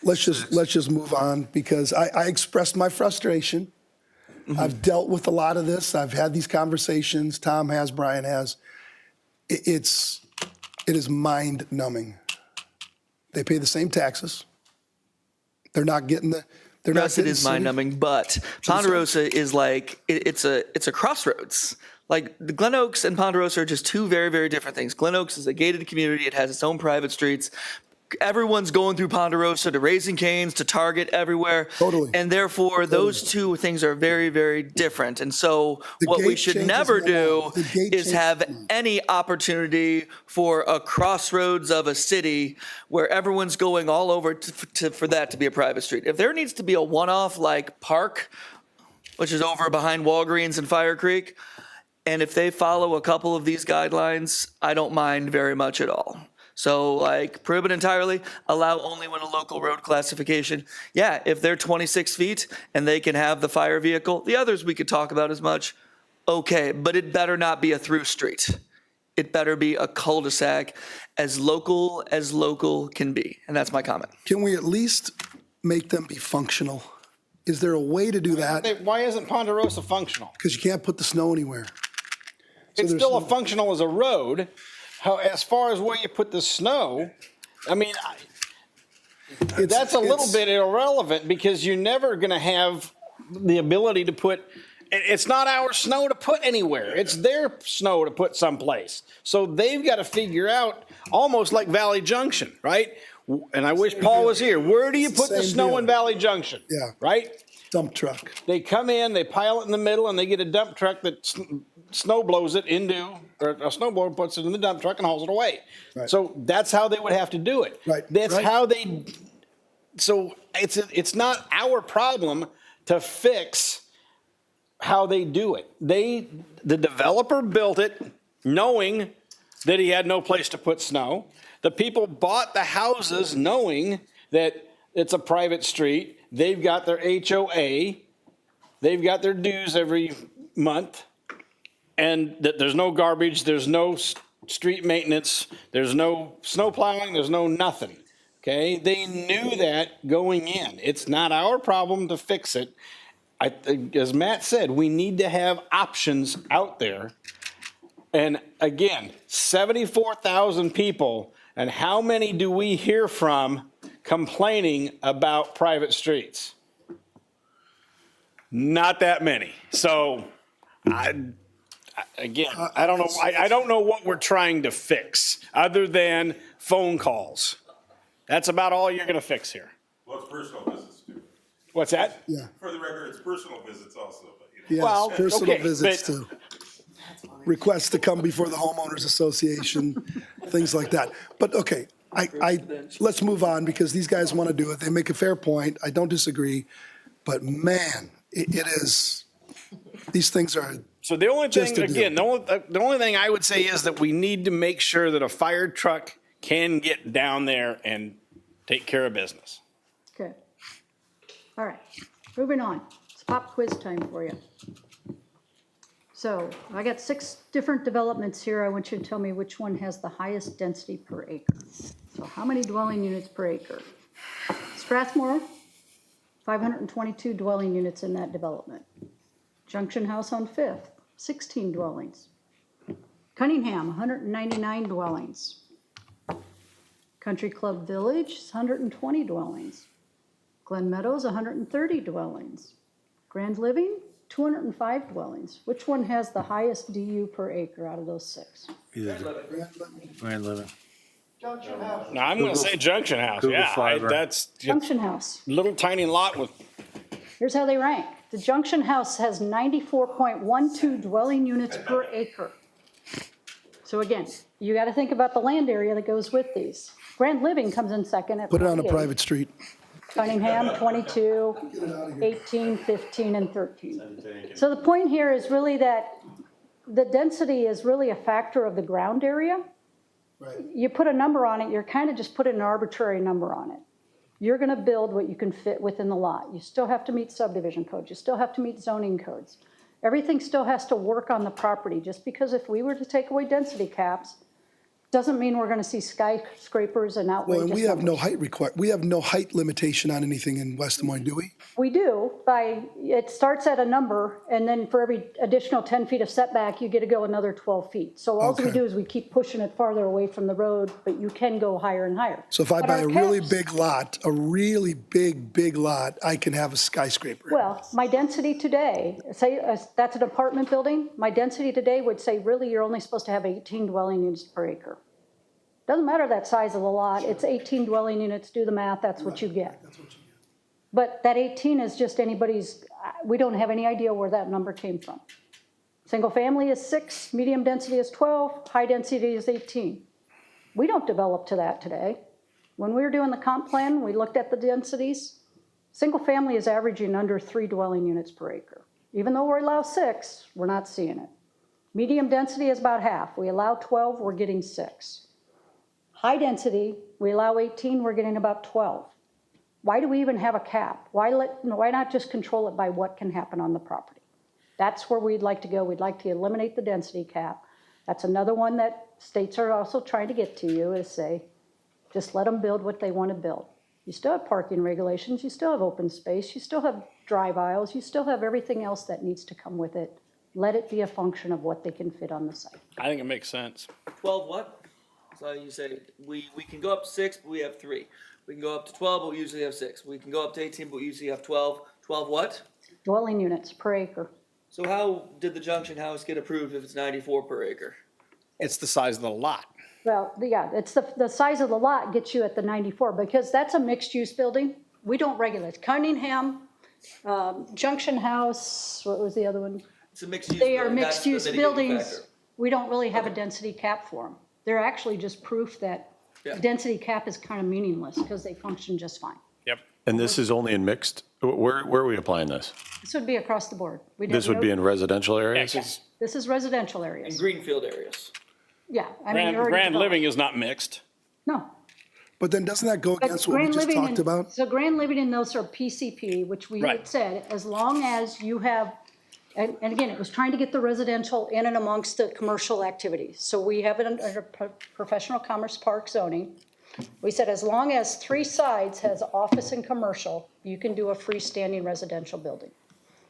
Let's just move on because I expressed my frustration. I've dealt with a lot of this. I've had these conversations. Tom has, Brian has. It is mind numbing. They pay the same taxes. They're not getting the. They're not Yes, it getting is city- mind numbing, but Ponderosa is like, it's a crossroads. Like the Glen Oaks and Ponderosa are just two very, very different things. Glen Oaks is a gated community. It has its own private streets. Everyone's going through Ponderosa to Raising Cane's to Target everywhere. Totally. And therefore, those two things are very, very different. And so The what we gate should changes never the do law. The gate is changes have the law. any opportunity for a crossroads of a city where everyone's going all over for that to be a private street. If there needs to be a one-off like Park, which is over behind Walgreens and Fire Creek, and if they follow a couple of these guidelines, I don't mind very much at all. So like prohibit entirely, allow only when a local road classification. Yeah, if they're 26 feet and they can have the fire vehicle, the others we could talk about as much. Okay, but it better not be a through street. It better be a cul-de-sac as local can be. And that's my comment. Can we at least make them be functional? Is there a way to do that? Why isn't Ponderosa functional? Because you can't put the snow anywhere. It's there's still no- functional as a road. As far as where you put the snow, I mean, that's a little bit irrelevant because you're never going to have the ability to put It's not our snow to put anywhere. It's their snow to put someplace. So they've got to figure out, almost like Valley Junction, right? And I wish Paul was here. Where do you put the Same snow deal. in Valley Junction? Yeah. Right? Dump truck. They come in, they pile it in the middle, and they get a dump truck that snow blows it into, or a snowblower puts it in the dump truck and hauls it away. Right. So that's how they would have to do it. Right. That's Right. how they. So it's not our problem to fix how they do it. The developer built it knowing that he had no place to put snow. The people bought the houses knowing that it's a private street. They've got their HOA. They've got their dues every month. And that there's no garbage, there's no street maintenance, there's no snow plowing, there's no nothing. Okay? They knew that going in. It's not our problem to fix it. As Matt said, we need to have options out there. And again, 74,000 people, and how many do we hear from complaining about private streets? Not that many. So, I don't know. I don't know what we're trying to fix other than phone calls. That's about all you're going to fix here. Well, it's personal visits too. What's that? Yeah. For the record, it's personal visits also, but Yes, Well, personal okay, visits but- too. Requests to come before the homeowners association, things like that. But okay, let's move on because these guys want to do it. They make a fair point. I don't disagree. But man, it is, these things are, So the only Just thing, a deal. again, the only thing I would say is that we need to make sure that a fire truck can get down there and take care of business. Okay. All right, moving on. It's pop quiz time for you. So I got 6 different developments here. I want you to tell me which one has the highest density per acre. So how many dwelling units per acre? Strathmore, 522 dwelling units in that development. Junction House on Fifth, 16 dwellings. Cunningham, 199 dwellings. Country Club Village, 120 dwellings. Glen Meadows, 130 dwellings. Grand Living, 205 dwellings. Which one has the highest DU per acre out of those 6? Grand Living. Now, I'm going to say Junction House. Google Yeah, Fiber. that's a Junction House. little tiny lot with, Here's how they rank. The Junction House has 94.12 dwelling units per acre. So again, you got to think about the land area that goes with these. Grand Living comes in second at put it on a 48. private street. Cunningham, 22, 18, 15, and 13. So the point here is really that the density is really a factor of the ground area. Right. You put a number on it, you're kind of just putting an arbitrary number on it. You're going to build what you can fit within the lot. You still have to meet subdivision codes. You still have to meet zoning codes. Everything still has to work on the property. Just because if we were to take away density caps, doesn't mean we're going to see skyscrapers and Well, outrageous and we have no numbers. we have no height limitation on anything in West Des Moines, do we? We do, it starts at a number, and then for every additional 10 feet of setback, you get to go another 12 feet. So all we Okay. do is we keep pushing it farther away from the road, but you can go higher and higher. So if I But buy our a really caps- big lot, a really big lot, I can have a skyscraper. Well, my density today, say that's an apartment building, my density today would say really you're only supposed to have 18 dwelling units per acre. Doesn't matter that size of the lot, it's 18 dwelling units, do the math, that's what you get. But that 18 is just anybody's, we don't have any idea where that number came from. Single family is 6, medium density is 12, high density is 18. We don't develop to that today. When we were doing the comp plan, we looked at the densities. Single family is averaging under 3 dwelling units per acre. Even though we allow 6, we're not seeing it. Medium density is about half. We allow 12, we're getting 6. High density, we allow 18, we're getting about 12. Why do we even have a cap? Why not just control it by what can happen on the property? That's where we'd like to go. We'd like to eliminate the density cap. That's another one that states are also trying to get to you, is say, just let them build what they want to build. You still have parking regulations, you still have open space, you still have drive aisles, you still have everything else that needs to come with it. Let it be a function of what they can fit on the site. I think it makes sense. 12 what? So you say, we can go up to 6, but we have 3. We can go up to 12, but we usually have 6. We can go up to 18, but we usually have 12. 12 what? Dwelling units per acre. So how did the Junction House get approved if it's 94 per acre? It's the size of the lot. Well, yeah, it's the size of the lot gets you at the 94, because that's a mixed-use building. We don't regulate. Cunningham, Junction House, what was the other one? It's a mixed use. They are building. That's the mixed-use mitigating buildings. factor. We don't really have a density cap for them. They're actually just proof that Yeah. density cap is kind of meaningless, because they function just fine. Yep. And this is only in mixed, where are we applying this? This would be across the board. We'd This have would be no- in residential areas? This is residential In areas. greenfield areas. Yeah. I mean, you're already Grand developed. Living is not mixed. No. But then doesn't that go But against what we Grand just Living talked and- about? So Grand Living and those are PCP, which we Right. had said, as long as you have, and again, it was trying to get the residential in and amongst the commercial activities. So we have it under professional commerce park zoning. We said as long as 3 sides has office and commercial, you can do a freestanding residential building.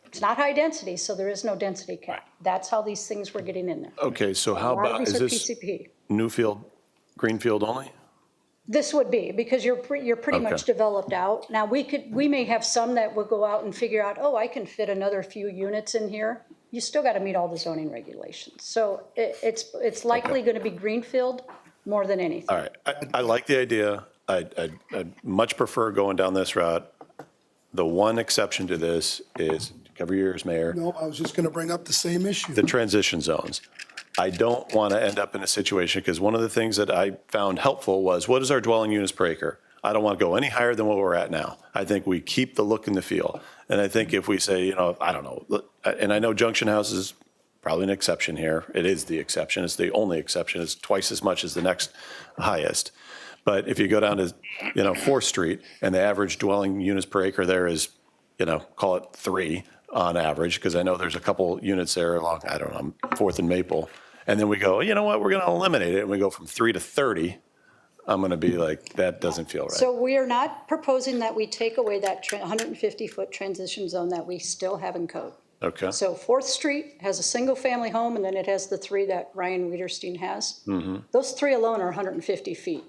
It's not high density, so there is no density cap. That's how these things were getting in there. Okay, so how A lot of about, these is are this PCP. Newfield, Greenfield only? This would be, because you're pretty much Okay. developed out. Now, we may have some that will go out and figure out, oh, I can fit another few units in here. You still got to meet all the zoning regulations. So it's likely going to be greenfield more than anything. All right, I like the idea. I'd much prefer going down this route. The one exception to this is, cover your ears, Mayor, No, I was just going to bring up the same issue. the transition zones. I don't want to end up in a situation, because one of the things that I found helpful was, what is our dwelling units per acre? I don't want to go any higher than what we're at now. I think we keep the look and the feel. And I think if we say, I don't know, and I know Junction House is probably an exception here. It is the exception. It's the only exception. It's twice as much as the next highest. But if you go down to, 4th Street, and the average dwelling units per acre there is, call it 3 on average, because I know there's a couple units there along, I don't know, 4th and Maple. And then we go, you know what, we're going to eliminate it, and we go from 3 to 30. I'm going to be like, that doesn't feel right. So we are not proposing that we take away that 150-foot transition zone that we still have in code. Okay, So 4th Street has a single-family home, and then it has the 3 that Ryan Wiederstein has. Those 3 alone are 150 feet.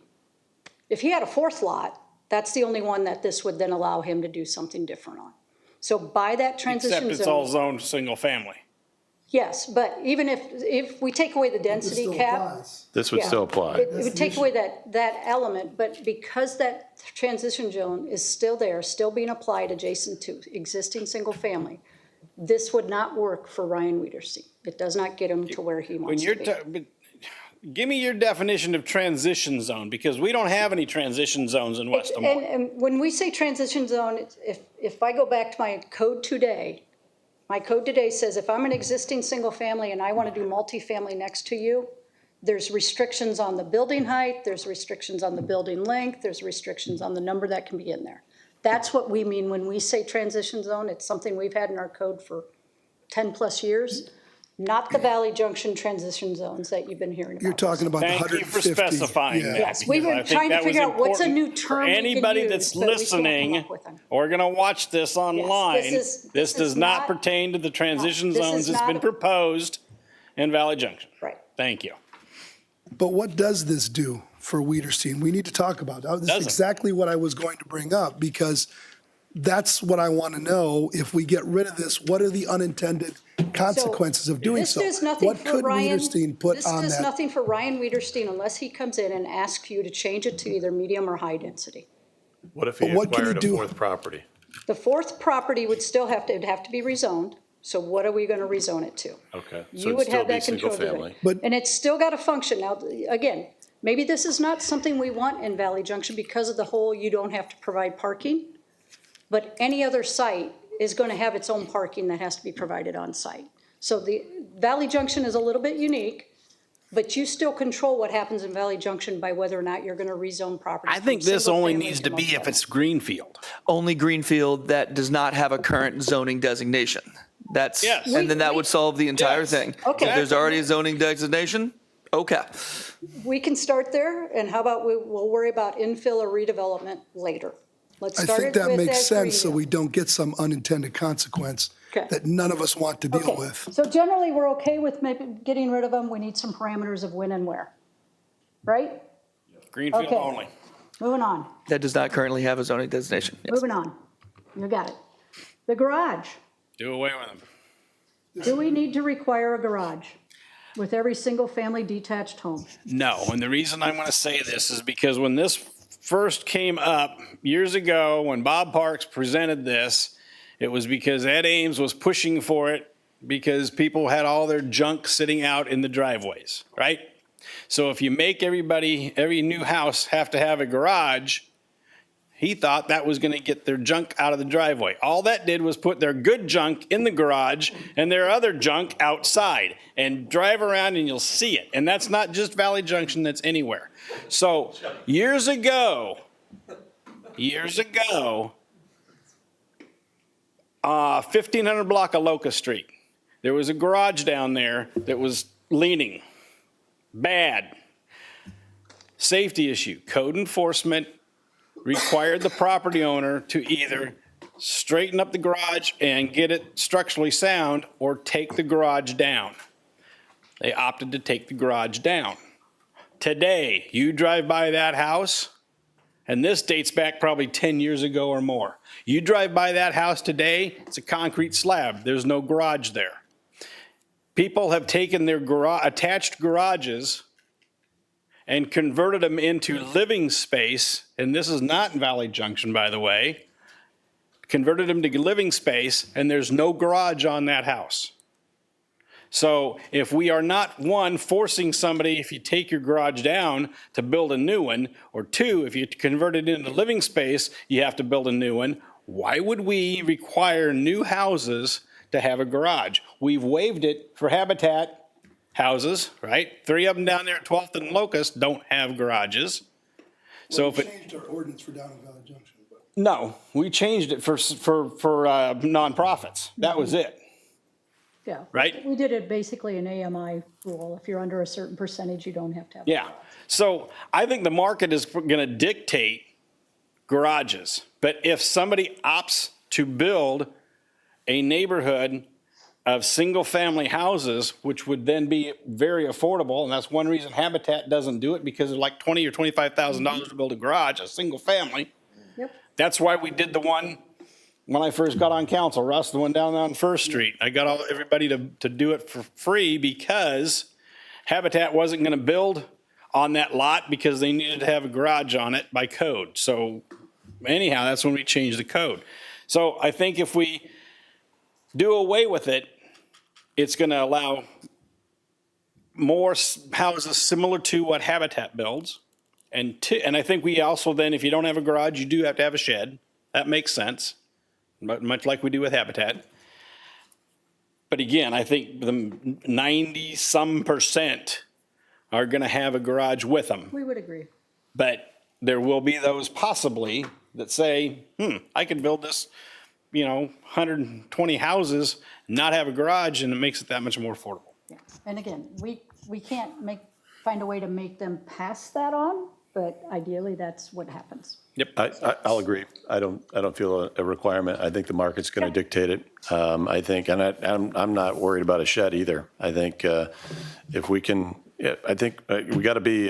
If he had a 4th lot, that's the only one that this would then allow him to do something different on. So by that transition Except zone. it's all zoned single family. Yes, but even if we take away the density Still cap. applies. this would yeah, still apply. It would take away that element, but because that transition zone is still there, still being applied adjacent to existing single family, this would not work for Ryan Wiederstein. It does not get him to where he When wants you're, to be. give me your definition of transition zone, because we don't have any transition zones in West Des Moines. And when we say transition zone, if I go back to my code today, my code today says if I'm an existing single family and I want to do multifamily next to you, there's restrictions on the building height, there's restrictions on the building length, there's restrictions on the number that can be in there. That's what we mean when we say transition zone. It's something we've had in our code for 10-plus years, not the Valley Junction transition zones that you've been hearing about. You're talking about the Thank you 150. for specifying Yeah. that. Yes, we because were I think trying to that was figure out what's a new important term for we can anybody use that's that we can't come listening up with them. or going to watch this online. this This is does not not- pertain to the transition this is zones that's not been a- proposed in Valley Junction. Right. Thank you. But what does this do for Wiederstein? We need to talk about that. This is Doesn't. exactly what I was going to bring up, because that's what I want to know. If we get rid of this, what are the unintended consequences of doing so? This does nothing What for could Ryan. Wiederstein put on This does that? nothing for Ryan Wiederstein unless he comes in and asks you to change it to either medium or high density. What if he But what can he acquired a do? 4th property? The 4th property would still it'd have to be rezoned. So what are we going to rezone it to? Okay, so You it'd would still have be that control single to family. it. But- And it's still got to function. Now, again, maybe this is not something we want in Valley Junction because of the whole you don't have to provide parking. But any other site is going to have its own parking that has to be provided on site. So the Valley Junction is a little bit unique, but you still control what happens in Valley Junction by whether or not you're going to rezone property. I think this only needs to be if it's greenfield. Only greenfield that does not have a current zoning designation. That's, Yes. and then that would solve the entire Yes. thing. Okay. If there's already a zoning designation, okay. We can start there, and how about we'll worry about infill or redevelopment later. Let's I start think it that with makes as sense, so greenfield. we don't get some unintended consequence Okay. that none of us want to deal Okay, with. so generally, we're okay with maybe getting rid of them. We need some parameters of when and where. Right? Greenfield Okay. only. Moving on, That does not currently have a zoning designation. Yes. moving on. You got it. The garage. Do away with them. Do we need to require a garage with every single-family detached home? No, and the reason I want to say this is because when this first came up years ago, when Bob Parks presented this, it was because Ed Ames was pushing for it because people had all their junk sitting out in the driveways, right? So if you make every new house have to have a garage, he thought that was going to get their junk out of the driveway. All that did was put their good junk in the garage and their other junk outside, and drive around and you'll see it. And that's not just Valley Junction, that's anywhere. So years ago, 1500 block of Locust Street, there was a garage down there that was leaning. Bad. Safety issue. Code enforcement required the property owner to either straighten up the garage and get it structurally sound or take the garage down. They opted to take the garage down. Today, you drive by that house, and this dates back probably 10 years ago or more. You drive by that house today, it's a concrete slab. There's no garage there. People have taken their attached garages and converted them into living space, and this is not in Valley Junction, by the way, converted them to living space, and there's no garage on that house. So if we are not, one, forcing somebody, if you take your garage down, to build a new one, or two, if you convert it into living space, you have to build a new one, why would we require new houses to have a garage? We've waived it for Habitat houses, right? 3 of them down there at 12th and Locust don't have garages. So if We it, changed our ordinance for down in Valley Junction, but no, we changed it for nonprofits. That was it, Yeah. right? We did it basically an AMI rule. If you're under a certain percentage, you don't have to have. Yeah. So I think the market is going to dictate garages. But if somebody opts to build a neighborhood of single-family houses, which would then be very affordable, and that's one reason Habitat doesn't do it, because it's like $20,000 or $25,000 to build a garage, a single family. Yep. That's why we did the one when I first got on council, Russ, the one down on First Street. I got everybody to do it for free because Habitat wasn't going to build on that lot because they needed to have a garage on it by code. So anyhow, that's when we changed the code. So I think if we do away with it, it's going to allow more houses similar to what Habitat builds. And I think we also then, if you don't have a garage, you do have to have a shed. That makes sense, but much like we do with Habitat. But again, I think the 90-some% are going to have a garage with them. We would agree. But there will be those possibly that say, I could build this, 120 houses, not have a garage, and it makes it that much more affordable. Yeah. And again, we can't find a way to make them pass that on, but ideally that's what happens. Yep. I'll agree. I don't feel a requirement. I think the market's going to dictate it. I think, and I'm not worried about a shed either. I think if we can, I think we got to be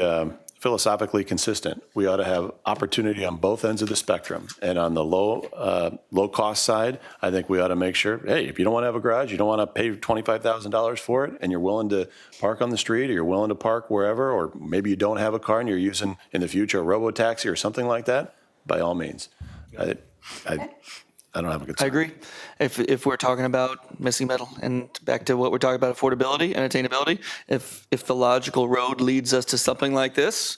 philosophically consistent. We ought to have opportunity on both ends of the spectrum. And on the low cost side, I think we ought to make sure, hey, if you don't want to have a garage, you don't want to pay $25,000 for it, and you're willing to park on the street, or you're willing to park wherever, or maybe you don't have a car and you're using in the future a robo-taxi or something like that, by all means. I don't have a good I side. agree. If we're talking about missing middle, and back to what we're talking about, affordability and attainability, if the logical road leads us to something like this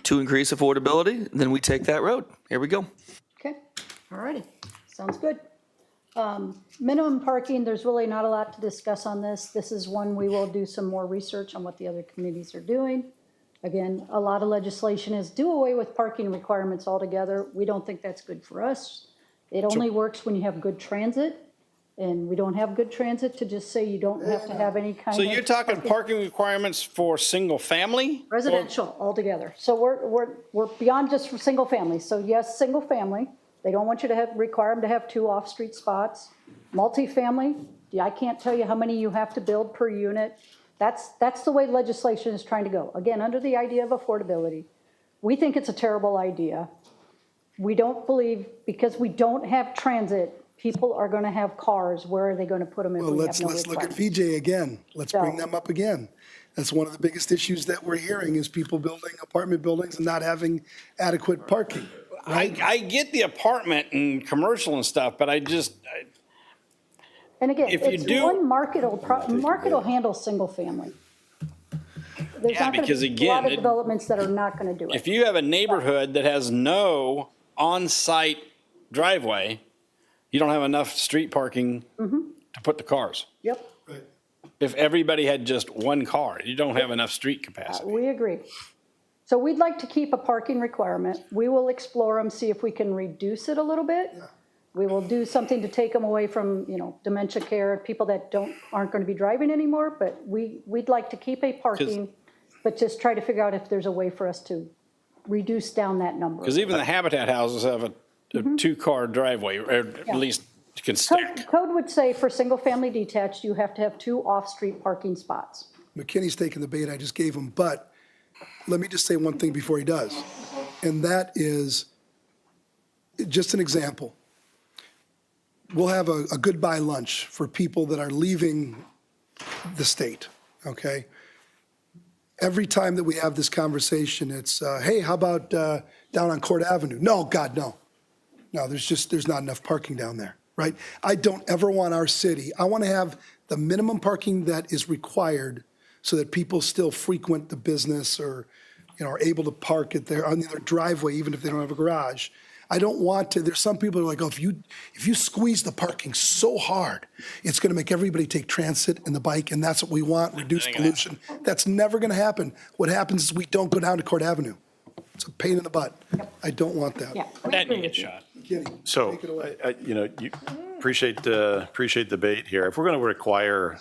to increase affordability, then we take that road. Here we go. Okay, all righty, sounds good. Minimum parking, there's really not a lot to discuss on this. This is one we will do some more research on what the other communities are doing. Again, a lot of legislation is do away with parking requirements altogether. We don't think that's good for us. It only works when you have good transit, and we don't have good transit to just say you don't have to have any kind of. So you're talking parking requirements for single family? Residential altogether. So we're beyond just for single family. So yes, single family. They don't want you to require them to have 2 off-street spots. Multifamily, I can't tell you how many you have to build per unit. That's the way legislation is trying to go. Again, under the idea of affordability. We think it's a terrible idea. We don't believe, because we don't have transit People are going to have cars. Where are they going to put them if Well, we let's have no look at requirements? VJ again. Let's bring So- them up again. That's one of the biggest issues that we're hearing is people building apartment buildings and not having adequate parking. I get the apartment and commercial and stuff, but And again, If you it's do- one market will handle single family. There's Yeah, not going because to be a lot again, of it- developments that are not going to do it. if you have a neighborhood that has no on-site driveway, you don't have enough street parking to put the cars. Yep, If everybody had just one car, you don't have enough street capacity. we agree. So we'd like to keep a parking requirement. We will explore them, see if we can reduce it a little bit. We will do something to take them away from, dementia care, people that aren't going to be driving anymore, but we'd like to keep a parking, but just try to figure out if there's a way for us to reduce down that number. Because even the Habitat houses have a two-car driveway, or at least you can stack. Code would say for single-family detached, you have to have 2 off-street parking spots. McKinney's taking the bait I just gave him, but let me just say one thing before he does. And that is, just an example. We'll have a goodbye lunch for people that are leaving the state, okay? Every time that we have this conversation, it's, hey, how about down on Court Avenue? No, God, no. No, there's not enough parking down there, right? I don't ever want our city, I want to have the minimum parking that is required so that people still frequent the business or, are able to park it there on their driveway, even if they don't have a garage. I don't want to, there's some people who are like, oh, if you squeeze the parking so hard, it's going to make everybody take transit and the bike, and that's what we want, reduce pollution. That's never going to happen. What happens is we don't go down to Court Avenue. It's a pain in the butt. I don't want that. Yeah. we That agree you get with you. shot. Kenny, So, take it away. you appreciate the debate here. If we're going to require,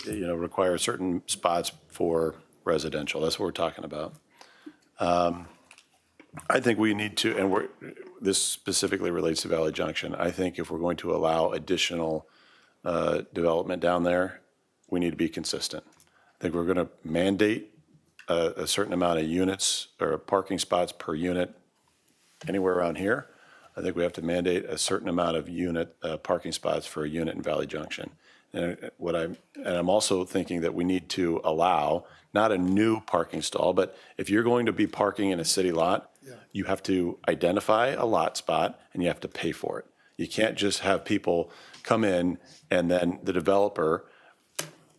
require certain spots for residential, that's what we're talking about. I think we need to, and this specifically relates to Valley Junction. I think if we're going to allow additional development down there, we need to be consistent. I think we're going to mandate a certain amount of units or parking spots per unit anywhere around here. I think we have to mandate a certain amount of parking spots for a unit in Valley Junction. And I'm also thinking that we need to allow, not a new parking stall, but if you're going to be parking in a city lot, you have to identify a lot spot and you have to pay for it. You can't just have people come in and then the developer,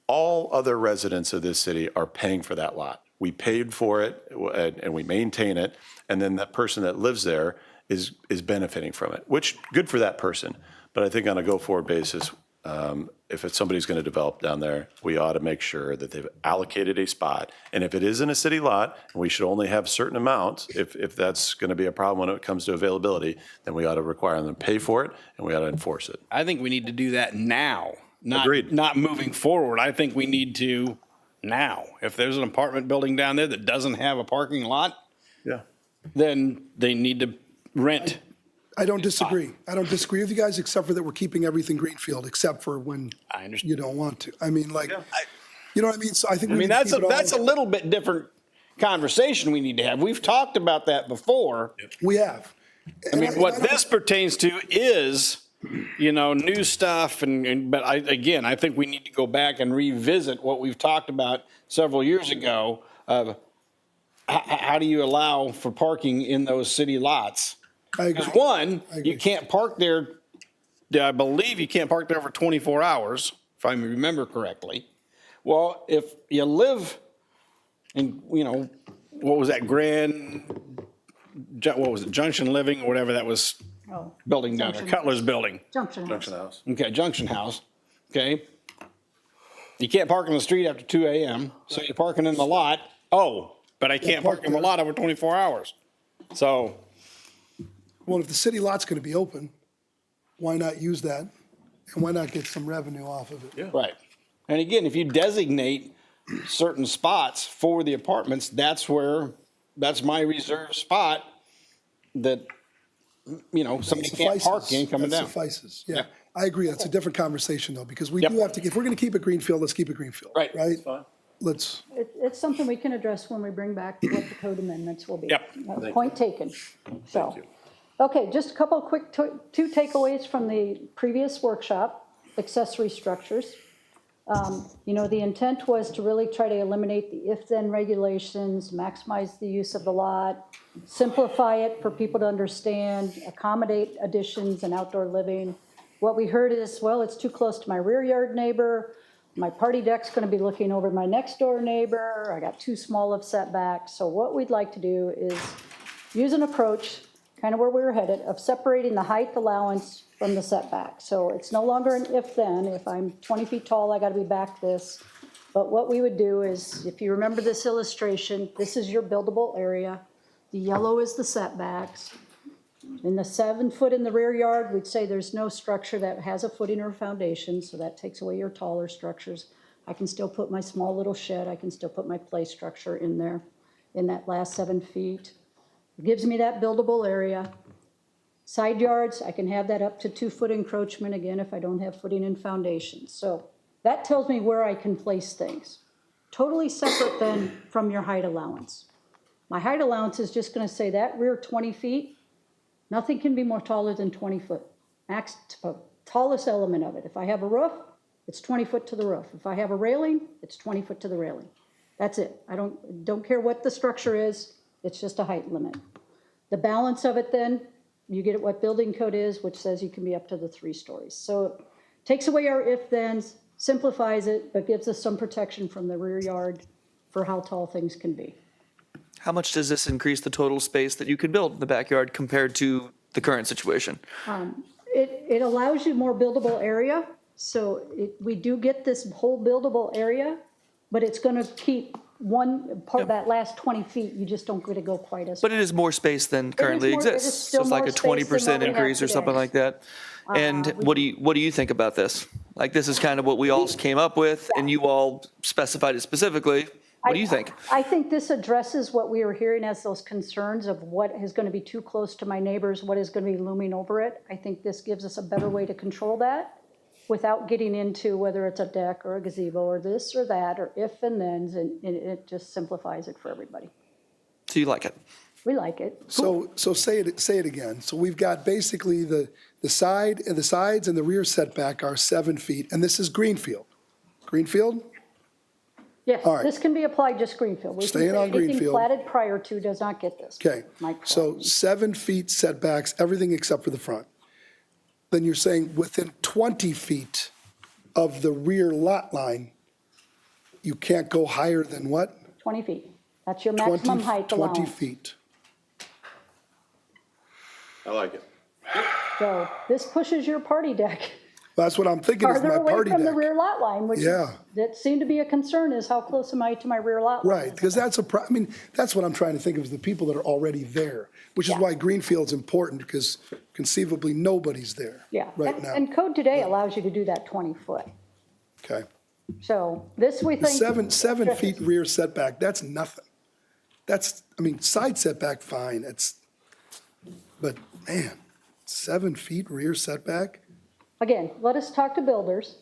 all other residents of this city are paying for that lot. We paid for it and we maintain it, and then that person that lives there is benefiting from it, which, good for that person. But I think on a go-forward basis, if somebody's going to develop down there, we ought to make sure that they've allocated a spot. And if it is in a city lot, and we should only have certain amounts, if that's going to be a problem when it comes to availability, then we ought to require them to pay for it, and we ought to enforce it. I think we need to do that now, Agreed. not moving forward. I think we need to now. If there's an apartment building down there that doesn't have a parking lot, Yeah. then they need to rent. I don't disagree. I don't disagree with you guys, except for that we're keeping everything greenfield, except for when I understand. you don't want to. I mean, you know what I mean? So I think I we mean, need to that's keep it all. a little bit different conversation we need to have. We've talked about that before. We have. I mean, what this pertains to is, new stuff but I think we need to go back and revisit what we've talked about several years ago of how do you allow for parking in those city lots? I agree. Because one, agree. you can't park there, I believe you can't park there for 24 hours, if I remember correctly. Well, if you live in, what was that, what was it, Junction Living or whatever that was Oh, building down there, Junction. Cutler's Building. Junction House. House. Okay, Junction House, okay? You can't park on the street after 2 AM, so you're parking in the lot. Oh, but I can't park in the lot over 24 hours. So, Well, if the city lot's going to be open, why not use that? And why not get some revenue off of it? right. And again, if you designate certain spots for the apartments, that's my reserved spot that, somebody can't park in coming That down. suffices, yeah. Yeah. I agree. That's a different conversation, though, because we Yep. do have to, if we're going to keep it greenfield, let's keep it greenfield. Right. Right? Let's, It's something we can address when we bring back what the code amendments will be. Yep. Point taken. So, Okay, just a couple of quick two takeaways from the previous workshop, accessory structures. The intent was to really try to eliminate the if-then regulations, maximize the use of the lot, simplify it for people to understand, accommodate additions and outdoor living. What we heard is, well, it's too close to my rear yard neighbor. My party deck's going to be looking over my next door neighbor. I got too small of setbacks. So what we'd like to do is use an approach, kind of where we were headed, of separating the height allowance from the setback. So it's no longer an if-then. If I'm 20 feet tall, I got to be back this. But what we would do is, if you remember this illustration, this is your buildable area. The yellow is the setbacks. In the 7 foot in the rear yard, we'd say there's no structure that has a footing or foundation, so that takes away your taller structures. I can still put my small little shed, I can still put my play structure in there, in that last 7 feet. It gives me that buildable area. Side yards, I can have that up to 2 foot encroachment, again, if I don't have footing and foundation. So that tells me where I can place things. Totally separate then from your height allowance. My height allowance is just gonna say that rear 20 feet, nothing can be more taller than 20 foot. Max, tallest element of it. If I have a roof, it's 20 foot to the roof. If I have a railing, it's 20 foot to the railing. That's it. I don't care what the structure is, it's just a height limit. The balance of it then, you get what building code is, which says you can be up to the 3 stories. So it takes away our if-thens, simplifies it, but gives us some protection from the rear yard for how tall things can be. How much does this increase the total space that you can build in the backyard compared to the current situation? It allows you more buildable area, so we do get this whole buildable area, but it's going to keep one part, that last 20 feet, you just don't get to go quite as. But it is more space than currently more- it is exists. still So it's like more a space than what 20% we have increase or today. something like that. And what do you think about this? Like, this is kind of what we all came up with, and you all specified it specifically. What do you think? I think this addresses what we were hearing as those concerns of what is going to be too close to my neighbors, what is going to be looming over it. I think this gives us a better way to control that without getting into whether it's a deck or a gazebo or this or that or if and thens, and it just simplifies it for everybody. So you like it? We like it. So say it again. So we've got basically the sides and the rear setback are 7 feet, and this is Greenfield. Greenfield? Yes, All right. this can be applied just Greenfield. We can Staying say on anything Greenfield. platted prior to does not get this. Okay, Mike. so 7 feet setbacks, everything except for the front. Then you're saying within 20 feet of the rear lot line, you can't go higher than what? 20 feet. That's your 20 maximum height 20 allowance. feet. I like it. So this pushes your party deck That's what I'm thinking is farther my away party from the deck. rear lot line, which is, Yeah. that seemed to be a concern, is how close am I to my rear lot line? Right, because that's I mean, that's what I'm trying to think of, is the people that are already there, which is Yeah. why Greenfield's important, because conceivably nobody's there Yeah, right and now. and code today allows you to do that 20 foot. Okay. So this we The think. 7 feet rear setback, that's nothing. That's, I mean, side setback, fine, but man, 7 feet rear setback? Again, let us talk to builders.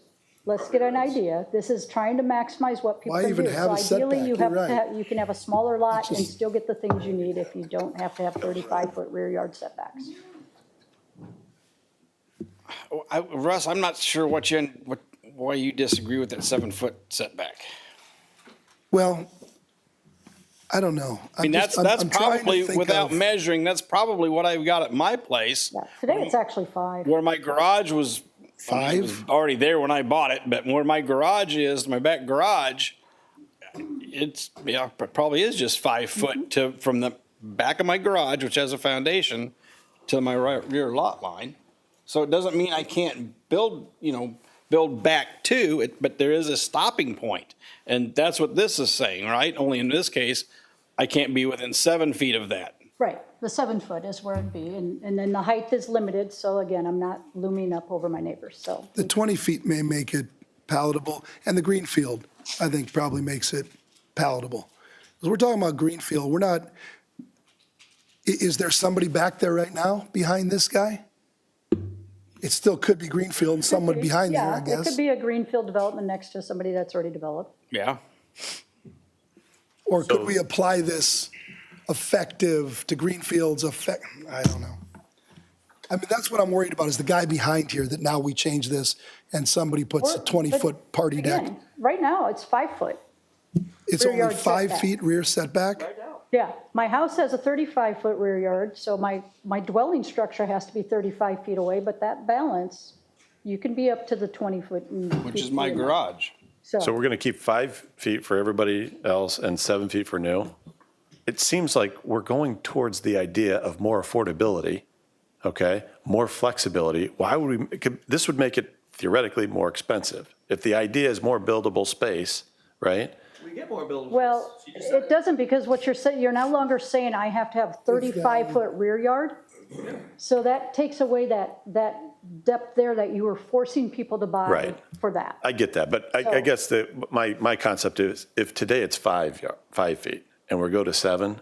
Let's get an idea. This is trying to maximize what people Why can do. even have a So ideally, you setback? have You're to right. have, you can have a smaller lot and just- still get the things you need if you don't have to have 35-foot rear yard setbacks. Russ, I'm not sure why you disagree with that 7-foot setback. Well, I don't know. I mean, that's probably, without measuring, that's probably what I've got at my place, Yeah, today it's actually 5. where my garage was. I mean, it was 5? already there when I bought it, but where my garage is, my back garage, it probably is just 5 foot from the back of my garage, which has a foundation, to my rear lot line. So it doesn't mean I can't build back to it, but there is a stopping point. And that's what this is saying, right? Only in this case, I can't be within 7 feet of that. Right, the 7 foot is where it'd be, and then the height is limited, so again, I'm not looming up over my neighbors, so. The 20 feet may make it palatable, and the Greenfield, I think, probably makes it palatable. Because we're talking about Greenfield, we're not, is there somebody back there right now behind this guy? It still could be Greenfield and someone behind there, I Yeah, it guess. could be a greenfield development next to somebody that's already developed. Yeah. Or could we apply this effective to Greenfield's effect? I don't know. I mean, that's what I'm worried about, is the guy behind here, that now we change this and somebody puts a But 20-foot party deck. Again, right now, it's 5 foot. It's rear only yard 5 setback. feet rear setback? Yeah, my house has a 35-foot rear yard, so my dwelling structure has to be 35 feet away, but that balance, you can be up to the 20-foot. Which is my garage. So we're going to keep 5 feet for everybody else and 7 feet for new. It seems like we're going towards the idea of more affordability, okay? More flexibility. Why would we, this would make it theoretically more expensive. If the idea is more buildable space, right? We get more buildable. Well, it doesn't, because what you're saying, you're no longer saying I have to have 35-foot rear yard. So that takes away that depth there that you were forcing people to buy Right. for that. I get that, but I guess my concept is, if today it's 5 feet and we go to 7,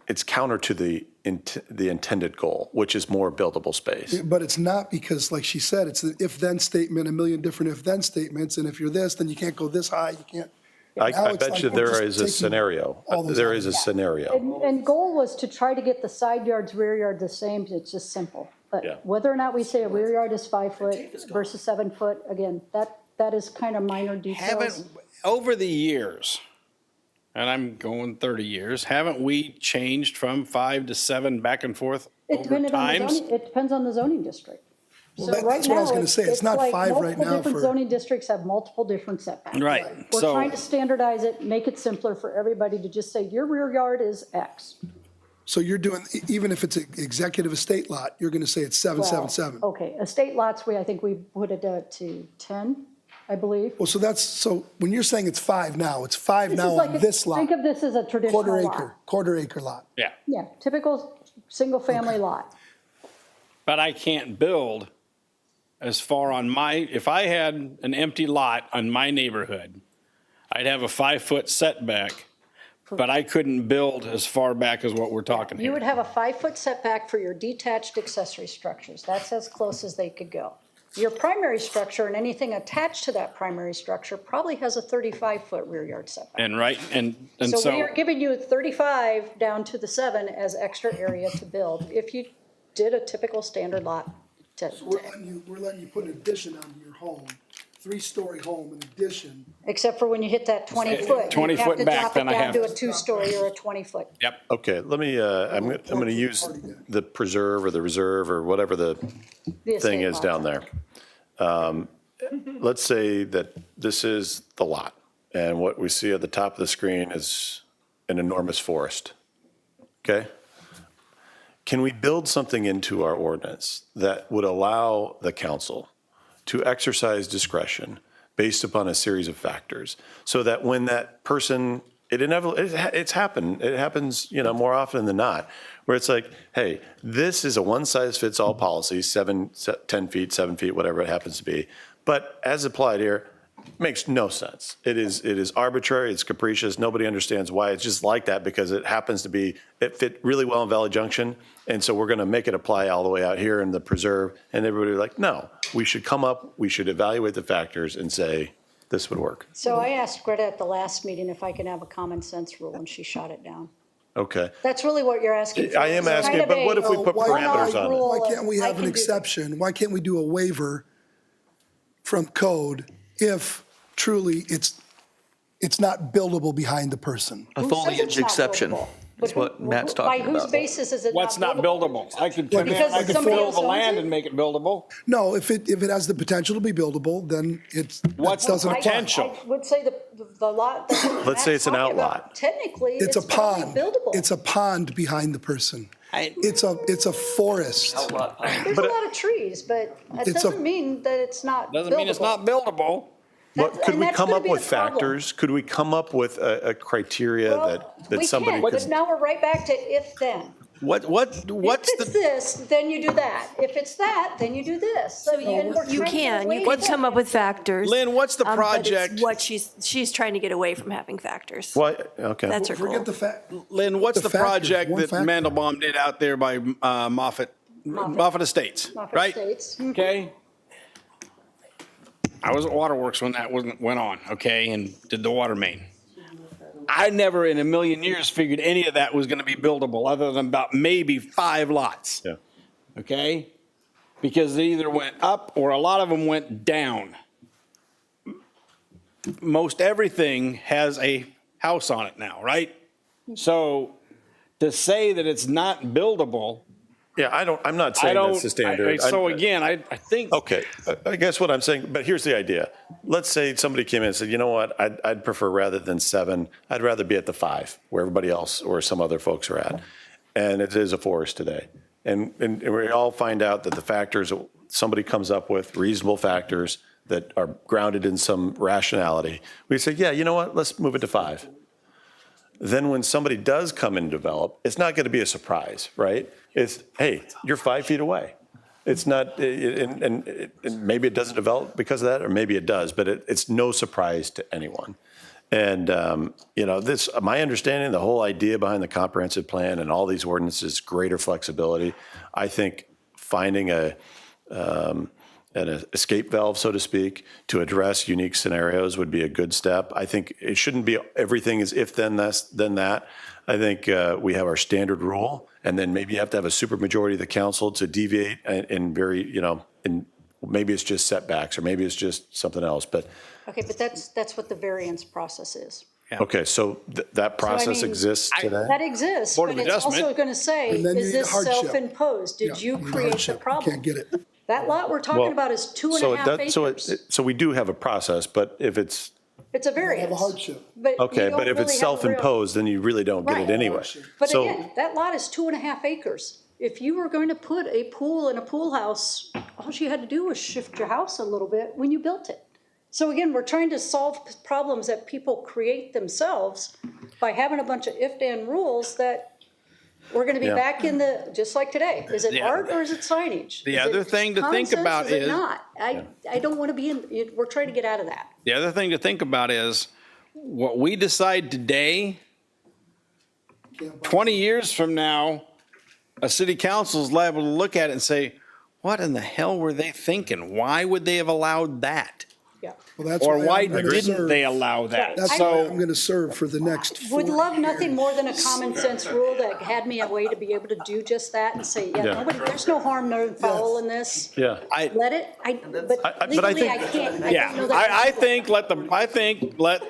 it's counter to the intended goal, which is more buildable space. But it's not, because like she said, it's an if-then statement, a million different if-then statements, and if you're this, then you can't go this high, you can't. Now I it's bet like you we're there just is a taking scenario. all those There out. is a scenario. And goal was to try to get the side yards, rear yard the same, it's just simple. Yeah. But whether or not we say a rear yard is 5 foot versus 7 foot, again, that is kind of minor details. Haven't, over the years, and I'm going 30 years, haven't we changed from 5 to 7 back and forth It over depended on the times? zoning, it depends on the zoning district. Well, So that's right what I was now, gonna say. It's not like 5 right multiple now different for- zoning districts have multiple different setbacks. Right, We're so, trying to standardize it, make it simpler for everybody to just say, your rear yard is X. So you're doing, even if it's an executive estate lot, you're going to say it's 777. Okay, estate lots, I think we put it to 10, I believe. Well, so when you're saying it's 5 now, it's 5 This now is like on a- this lot, Think of this as a traditional lot. quarter acre lot. yeah. Yeah, typical, single-family lot. But I can't build as far on if I had an empty lot on my neighborhood, I'd have a 5-foot setback, but I couldn't build as far back as what we're talking You would here. have a 5-foot setback for your detached accessory structures. That's as close as they could go. Your primary structure and anything attached to that primary structure probably has a 35-foot rear yard setback. And right, and So we so, are giving you 35 down to the 7 as extra area to build if you did a typical standard lot. We're letting you put an addition onto your home, 3-story home, an addition. Except for when you hit that 20-foot. 20 foot back, then I have- You have to drop it down to a 2-story or a 20-foot. yep. Okay, let me, I'm going to use the preserve or the reserve or whatever the The thing estate is lot. down there. Let's say that this is the lot, and what we see at the top of the screen is an enormous forest. Okay? Can we build something into our ordinance that would allow the council to exercise discretion based upon a series of factors, so that when that person, it's happened, it happens, more often than not, where it's like, hey, this is a one-size-fits-all policy, 10 feet, 7 feet, whatever it happens to be, but as applied here, makes no sense. It is arbitrary, it's capricious, nobody understands why it's just like that, because it happens to be, it fit really well in Valley Junction, and so we're going to make it apply all the way out here in the preserve, and everybody like, no, we should evaluate the factors and say, this would work. So I asked Greta at the last meeting if I could have a common sense rule, and she shot it down. Okay. That's really what you're asking for. I am It's kind asking, of but what if we a put parameters on it? rule Why can't we of, I have an can do- exception? Why can't we do a waiver from code if truly it's not buildable behind the person? A Who says it's foliage not exception. buildable? That's But what who- Matt's By talking whose about. basis is it What's not buildable? I could come in, Because I could somebody fill else the owns land it? and make it buildable. No, if it has the potential to be buildable, then it What's the doesn't apply. potential? I would say the lot. that Let's say Matt's it's an talking about, outlot. Technically, It's a it's probably pond. buildable. It's a pond behind the person. I- It's a forest. There's a lot of trees, but that It's a- doesn't mean that it's not buildable. Doesn't mean it's not buildable. But could and we that's come gonna up be with the problem. factors? Could we come up with a criteria Well, that we somebody can, could? but now we're right back to if then. What's If it's the, this, then you do that. If it's that, then you do this. So You we're can, trying to get you away can come up with factors. Lynn, what's the but it's project? What she's trying to get away from having factors. Why, okay. That's her goal. Forget the fact. Lynn, what's The the factors, project one that factor. Mandelbaum did out there by Moffett Estates, Moffett right? Estates. Okay. I was at Waterworks when that went on, okay, and did the water main. I never in a million years figured any of that was going to be buildable, other than about maybe 5 lots. Yeah. okay? Because they either went up or a lot of them went down. Most everything has a house on it now, right? So to say that it's not buildable, Yeah, I'm not I saying don't. that's the standard. So again, I think. Okay, I guess what I'm saying, but here's the idea. Let's say somebody came in and said, you know what, I'd prefer rather than 7, I'd rather be at the 5, where everybody else or some other folks are at. And it is a forest today. And we all find out that the factors, somebody comes up with reasonable factors that are grounded in some rationality. We say, yeah, you know what, let's move it to 5. Then when somebody does come and develop, it's not going to be a surprise, right? It's, hey, you're 5 feet away. It's not, and maybe it doesn't develop because of that, or maybe it does, but it's no surprise to anyone. And, this, my understanding, the whole idea behind the comprehensive plan and all these ordinances, greater flexibility. I think finding an escape valve, so to speak, to address unique scenarios would be a good step. I think it shouldn't be everything is if then this, then that. I think we have our standard rule, and then maybe you have to have a supermajority of the council to deviate in very, in maybe it's just setbacks or maybe it's just something else. But Okay, but that's what the variance process is. okay, so that process mean, exists today. That exists, Board but of it's also Adjustment. going to say, And then you is need a this hardship. self-imposed? Did you You need create the hardship. You problem? Can't get it. That lot we're talking Well, about is 2.5 So it acres. does, so we do have a process, but if it's, It's a variance. Have a hardship. But you okay, don't but if it's really have a real- self-imposed, then you really don't get Right. it anyway. But So- again, that lot is 2.5 acres. If you were going to put a pool in a pool house, all you had to do was shift your house a little bit when you built it. So again, we're trying to solve problems that people create themselves by having a bunch of if-then rules that we're going to be Yeah. back in the, just like today. Is it Yeah. art or is it signage? The Is other it thing to common think sense? about Is it is- not? I don't want to be in, we're trying to get out of that. The other thing to think about is what we decide today, 20 years from now, a city council is liable to look at it and say, what in the hell were they thinking? Why would they have allowed that? Yeah. Well, that's Or why why I'm gonna didn't serve. they allow that? That's why So, I'm going to serve for the next 4 Would love nothing years. more than a common sense rule that had me a way to be able to do just that and say, yeah, Yeah. nobody, there's no harm, no foul in this. Yeah. Let it, but but I legally I think- can't, I yeah, don't know that. I think let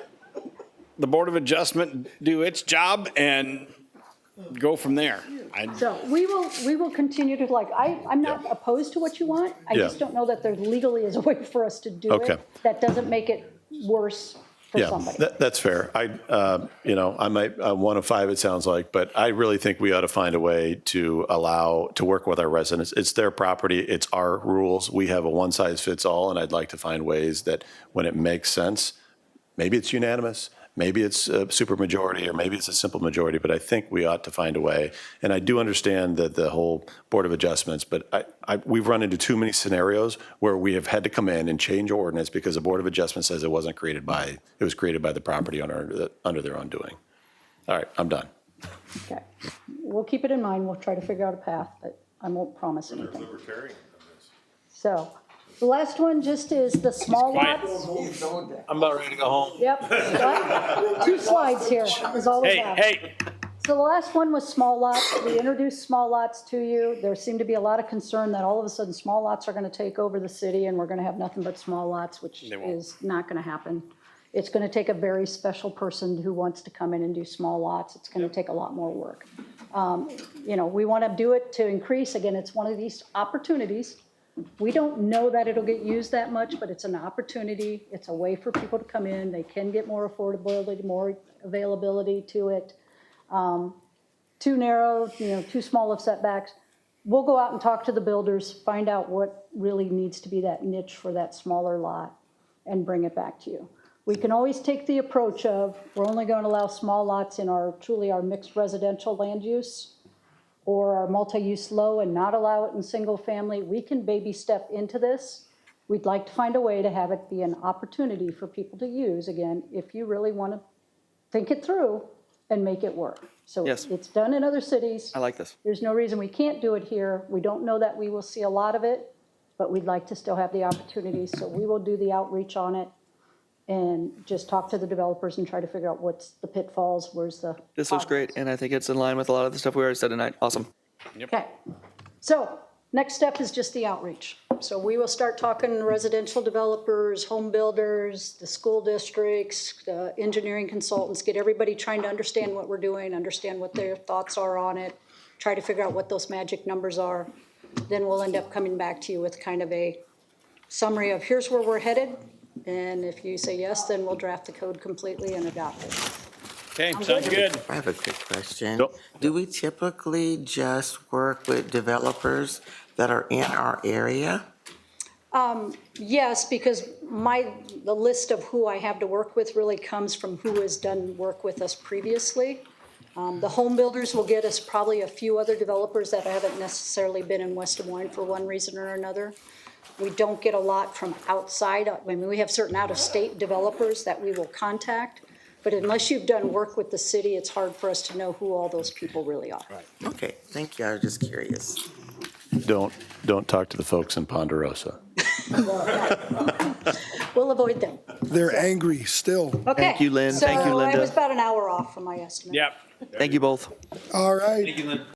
the Board of Adjustment do its job and go from there. So we will continue to I'm not opposed to what you want. I Yeah. just don't know that there legally is a way for us to do Okay. it that doesn't make it worse for Yeah, somebody. that's fair. I might, 1 of 5, it sounds like, but I really think we ought to find a way to work with our residents. It's their property, it's our rules. We have a one-size-fits-all, and I'd like to find ways that when it makes sense, maybe it's unanimous, maybe it's a supermajority, or maybe it's a simple majority, but I think we ought to find a way. And I do understand that the whole Board of Adjustments, but we've run into too many scenarios where we have had to come in and change ordinance because the Board of Adjustment says it was created by the property owner under their own doing. All right, I'm done. Okay. We'll keep it in mind. We'll try to figure out a path, but I won't promise anything. So the last one just is the small Quiet. lots. I'm about ready to go home. Yep. 2 slides here is all we Hey, have. hey, So the last one was small lots. We introduced small lots to you. There seemed to be a lot of concern that all of a sudden small lots are going to take over the city and we're going to have nothing but small lots, which is not going to happen. It's going to take a very special person who wants to come in and do small lots. It's going to take a lot more work. We want to do it to increase. Again, it's one of these opportunities. We don't know that it'll get used that much, but it's an opportunity. It's a way for people to come in. They can get more affordability, more availability to it. Too narrow, too small of setbacks. We'll go out and talk to the builders, find out what really needs to be that niche for that smaller lot and bring it back to you. We can always take the approach of, we're only going to allow small lots in our mixed residential land use or our multi-use low and not allow it in single family. We can baby step into this. We'd like to find a way to have it be an opportunity for people to use, again, if you really want to think it through and make it work. So Yes. it's done in other cities. I like this. There's no reason we can't do it here. We don't know that we will see a lot of it, but we'd like to still have the opportunity. So we will do the outreach on it and just talk to the developers and try to figure out what's the pitfalls, where's the. This looks great, and I think it's in line with a lot of the stuff we already said tonight. Awesome. Okay, so Next step is just the outreach. So we will start talking to residential developers, home builders, the school districts, the engineering consultants, get everybody trying to understand what we're doing, understand what their thoughts are on it, try to figure out what those magic numbers are. Then we'll end up coming back to you with kind of a summary of here's where we're headed. And if you say yes, then we'll draft the code completely and adopt it. Okay, sounds good. I have a quick question. Yep. Do we typically just work with developers that are in our area? Yes, because the list of who I have to work with really comes from who has done work with us previously. The home builders will get us probably a few other developers that haven't necessarily been in West Des Moines for one reason or another. We don't get a lot from outside. I mean, we have certain out-of-state developers that we will contact, but unless you've done work with the city, it's hard for us to know who all those people really are. Okay, thank you. I was just curious. Don't talk to the folks in Ponderosa. We'll avoid them. They're angry still. Okay. Thank you, Lynn. Thank you, So I Linda. was about an hour off from my estimate. Yep. Thank you both. All right.